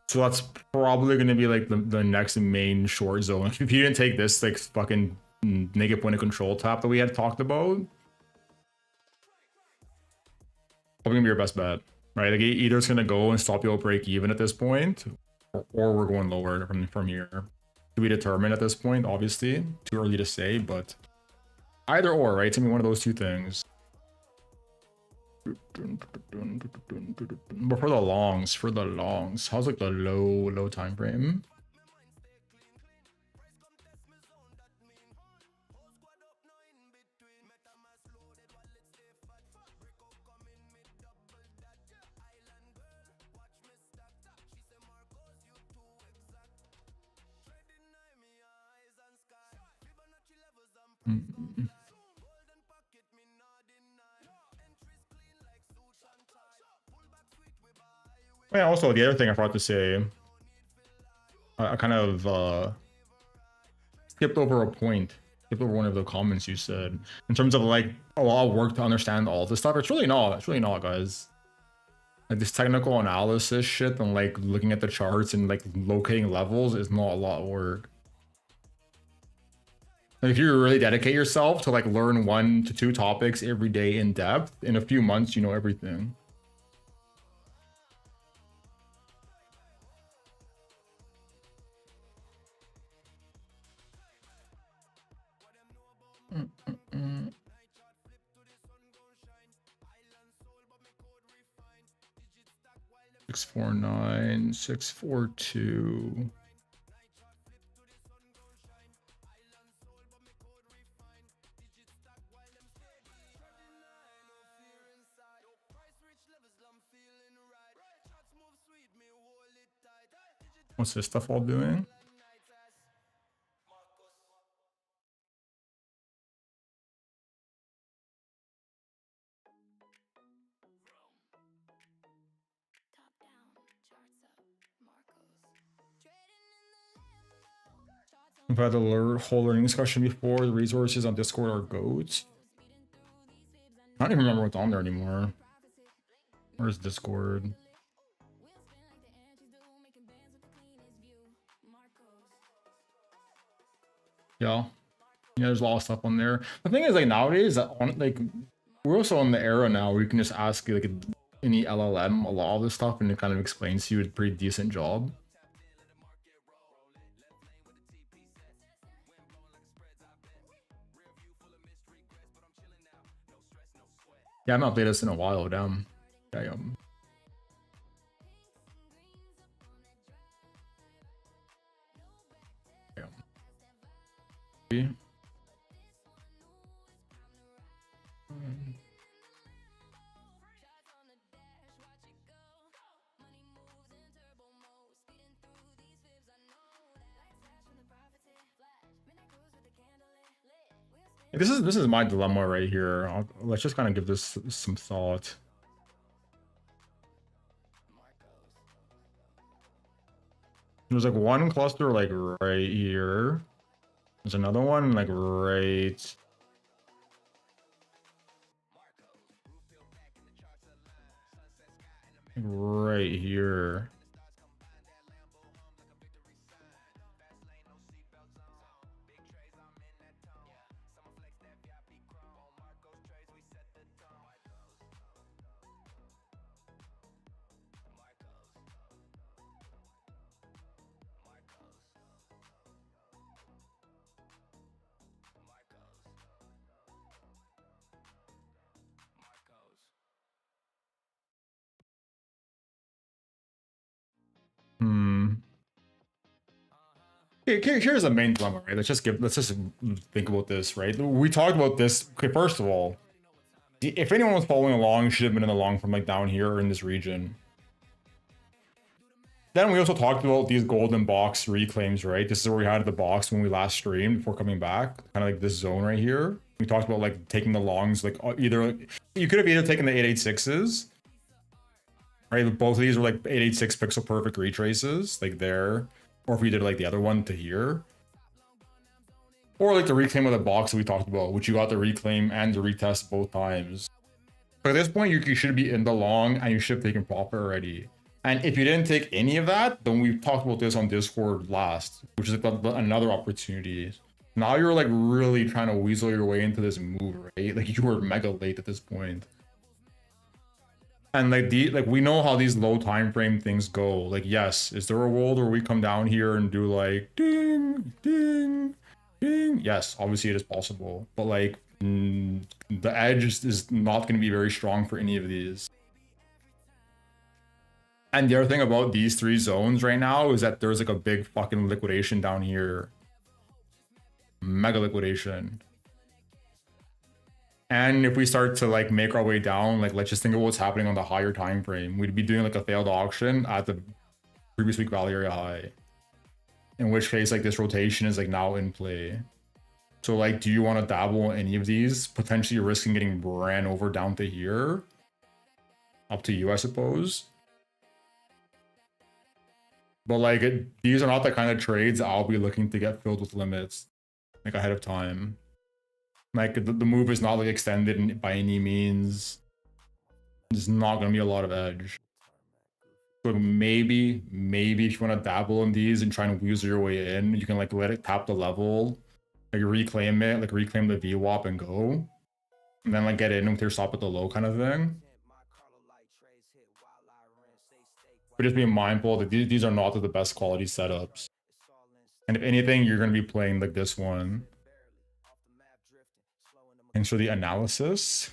So that's probably going to be like the next main short zone. If you didn't take this like fucking negative point of control tap that we had talked about, probably gonna be your best bet, right? Like either it's gonna go and stop you at break even at this point, or we're going lower from here. To be determined at this point, obviously. Too early to say, but either or, right? It's gonna be one of those two things. But for the longs, how's like the low time frame? Yeah, also the other thing I forgot to say, I kind of skipped over a point, skipped over one of the comments you said in terms of like a lot of work to understand all this stuff. It's really not, guys. Like this technical analysis shit and like looking at the charts and like locating levels is not a lot of work. Like if you really dedicate yourself to like learn 1 to 2 topics every day in depth, in a few months you know everything. Six 649, 642. What's this stuff all doing? We've had a whole learning discussion before. The resources on Discord are goats. I don't even remember what's on there anymore. Where's Discord? Yeah. Yeah, there's a lot of stuff on there. The thing is, like, nowadays, like, we're also in the era now where you can just ask, like, any LLM a lot of this stuff, and it kind of explains to you a pretty decent job. Yeah, I haven't updated this in a while, damn. Damn. This is my dilemma right here. Let's just kind of give this some thought. There's like one cluster like right here. There's another one like right. Right here. Here's the main dilemma, right? Let's just think about this, right? We talked about this. Okay, first of all, if anyone was following along, should have been in the long from like down here or in this region. Then we also talked about these golden box reclaims, right? This is where we had the box when we last streamed before coming back, kind of like this zone right here. We talked about like taking the longs, like either you could have either taken the 886s, right? Both of these were like 886 pixel perfect retraces, like there. Or if we did like the other one to here. Or like the reclaim of the box that we talked about, which you got the reclaim and the retest both times. But at this point, you should be in the long and you should have taken profit already. And if you didn't take any of that, then we talked about this on Discord last, which is like another opportunity. Now you're like really trying to weasel your way into this move, right? Like you were mega late at this point. And like we know how these low time frame things go. Like, yes, is there a world where we come down here and do like ding, ding, ding? Yes, obviously it is possible. But like the edge is not going to be very strong for any of these. And the other thing about these three zones right now is that there's like a big fucking liquidation down here. Mega liquidation. And if we start to like make our way down, like let's just think of what's happening on the higher time frame. We'd be doing like a failed auction at the previous week value area high. In which case like this rotation is like now in play. So like, do you want to dabble in any of these? Potentially risking getting ran over down to here. Up to you, I suppose. But like, these are not the kind of trades I'll be looking to get filled with limits like ahead of time. Like the move is not like extended by any means. There's not gonna be a lot of edge. So maybe if you want to dabble in these and try and weasel your way in, you can like let it tap the level, like reclaim it, like reclaim the VWAP and go, and then like get in with your stop at the low kind of thing. But just be mindful that these are not the best quality setups. And if anything, you're gonna be playing like this one. Thanks for the analysis.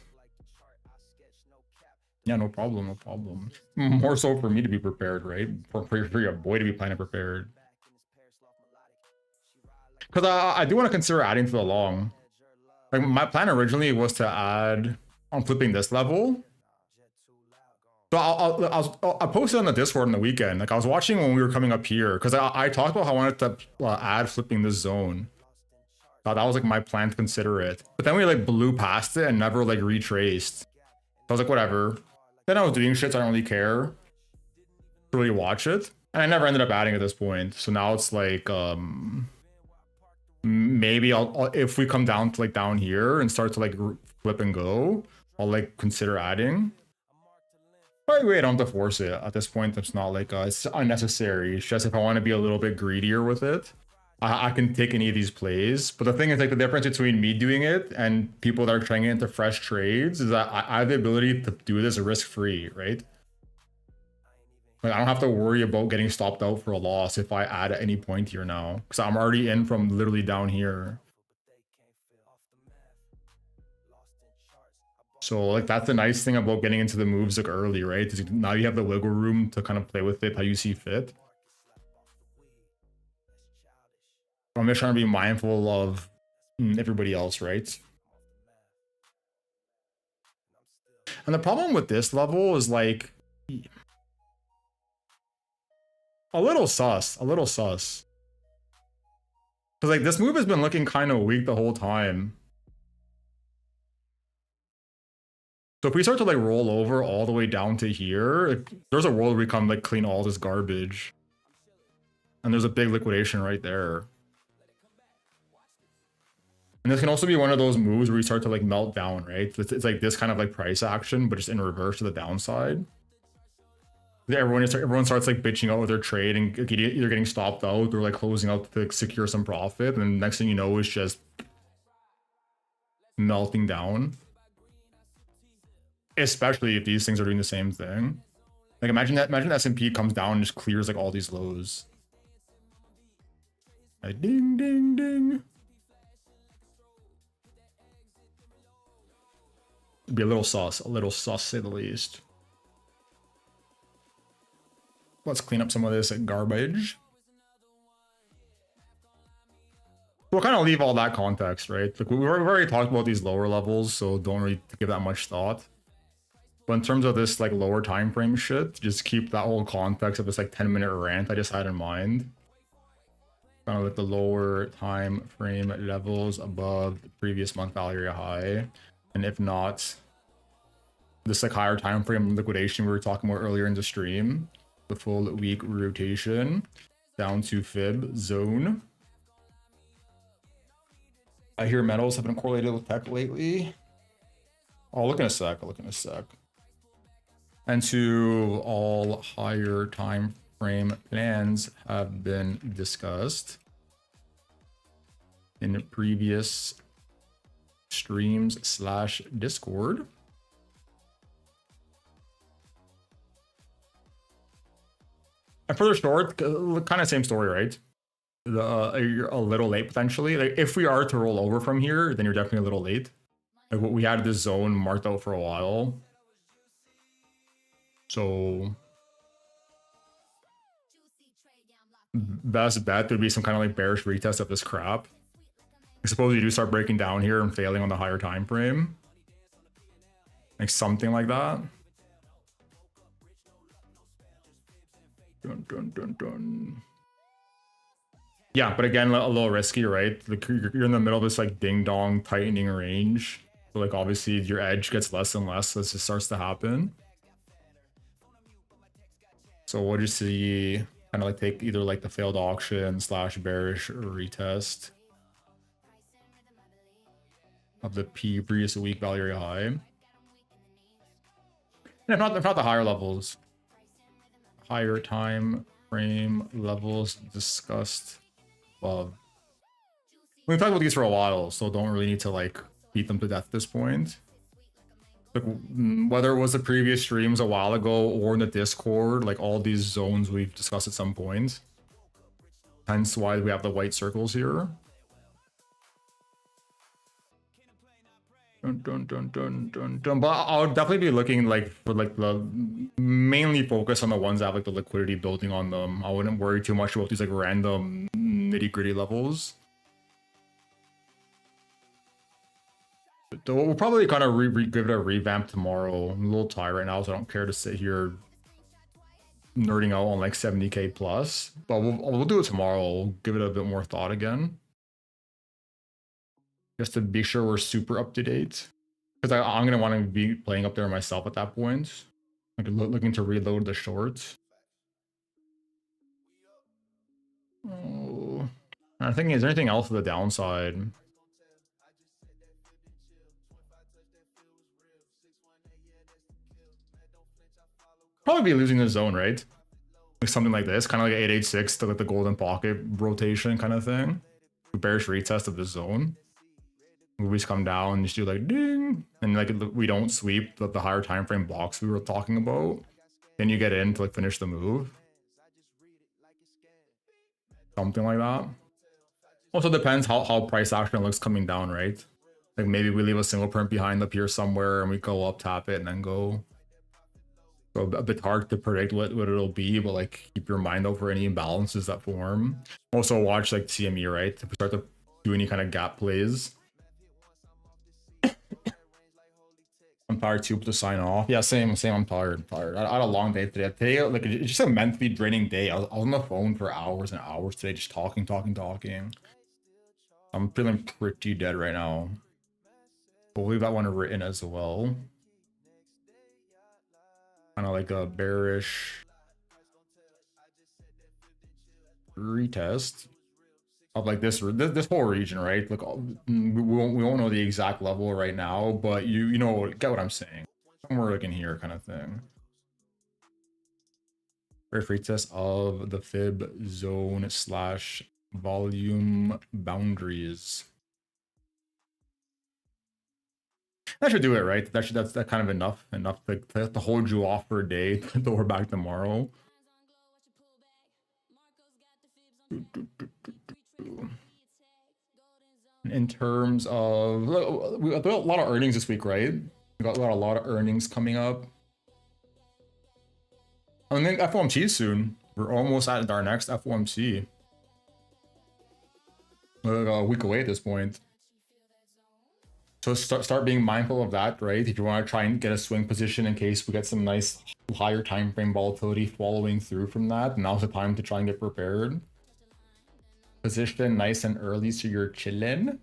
Yeah, no problem, no problem. More so for me to be prepared, right? For your boy to be playing prepared. Because I do want to consider adding to the long. Like my plan originally was to add on flipping this level. So I posted on the Discord on the weekend. Like I was watching when we were coming up here because I talked about how I wanted to add flipping this zone. That was like my plan to consider it, but then we like blew past it and never like retraced. So I was like, whatever. Then I was doing shit, so I don't really care to really watch it, and I never ended up adding at this point. So now it's like, maybe I'll if we come down to like down here and start to like flip and go, I'll like consider adding. But wait, I don't have to force it at this point. It's not like it's unnecessary. It's just if I want to be a little bit greedier with it. I can take any of these plays, but the thing is like the difference between me doing it and people that are trying it into fresh trades is that I have the ability to do this risk-free, right? Like I don't have to worry about getting stopped out for a loss if I add at any point here now, because I'm already in from literally down here. So like that's the nice thing about getting into the moves like early, right? Is now you have the wiggle room to kind of play with it how you see fit. I'm just trying to be mindful of everybody else, right? And the problem with this level is like a little sus. Because like this move has been looking kind of weak the whole time. So if we start to like roll over all the way down to here, there's a world where we come like clean all this garbage. And there's a big liquidation right there. And this can also be one of those moves where we start to like melt down, right? It's like this kind of like price action, but just in reverse to the downside. Everyone starts like bitching out with their trade and either getting stopped out or like closing out to secure some profit. And next thing you know is just melting down. Especially if these things are doing the same thing. Like imagine S&P comes down and just clears like all these lows. Like ding ding ding. It'd be a little sus to say the least. Let's clean up some of this garbage. We'll kind of leave all that context, right? Like we've already talked about these lower levels, so don't really give that much thought. But in terms of this like lower time frame shit, just keep that whole context of this like 10-minute rant I just had in mind. Kind of like the lower time frame levels above the previous month value area high. And if not, this like higher time frame liquidation we were talking about earlier in the stream, the full week rotation down to fib zone. I hear metals have been correlated with tech lately. I'll look in a sec. And to all higher time frame plans have been discussed in previous streams / Discord. And for the short, kind of same story, right? You're a little late potentially. Like if we are to roll over from here, then you're definitely a little late. Like what we had this zone marked out for a while. So best bet would be some kind of like bearish retest of this crap. I suppose you do start breaking down here and failing on the higher time frame. Like something like that. Dun, dun, dun, dun. Yeah, but again, a little risky, right? Like you're in the middle of this like ding dong tightening range. So like obviously your edge gets less and less as it starts to happen. So what do you see? Kind of like take either like the failed auction / bearish retest of the previous week value area high. And if not the higher levels, higher time frame levels discussed above. We've talked about these for a while, so don't really need to like beat them to death at this point. Like whether it was the previous streams a while ago or in the Discord, like all these zones we've discussed at some point. Hence why we have the white circles here. Dun, dun, dun, dun, dun, dun. But I'll definitely be looking like for like the mainly focus on the ones that have like the liquidity building on them. I wouldn't worry too much about these like random nitty-gritty levels. But we'll probably kind of give it a revamp tomorrow. I'm a little tired right now, so I don't care to sit here nerding out on like 70k plus. But we'll do it tomorrow. We'll give it a bit more thought again, just to be sure we're super up to date. Because I'm gonna want to be playing up there myself at that point, like looking to reload the shorts. Oh, I'm thinking, is there anything else to the downside? Probably be losing the zone, right? Like something like this, kind of like 886 to like the golden pocket rotation kind of thing. Bearish retest of the zone. Movies come down and just do like ding, and like we don't sweep the higher time frame blocks we were talking about. Then you get in to like finish the move. Something like that. Also depends how price action looks coming down, right? Like maybe we leave a single print behind up here somewhere and we go up, tap it, and then go. So a bit hard to predict what it'll be, but like keep your mind out for any imbalances that form. Also watch like CME, right? If we start to do any kind of gap plays. I'm tired too, to sign off. Yeah, same. I'm tired. I had a long day today. Today, like it's just a mentally draining day. I was on the phone for hours and hours today, just talking. I'm feeling pretty dead right now. We'll leave that one written as well. kind of like a bearish retest of like this whole region, right? Like we won't know the exact level right now, but you know, get what I'm saying. Somewhere like in here kind of thing. Very free test of the fib zone slash volume boundaries. That should do it, right? That's that kind of enough to hold you off for a day until we're back tomorrow. In terms of, we got a lot of earnings this week, right? We got a lot of earnings coming up. I think FOMC soon. We're almost at our next FOMC. We're a week away at this point. So start being mindful of that, right? If you want to try and get a swing position in case we get some nice higher time frame volatility following through from that, now's the time to try and get prepared. Position nice and early so you're chilling.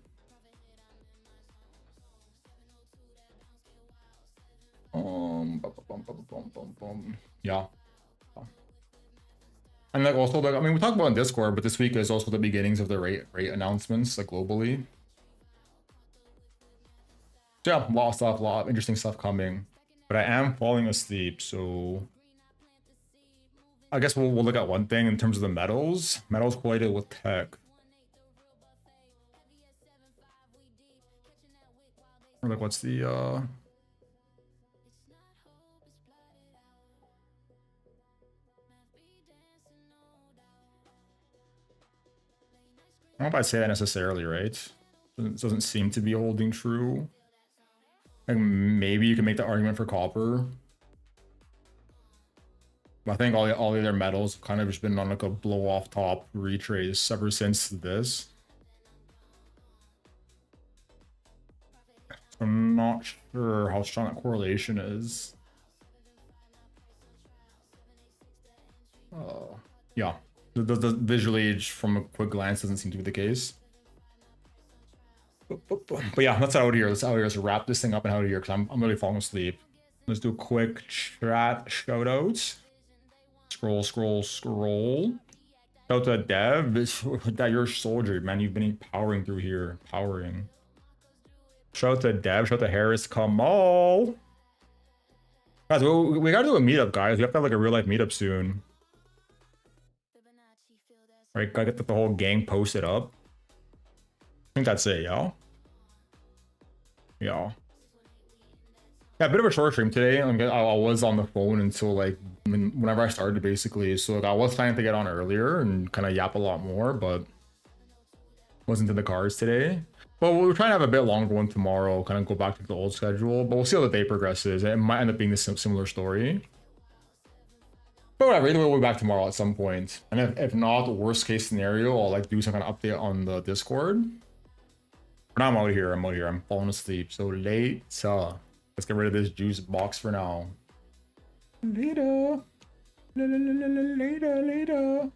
Yeah. And like also like, I mean, we talked about in Discord, but this week is also the beginnings of the rate announcements like globally. So yeah, a lot of interesting stuff coming. But I am falling asleep, so I guess we'll look at one thing in terms of the metals. Metals correlated with tech. Or like what's the I don't know if I'd say that necessarily, right? Doesn't seem to be holding true. Like maybe you can make the argument for copper. But I think all the other metals have kind of just been on like a blow off top retrace ever since this. So I'm not sure how strong that correlation is. Yeah, the visually from a quick glance doesn't seem to be the case. But yeah, let's out here. Let's wrap this thing up and out of here because I'm really falling asleep. Let's do a quick chat shout outs. Scroll. Shout out to Dev. That you're a soldier, man. You've been powering through here. Powering. Shout out to Dev. Shout out to Harris Kamal. Guys, we gotta do a meetup, guys. We have to have like a real life meetup soon. Alright, gotta get the whole gang posted up. I think that's it, y'all. Yeah, a bit of a short stream today. I was on the phone until like whenever I started basically. So like, I was planning to get on earlier and kind of yap a lot more, but wasn't in the cards today. But we're trying to have a bit longer one tomorrow, kind of go back to the old schedule. But we'll see how the day progresses. It might end up being the similar story. But whatever, either way, we'll be back tomorrow at some point. And if not, the worst case scenario, I'll like do some kind of update on the Discord. For now, I'm out here. I'm falling asleep. So late. Let's get rid of this juice box for now. Later. Later.